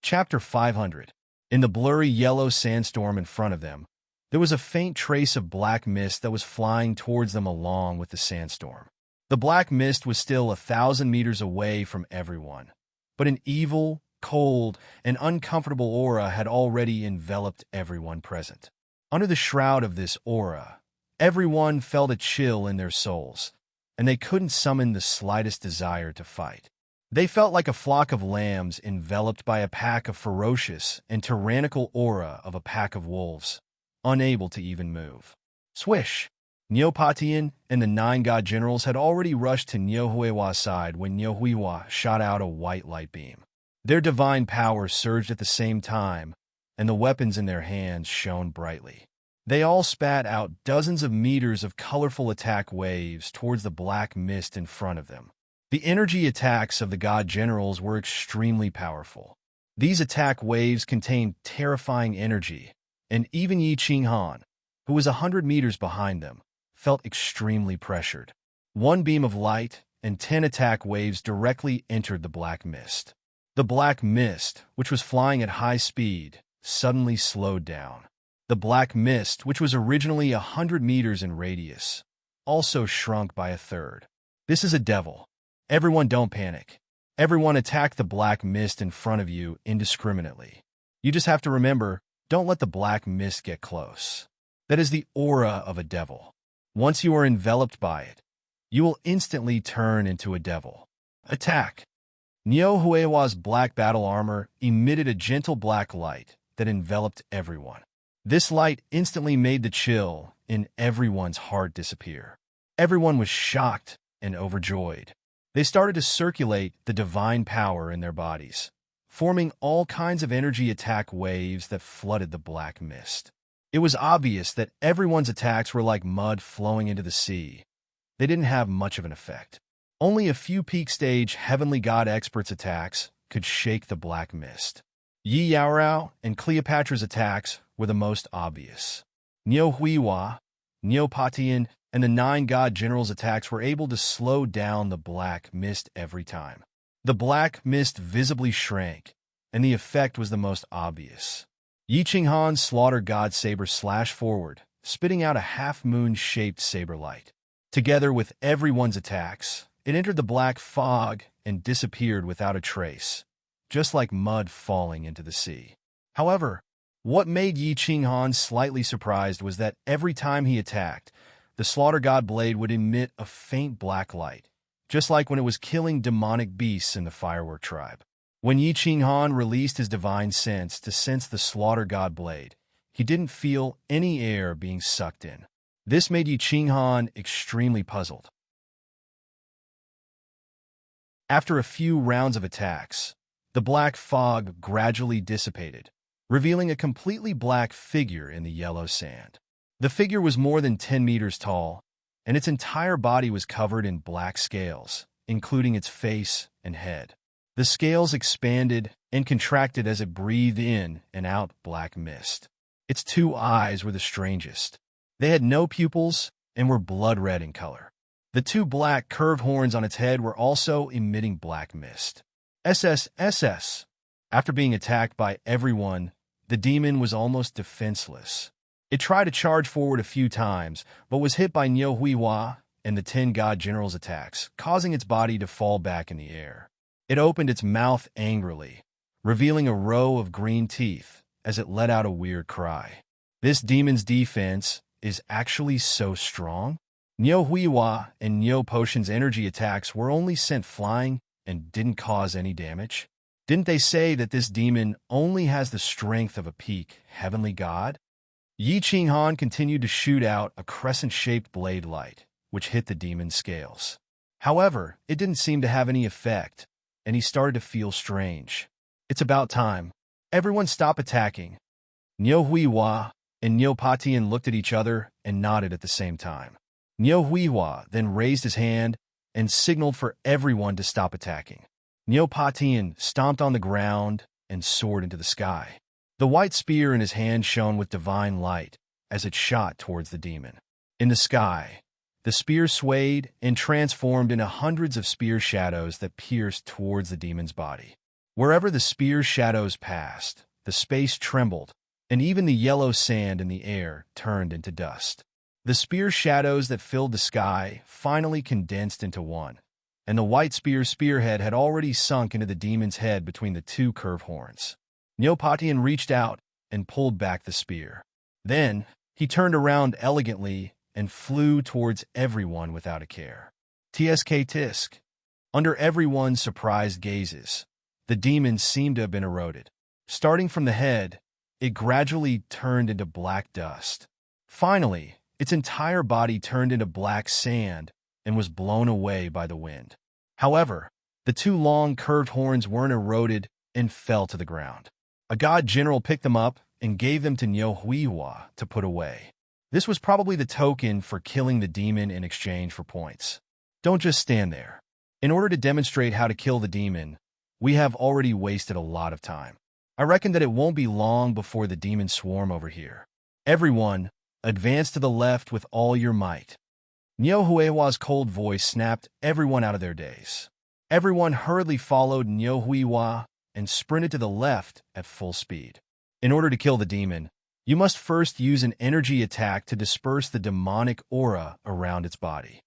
[SPEAKER 1] Chapter 500. In the blurry yellow sandstorm in front of them, there was a faint trace of black mist that was flying towards them along with the sandstorm. The black mist was still 1,000 meters away from everyone, but an evil, cold, and uncomfortable aura had already enveloped everyone present. Under the shroud of this aura, everyone felt a chill in their souls, and they couldn't summon the slightest desire to fight. They felt like a flock of lambs enveloped by a pack of ferocious and tyrannical aura of a pack of wolves, unable to even move. Swish! Neopatian and the 9 god generals had already rushed to Nyohuiwa's side when Nyohuiwa shot out a white light beam. Their divine power surged at the same time, and the weapons in their hands shone brightly. They all spat out dozens of meters of colorful attack waves towards the black mist in front of them. The energy attacks of the god generals were extremely powerful. These attack waves contained terrifying energy, and even Yi Qinghan, who was 100 meters behind them, felt extremely pressured. 1 beam of light and 10 attack waves directly entered the black mist. The black mist, which was flying at high speed, suddenly slowed down. The black mist, which was originally 100 meters in radius, also shrunk by 1/3. This is a devil. Everyone don't panic. Everyone attack the black mist in front of you indiscriminately. You just have to remember, don't let the black mist get close. That is the aura of a devil. Once you are enveloped by it, you will instantly turn into a devil. Attack! Neo Huewa's black battle armor emitted a gentle black light that enveloped everyone. This light instantly made the chill in everyone's heart disappear. Everyone was shocked and overjoyed. They started to circulate the divine power in their bodies, forming all kinds of energy attack waves that flooded the black mist. It was obvious that everyone's attacks were like mud flowing into the sea. They didn't have much of an effect. Only a few peak-stage Heavenly God experts' attacks could shake the black mist. Yi Yaorao and Cleopatra's attacks were the most obvious. Niu Huiwa, Neopatian, and the 9 god generals' attacks were able to slow down the black mist every time. The black mist visibly shrank, and the effect was the most obvious. Yi Qinghan's Slaughter God saber slashed forward, spitting out a half-moon-shaped saber light. Together with everyone's attacks, it entered the black fog and disappeared without a trace, just like mud falling into the sea. However, what made Yi Qinghan slightly surprised was that every time he attacked, the Slaughter God blade would emit a faint black light, just like when it was killing demonic beasts in the firework tribe. When Yi Qinghan released his divine sense to sense the slaughter god blade, he didn't feel any air being sucked in. This made Yi Qinghan extremely puzzled. After a few rounds of attacks, the black fog gradually dissipated, revealing a completely black figure in the yellow sand. The figure was more than 10 meters tall, and its entire body was covered in black scales, including its face and head. The scales expanded and contracted as it breathed in and out black mist. Its two eyes were the strangest. They had no pupils and were blood red in color. The two black curved horns on its head were also emitting black mist. SSSS. After being attacked by everyone, the demon was almost defenseless. It tried to charge forward a few times, but was hit by Niu Huihua and the 10 god generals' attacks, causing its body to fall back in the air. It opened its mouth angrily, revealing a row of green teeth as it let out a weird cry. This demon's defense is actually so strong? Niu Huihua and Niu Potion's energy attacks were only sent flying and didn't cause any damage. Didn't they say that this demon only has the strength of a peak heavenly god? Yi Qinghan continued to shoot out a crescent-shaped blade light, which hit the demon's scales. However, it didn't seem to have any effect, and he started to feel strange. It's about time. Everyone stop attacking. Niu Huihua and Niu Patian looked at each other and nodded at the same time. Niu Huihua then raised his hand and signaled for everyone to stop attacking. Niu Patian stomped on the ground and soared into the sky. The white spear in his hand shone with divine light as it shot towards the demon. In the sky, the spear swayed and transformed into hundreds of spear shadows that pierced towards the demon's body. Wherever the spear shadows passed, the space trembled, and even the yellow sand in the air turned into dust. The spear shadows that filled the sky finally condensed into one, and the white spear's spearhead had already sunk into the demon's head between the two curved horns. Niu Patian reached out and pulled back the spear. Then, he turned around elegantly and flew towards everyone without a care. Tsk tisk. Under everyone's surprised gazes, the demon seemed to have been eroded. Starting from the head, it gradually turned into black dust. Finally, its entire body turned into black sand and was blown away by the wind. However, the two long curved horns weren't eroded and fell to the ground. A god general picked them up and gave them to Niu Huihua to put away. This was probably the token for killing the demon in exchange for points. Don't just stand there. In order to demonstrate how to kill the demon, we have already wasted a lot of time. I reckon that it won't be long before the demons swarm over here. Everyone, advance to the left with all your might. Niu Huihua's cold voice snapped everyone out of their daze. Everyone hurriedly followed Niu Huihua and sprinted to the left at full speed. In order to kill the demon, you must first use an energy attack to disperse the demonic aura around its body.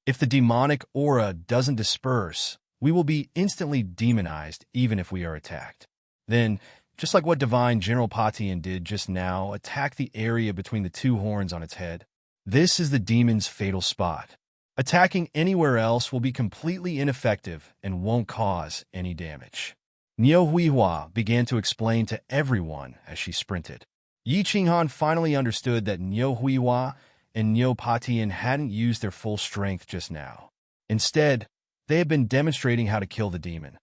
[SPEAKER 1] If the demonic aura doesn't disperse, we will be instantly demonized even if we are attacked. Then, just like what Divine General Patian did just now, attack the area between the two horns on its head. This is the demon's fatal spot. Attacking anywhere else will be completely ineffective and won't cause any damage. Niu Huihua began to explain to everyone as she sprinted. Yi Qinghan finally understood that Niu Huihua and Niu Patian hadn't used their full strength just now. Instead, they had been demonstrating how to kill the demon.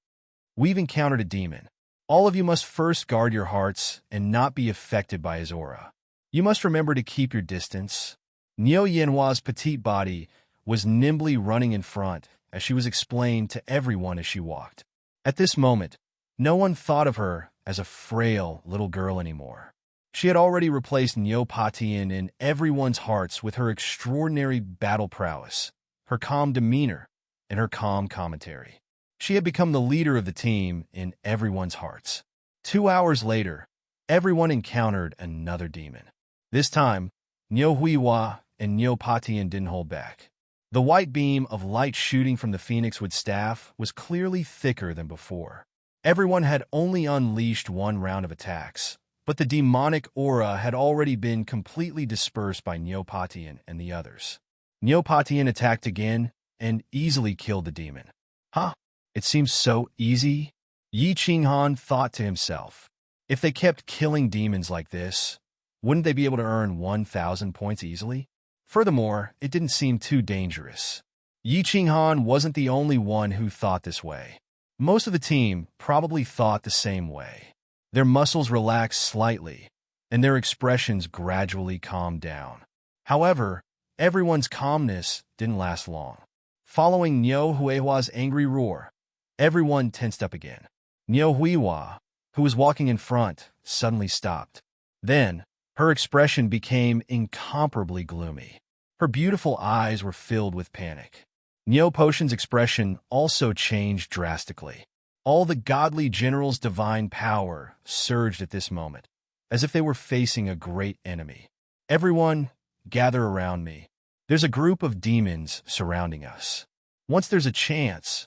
[SPEAKER 1] We've encountered a demon. All of you must first guard your hearts and not be affected by his aura. You must remember to keep your distance. Niu Yanhua's petite body was nimbly running in front as she was explained to everyone as she walked. At this moment, no one thought of her as a frail little girl anymore. She had already replaced Niu Patian in everyone's hearts with her extraordinary battle prowess, her calm demeanor, and her calm commentary. She had become the leader of the team in everyone's hearts. 2 hours later, everyone encountered another demon. This time, Niu Huihua and Niu Patian didn't hold back. The white beam of light shooting from the phoenixwood staff was clearly thicker than before. Everyone had only unleashed one round of attacks, but the demonic aura had already been completely dispersed by Niu Patian and the others. Neopatian attacked again and easily killed the demon. Huh? It seems so easy? Yi Qinghan thought to himself. If they kept killing demons like this, wouldn't they be able to earn 1,000 points easily? Furthermore, it didn't seem too dangerous. Yi Qinghan wasn't the only one who thought this way. Most of the team probably thought the same way. Their muscles relaxed slightly, and their expressions gradually calmed down. However, everyone's calmness didn't last long. Following Niu Huihua's angry roar, everyone tensed up again. Niu Huihua, who was walking in front, suddenly stopped. Then, her expression became incomparably gloomy. Her beautiful eyes were filled with panic. Niu Potion's expression also changed drastically. All the godly general's divine power surged at this moment, as if they were facing a great enemy. Everyone, gather around me. There's a group of demons surrounding us. Once there's a chance,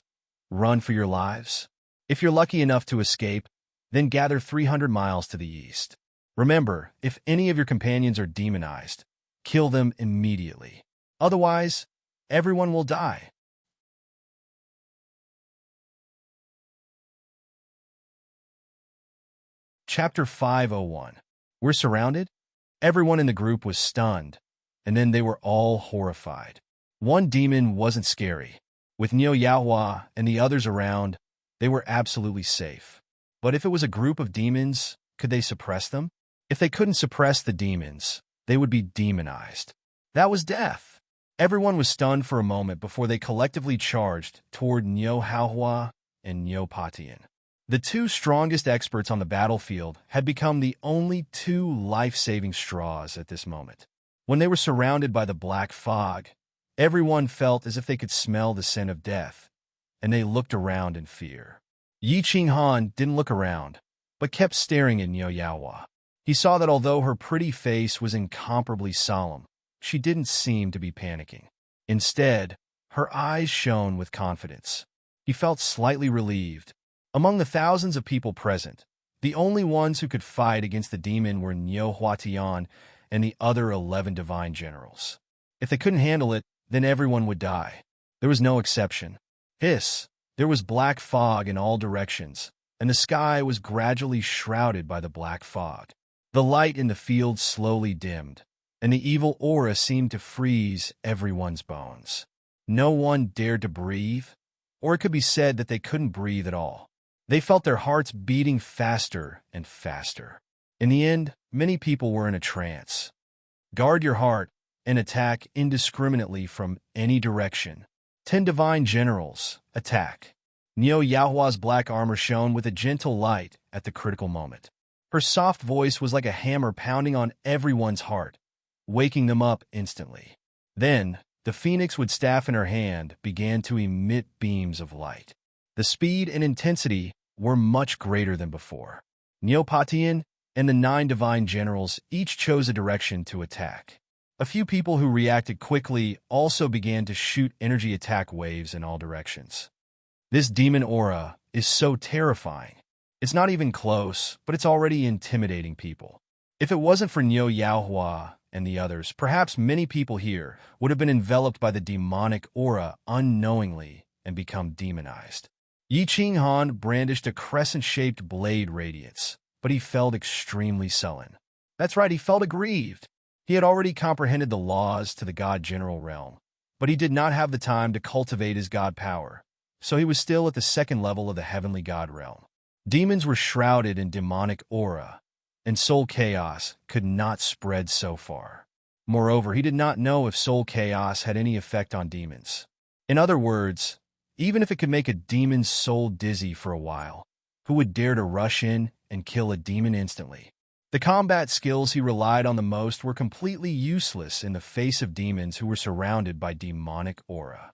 [SPEAKER 1] run for your lives. If you're lucky enough to escape, then gather 300 miles to the east. Remember, if any of your companions are demonized, kill them immediately. Otherwise, everyone will die. Chapter 501. We're surrounded? Everyone in the group was stunned, and then they were all horrified. One demon wasn't scary. With Niu Yaohua and the others around, they were absolutely safe. But if it was a group of demons, could they suppress them? If they couldn't suppress the demons, they would be demonized. That was death. Everyone was stunned for a moment before they collectively charged toward Niu Haohua and Niu Patian. The two strongest experts on the battlefield had become the only two life-saving straws at this moment. When they were surrounded by the black fog, everyone felt as if they could smell the scent of death, and they looked around in fear. Yi Qinghan didn't look around, but kept staring at Niu Yaohua. He saw that although her pretty face was incomparably solemn, she didn't seem to be panicking. Instead, her eyes shone with confidence. He felt slightly relieved. Among the thousands of people present, the only ones who could fight against the demon were Niu Huatian and the other 11 divine generals. If they couldn't handle it, then everyone would die. There was no exception. Hiss! There was black fog in all directions, and the sky was gradually shrouded by the black fog. The light in the field slowly dimmed, and the evil aura seemed to freeze everyone's bones. No one dared to breathe, or it could be said that they couldn't breathe at all. They felt their hearts beating faster and faster. In the end, many people were in a trance. Guard your heart and attack indiscriminately from any direction. 10 divine generals, attack. Niu Yaohua's black armor shone with a gentle light at the critical moment. Her soft voice was like a hammer pounding on everyone's heart, waking them up instantly. Then, the phoenix with staff in her hand began to emit beams of light. The speed and intensity were much greater than before. Niu Patian and the 9 divine generals each chose a direction to attack. A few people who reacted quickly also began to shoot energy attack waves in all directions. This demon aura is so terrifying. It's not even close, but it's already intimidating people. If it wasn't for Niu Yaohua and the others, perhaps many people here would have been enveloped by the demonic aura unknowingly and become demonized. Yi Qinghan brandished a crescent-shaped blade radiance, but he felt extremely sullen. That's right, he felt aggrieved. He had already comprehended the laws to the God-General realm, but he did not have the time to cultivate his God power, so he was still at the second level of the heavenly God realm. Demons were shrouded in demonic aura, and soul chaos could not spread so far. Moreover, he did not know if soul chaos had any effect on demons. In other words, even if it could make a demon's soul dizzy for a while, who would dare to rush in and kill a demon instantly? The combat skills he relied on the most were completely useless in the face of demons who were surrounded by demonic aura.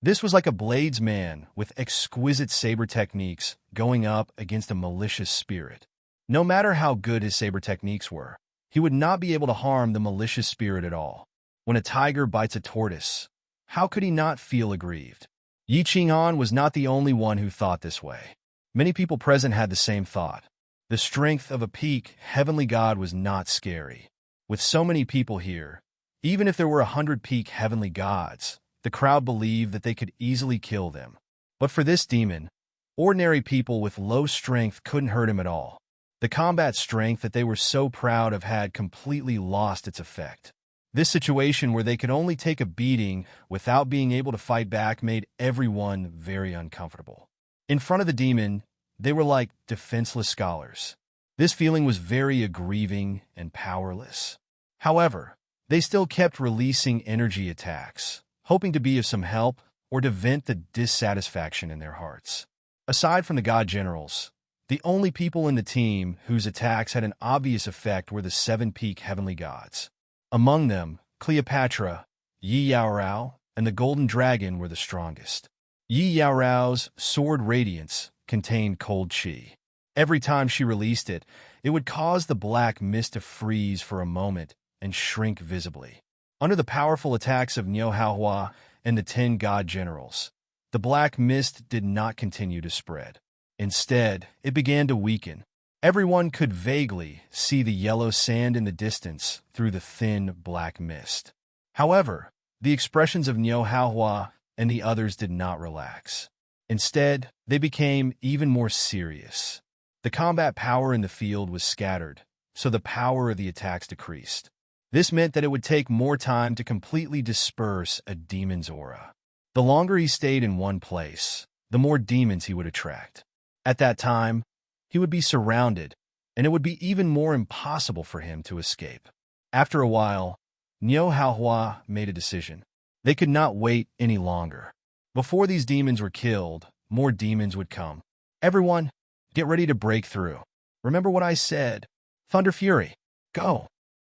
[SPEAKER 1] This was like a blades man with exquisite saber techniques going up against a malicious spirit. No matter how good his saber techniques were, he would not be able to harm the malicious spirit at all. When a tiger bites a tortoise, how could he not feel aggrieved? Yi Qinghan was not the only one who thought this way. Many people present had the same thought. The strength of a peak heavenly god was not scary. With so many people here, even if there were 100 peak heavenly gods, the crowd believed that they could easily kill them. But for this demon, ordinary people with low strength couldn't hurt him at all. The combat strength that they were so proud of had completely lost its effect. This situation where they could only take a beating without being able to fight back made everyone very uncomfortable. In front of the demon, they were like defenseless scholars. This feeling was very aggrieving and powerless. However, they still kept releasing energy attacks, hoping to be of some help or to vent the dissatisfaction in their hearts. Aside from the god generals, the only people in the team whose attacks had an obvious effect were the 7 peak heavenly gods. Among them, Cleopatra, Yi Yaorao, and the Golden Dragon were the strongest. Yi Yaorao's sword radiance contained cold chi. Every time she released it, it would cause the black mist to freeze for a moment and shrink visibly. Under the powerful attacks of Niu Haohua and the 10 god generals, the black mist did not continue to spread. Instead, it began to weaken. Everyone could vaguely see the yellow sand in the distance through the thin black mist. However, the expressions of Niu Haohua and the others did not relax. Instead, they became even more serious. The combat power in the field was scattered, so the power of the attacks decreased. This meant that it would take more time to completely disperse a demon's aura. The longer he stayed in one place, the more demons he would attract. At that time, he would be surrounded, and it would be even more impossible for him to escape. After a while, Niu Haohua made a decision. They could not wait any longer. Before these demons were killed, more demons would come. Everyone, get ready to break through. Remember what I said. Thunder Fury, go.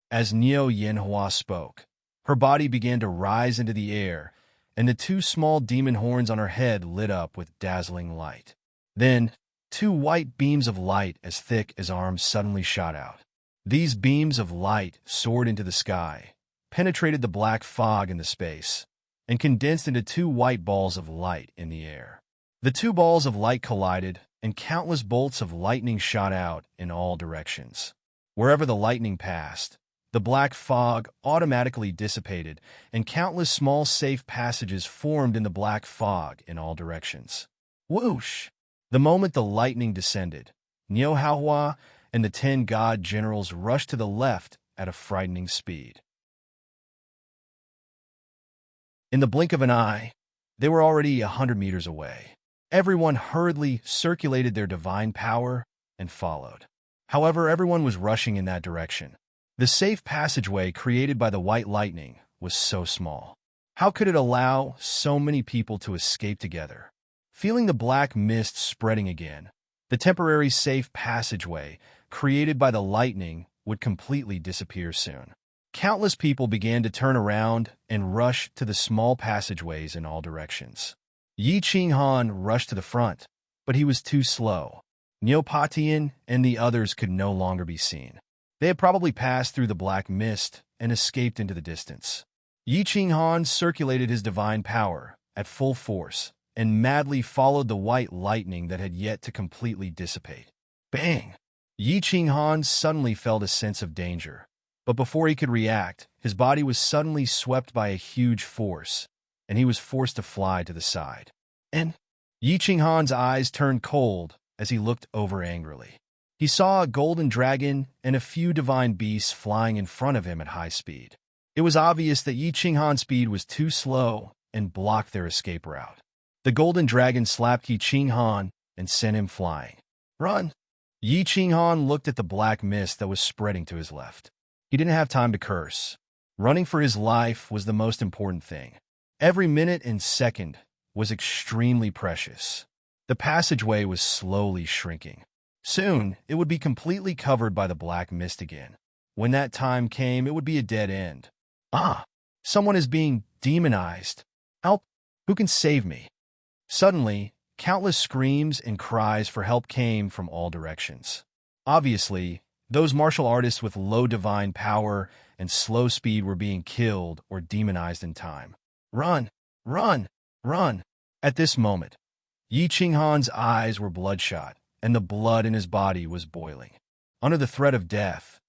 [SPEAKER 1] As Niu Yanhua spoke, her body began to rise into the air, and the 2 small demon horns on her head lit up with dazzling light. Then, 2 white beams of light as thick as arms suddenly shot out. These beams of light soared into the sky, penetrated the black fog in the space, and condensed into 2 white balls of light in the air. The 2 balls of light collided, and countless bolts of lightning shot out in all directions. Wherever the lightning passed, the black fog automatically dissipated, and countless small safe passages formed in the black fog in all directions. Whoosh! The moment the lightning descended, Niu Haohua and the 10 god generals rushed to the left at a frightening speed. In the blink of an eye, they were already 100 meters away. Everyone hurriedly circulated their divine power and followed. However, everyone was rushing in that direction. The safe passageway created by the white lightning was so small. How could it allow so many people to escape together? Feeling the black mist spreading again, the temporary safe passageway created by the lightning would completely disappear soon. Countless people began to turn around and rush to the small passageways in all directions. Yi Qinghan rushed to the front, but he was too slow. Niu Patian and the others could no longer be seen. They had probably passed through the black mist and escaped into the distance. Yi Qinghan circulated his divine power at full force and madly followed the white lightning that had yet to completely dissipate. Bang! Yi Qinghan suddenly felt a sense of danger, but before he could react, his body was suddenly swept by a huge force, and he was forced to fly to the side. And Yi Qinghan's eyes turned cold as he looked over angrily. He saw a golden dragon and a few divine beasts flying in front of him at high speed. It was obvious that Yi Qinghan's speed was too slow and blocked their escape route. The golden dragon slapped Yi Qinghan and sent him flying. Run! Yi Qinghan looked at the black mist that was spreading to his left. He didn't have time to curse. Running for his life was the most important thing. Every minute and second was extremely precious. The passageway was slowly shrinking. Soon, it would be completely covered by the black mist again. When that time came, it would be a dead end. Ah! Someone is being demonized. Help! Who can save me? Suddenly, countless screams and cries for help came from all directions. Obviously, those martial artists with low divine power and slow speed were being killed or demonized in time. Run! Run! Run! At this moment, Yi Qinghan's eyes were bloodshot, and the blood in his body was boiling. Under the threat of death,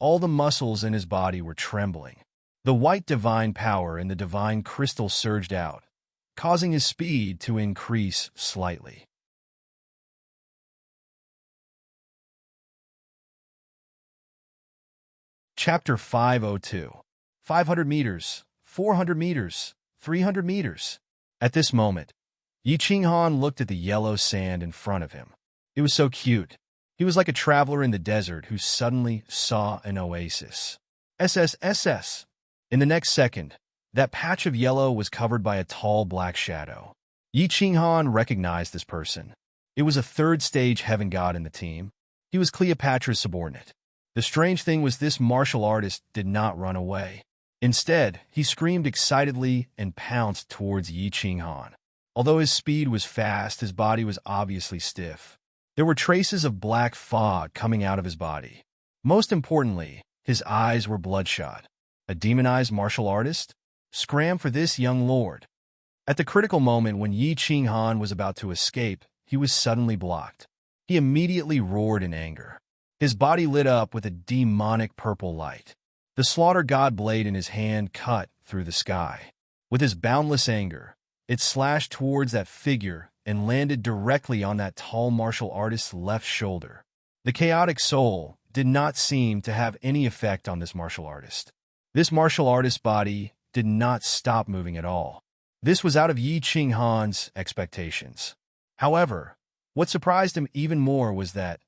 [SPEAKER 1] All the muscles in his body were trembling. The white divine power in the divine crystal surged out, causing his speed to increase slightly. Chapter 502. 500 meters, 400 meters, 300 meters. At this moment, Yi Qinghan looked at the yellow sand in front of him. It was so cute. He was like a traveler in the desert who suddenly saw an oasis. SSSS. In the next second, that patch of yellow was covered by a tall black shadow. Yi Qinghan recognized this person. It was a third-stage heaven god in the team. He was Cleopatra's subordinate. The strange thing was this martial artist did not run away. Instead, he screamed excitedly and pounced towards Yi Qinghan. Although his speed was fast, his body was obviously stiff. There were traces of black fog coming out of his body. Most importantly, his eyes were bloodshot. A demonized martial artist? Scram for this young lord. At the critical moment when Yi Qinghan was about to escape, he was suddenly blocked. He immediately roared in anger. His body lit up with a demonic purple light. The slaughter god blade in his hand cut through the sky. With his boundless anger, it slashed towards that figure and landed directly on that tall martial artist's left shoulder. The chaotic soul did not seem to have any effect on this martial artist. This martial artist's body did not stop moving at all. This was out of Yi Qinghan's expectations. However, what surprised him even more was that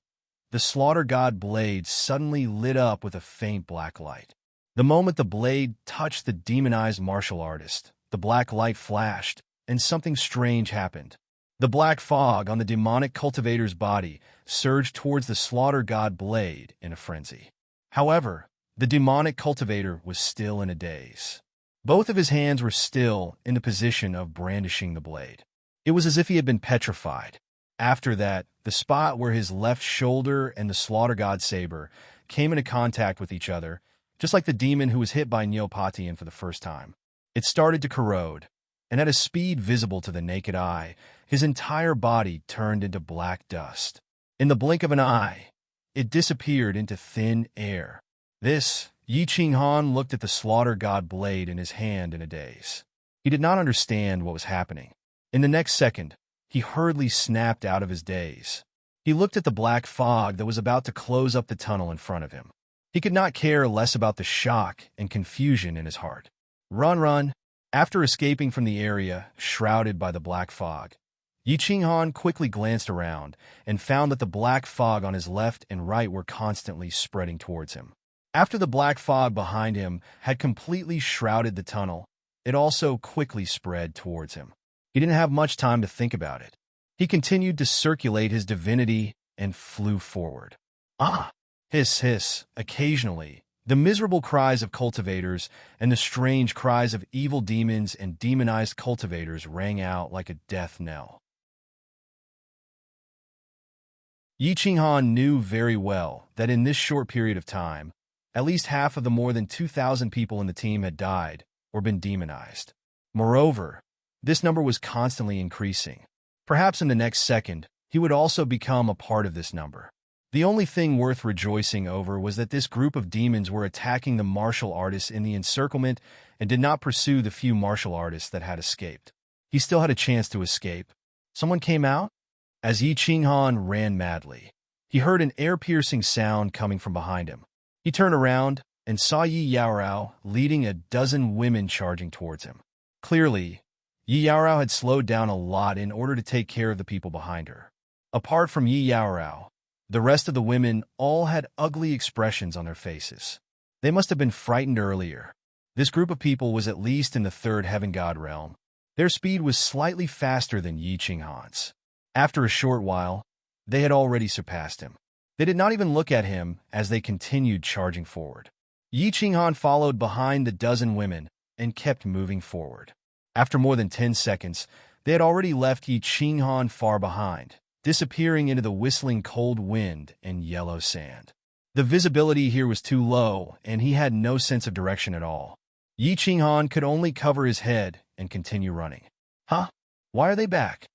[SPEAKER 1] the slaughter god blade suddenly lit up with a faint black light. The moment the blade touched the demonized martial artist, the black light flashed, and something strange happened. The black fog on the demonic cultivator's body surged towards the slaughter god blade in a frenzy. However, the demonic cultivator was still in a daze. Both of his hands were still in the position of brandishing the blade. It was as if he had been petrified. After that, the spot where his left shoulder and the slaughter god saber came into contact with each other, just like the demon who was hit by Neopatian for the first time. It started to corrode, and at a speed visible to the naked eye, his entire body turned into black dust. In the blink of an eye, it disappeared into thin air. Yi Qinghan looked at the slaughter god blade in his hand in a daze. He did not understand what was happening. In the next second, he hurriedly snapped out of his daze. He looked at the black fog that was about to close up the tunnel in front of him. He could not care less about the shock and confusion in his heart. Run, run! After escaping from the area shrouded by the black fog, Yi Qinghan quickly glanced around and found that the black fog on his left and right were constantly spreading towards him. After the black fog behind him had completely shrouded the tunnel, it also quickly spread towards him. He didn't have much time to think about it. He continued to circulate his divinity and flew forward. Ah! Hiss, hiss. Occasionally, the miserable cries of cultivators and the strange cries of evil demons and demonized cultivators rang out like a death knell. Yi Qinghan knew very well that in this short period of time, at least half of the more than 2,000 people in the team had died or been demonized. Moreover, this number was constantly increasing. Perhaps in the next second, he would also become a part of this number. The only thing worth rejoicing over was that this group of demons were attacking the martial artists in the encirclement and did not pursue the few martial artists that had escaped. He still had a chance to escape. Someone came out? As Yi Qinghan ran madly, he heard an ear-piercing sound coming from behind him. He turned around and saw Yi Yaorao leading a dozen women charging towards him. Clearly, Yi Yaorao had slowed down a lot in order to take care of the people behind her. Apart from Yi Yaorao, the rest of the women all had ugly expressions on their faces. They must have been frightened earlier. This group of people was at least in the third heaven god realm. Their speed was slightly faster than Yi Qinghan's. After a short while, they had already surpassed him. They did not even look at him as they continued charging forward. Yi Qinghan followed behind the dozen women and kept moving forward. After more than 10 seconds, they had already left Yi Qinghan far behind, disappearing into the whistling cold wind and yellow sand. The visibility here was too low, and he had no sense of direction at all. Yi Qinghan could only cover his head and continue running. Huh? Why are they back?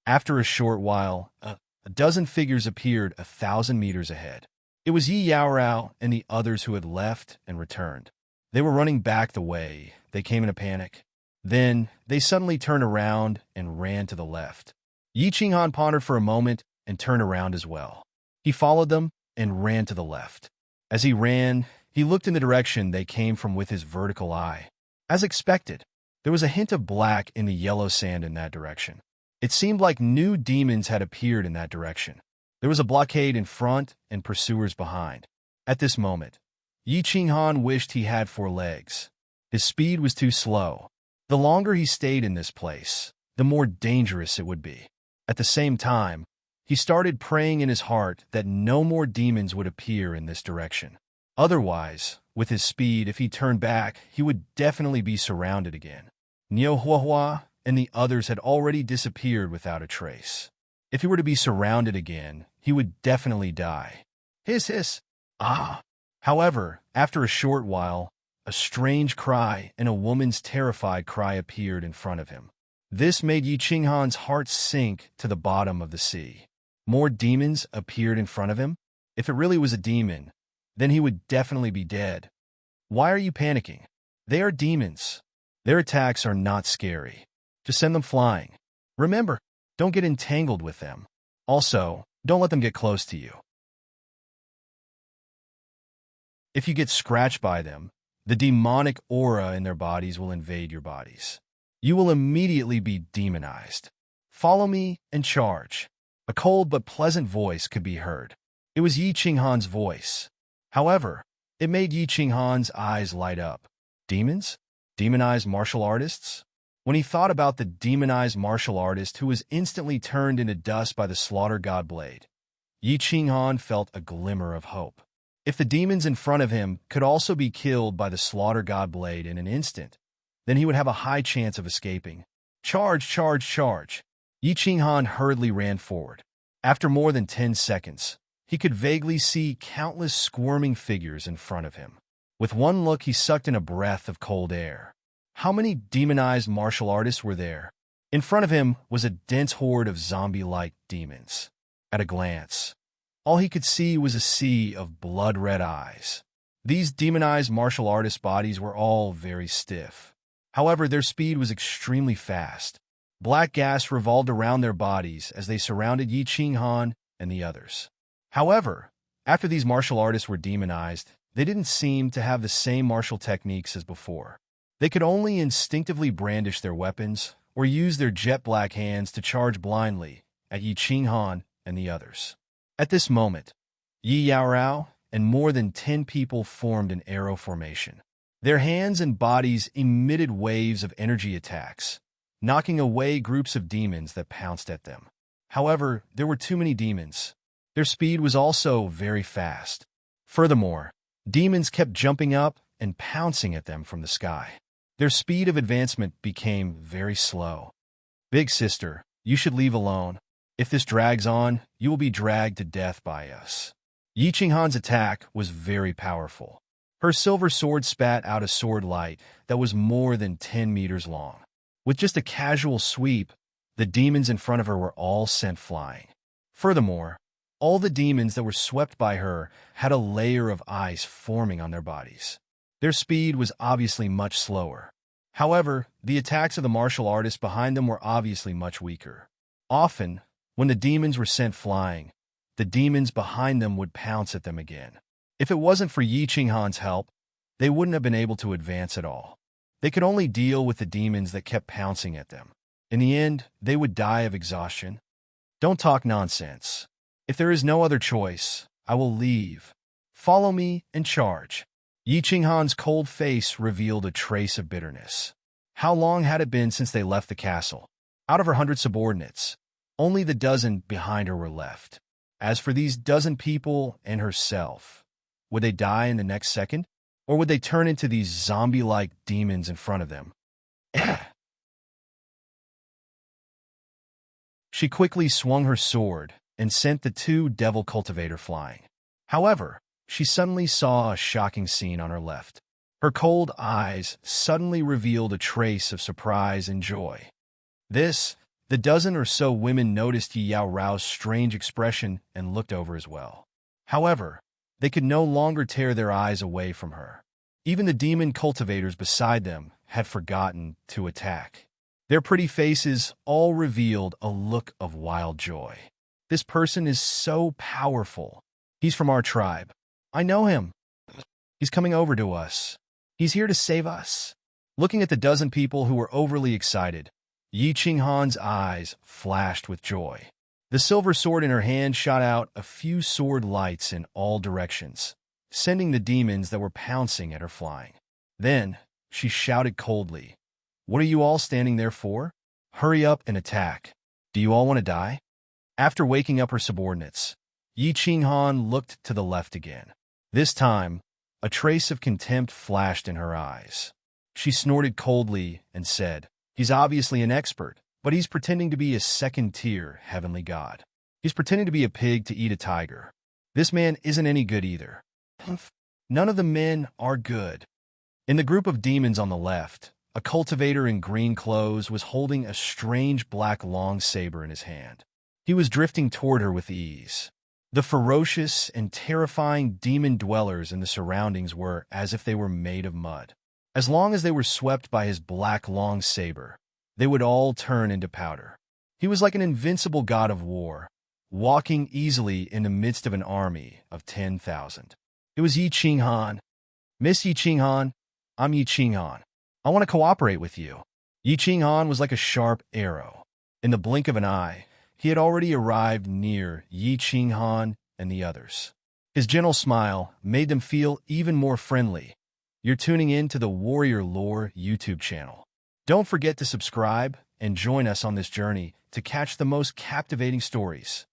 [SPEAKER 1] After a short while, a dozen figures appeared 1,000 meters ahead. It was Yi Yaorao and the others who had left and returned. They were running back the way they came in a panic. Then, they suddenly turned around and ran to the left. Yi Qinghan pondered for a moment and turned around as well. He followed them and ran to the left. As he ran, he looked in the direction they came from with his vertical eye. As expected, there was a hint of black in the yellow sand in that direction. It seemed like new demons had appeared in that direction. There was a blockade in front and pursuers behind. At this moment, Yi Qinghan wished he had 4 legs. His speed was too slow. The longer he stayed in this place, the more dangerous it would be. At the same time, he started praying in his heart that no more demons would appear in this direction. Otherwise, with his speed, if he turned back, he would definitely be surrounded again. Niu Huahua and the others had already disappeared without a trace. If he were to be surrounded again, he would definitely die. Hiss. Ah! However, after a short while, a strange cry and a woman's terrified cry appeared in front of him. This made Yi Qinghan's heart sink to the bottom of the sea. More demons appeared in front of him? If it really was a demon, then he would definitely be dead. Why are you panicking? They are demons. Their attacks are not scary. Just send them flying. Remember, don't get entangled with them. Also, don't let them get close to you. If you get scratched by them, the demonic aura in their bodies will invade your bodies. You will immediately be demonized. Follow me and charge. A cold but pleasant voice could be heard. It was Yi Qinghan's voice. However, it made Yi Qinghan's eyes light up. Demons? Demonized martial artists? When he thought about the demonized martial artist who was instantly turned into dust by the slaughter god blade, Yi Qinghan felt a glimmer of hope. If the demons in front of him could also be killed by the slaughter god blade in an instant, then he would have a high chance of escaping. Charge! Yi Qinghan hurriedly ran forward. After more than 10 seconds, he could vaguely see countless squirming figures in front of him. With one look, he sucked in a breath of cold air. How many demonized martial artists were there? In front of him was a dense horde of zombie-like demons. At a glance, all he could see was a sea of blood-red eyes. These demonized martial artists' bodies were all very stiff. However, their speed was extremely fast. Black gas revolved around their bodies as they surrounded Yi Qinghan and the others. However, after these martial artists were demonized, they didn't seem to have the same martial techniques as before. They could only instinctively brandish their weapons or use their jet-black hands to charge blindly at Yi Qinghan and the others. At this moment, Yi Yaorao and more than 10 people formed an arrow formation. Their hands and bodies emitted waves of energy attacks, knocking away groups of demons that pounced at them. However, there were too many demons. Their speed was also very fast. Furthermore, demons kept jumping up and pouncing at them from the sky. Their speed of advancement became very slow. Big sister, you should leave alone. If this drags on, you will be dragged to death by us. Yi Qinghan's attack was very powerful. Her silver sword spat out a sword light that was more than 10 meters long. With just a casual sweep, the demons in front of her were all sent flying. Furthermore, all the demons that were swept by her had a layer of ice forming on their bodies. Their speed was obviously much slower. However, the attacks of the martial artists behind them were obviously much weaker. Often, when the demons were sent flying, the demons behind them would pounce at them again. If it wasn't for Yi Qinghan's help, they wouldn't have been able to advance at all. They could only deal with the demons that kept pouncing at them. In the end, they would die of exhaustion. Don't talk nonsense. If there is no other choice, I will leave. Follow me and charge. Yi Qinghan's cold face revealed a trace of bitterness. How long had it been since they left the castle? Out of her 100 subordinates, only the dozen behind her were left. As for these dozen people and herself, would they die in the next second? Or would they turn into these zombie-like demons in front of them? She quickly swung her sword and sent the 2 devil cultivator flying. However, she suddenly saw a shocking scene on her left. Her cold eyes suddenly revealed a trace of surprise and joy. The dozen or so women noticed Yi Yaorao's strange expression and looked over as well. However, They could no longer tear their eyes away from her. Even the demon cultivators beside them had forgotten to attack. Their pretty faces all revealed a look of wild joy. This person is so powerful. He's from our tribe. I know him. He's coming over to us. He's here to save us. Looking at the dozen people who were overly excited, Yi Qinghan's eyes flashed with joy. The silver sword in her hand shot out a few sword lights in all directions, sending the demons that were pouncing at her flying. Then, she shouted coldly, "What are you all standing there for? Hurry up and attack. Do you all want to die?" After waking up her subordinates, Yi Qinghan looked to the left again. This time, a trace of contempt flashed in her eyes. She snorted coldly and said, "He's obviously an expert, but he's pretending to be a second-tier heavenly god. He's pretending to be a pig to eat a tiger. This man isn't any good either. None of the men are good." In the group of demons on the left, a cultivator in green clothes was holding a strange black long saber in his hand. He was drifting toward her with ease. The ferocious and terrifying demon dwellers in the surroundings were as if they were made of mud. As long as they were swept by his black long saber, they would all turn into powder. He was like an invincible god of war, walking easily in the midst of an army of 10,000. It was Yi Qinghan. "Miss Yi Qinghan, I'm Yi Qinghan. I want to cooperate with you." Yi Qinghan was like a sharp arrow. In the blink of an eye, he had already arrived near Yi Qinghan and the others. His gentle smile made them feel even more friendly. You're tuning in to the Warrior Lore YouTube channel. Don't forget to subscribe and join us on this journey to catch the most captivating stories.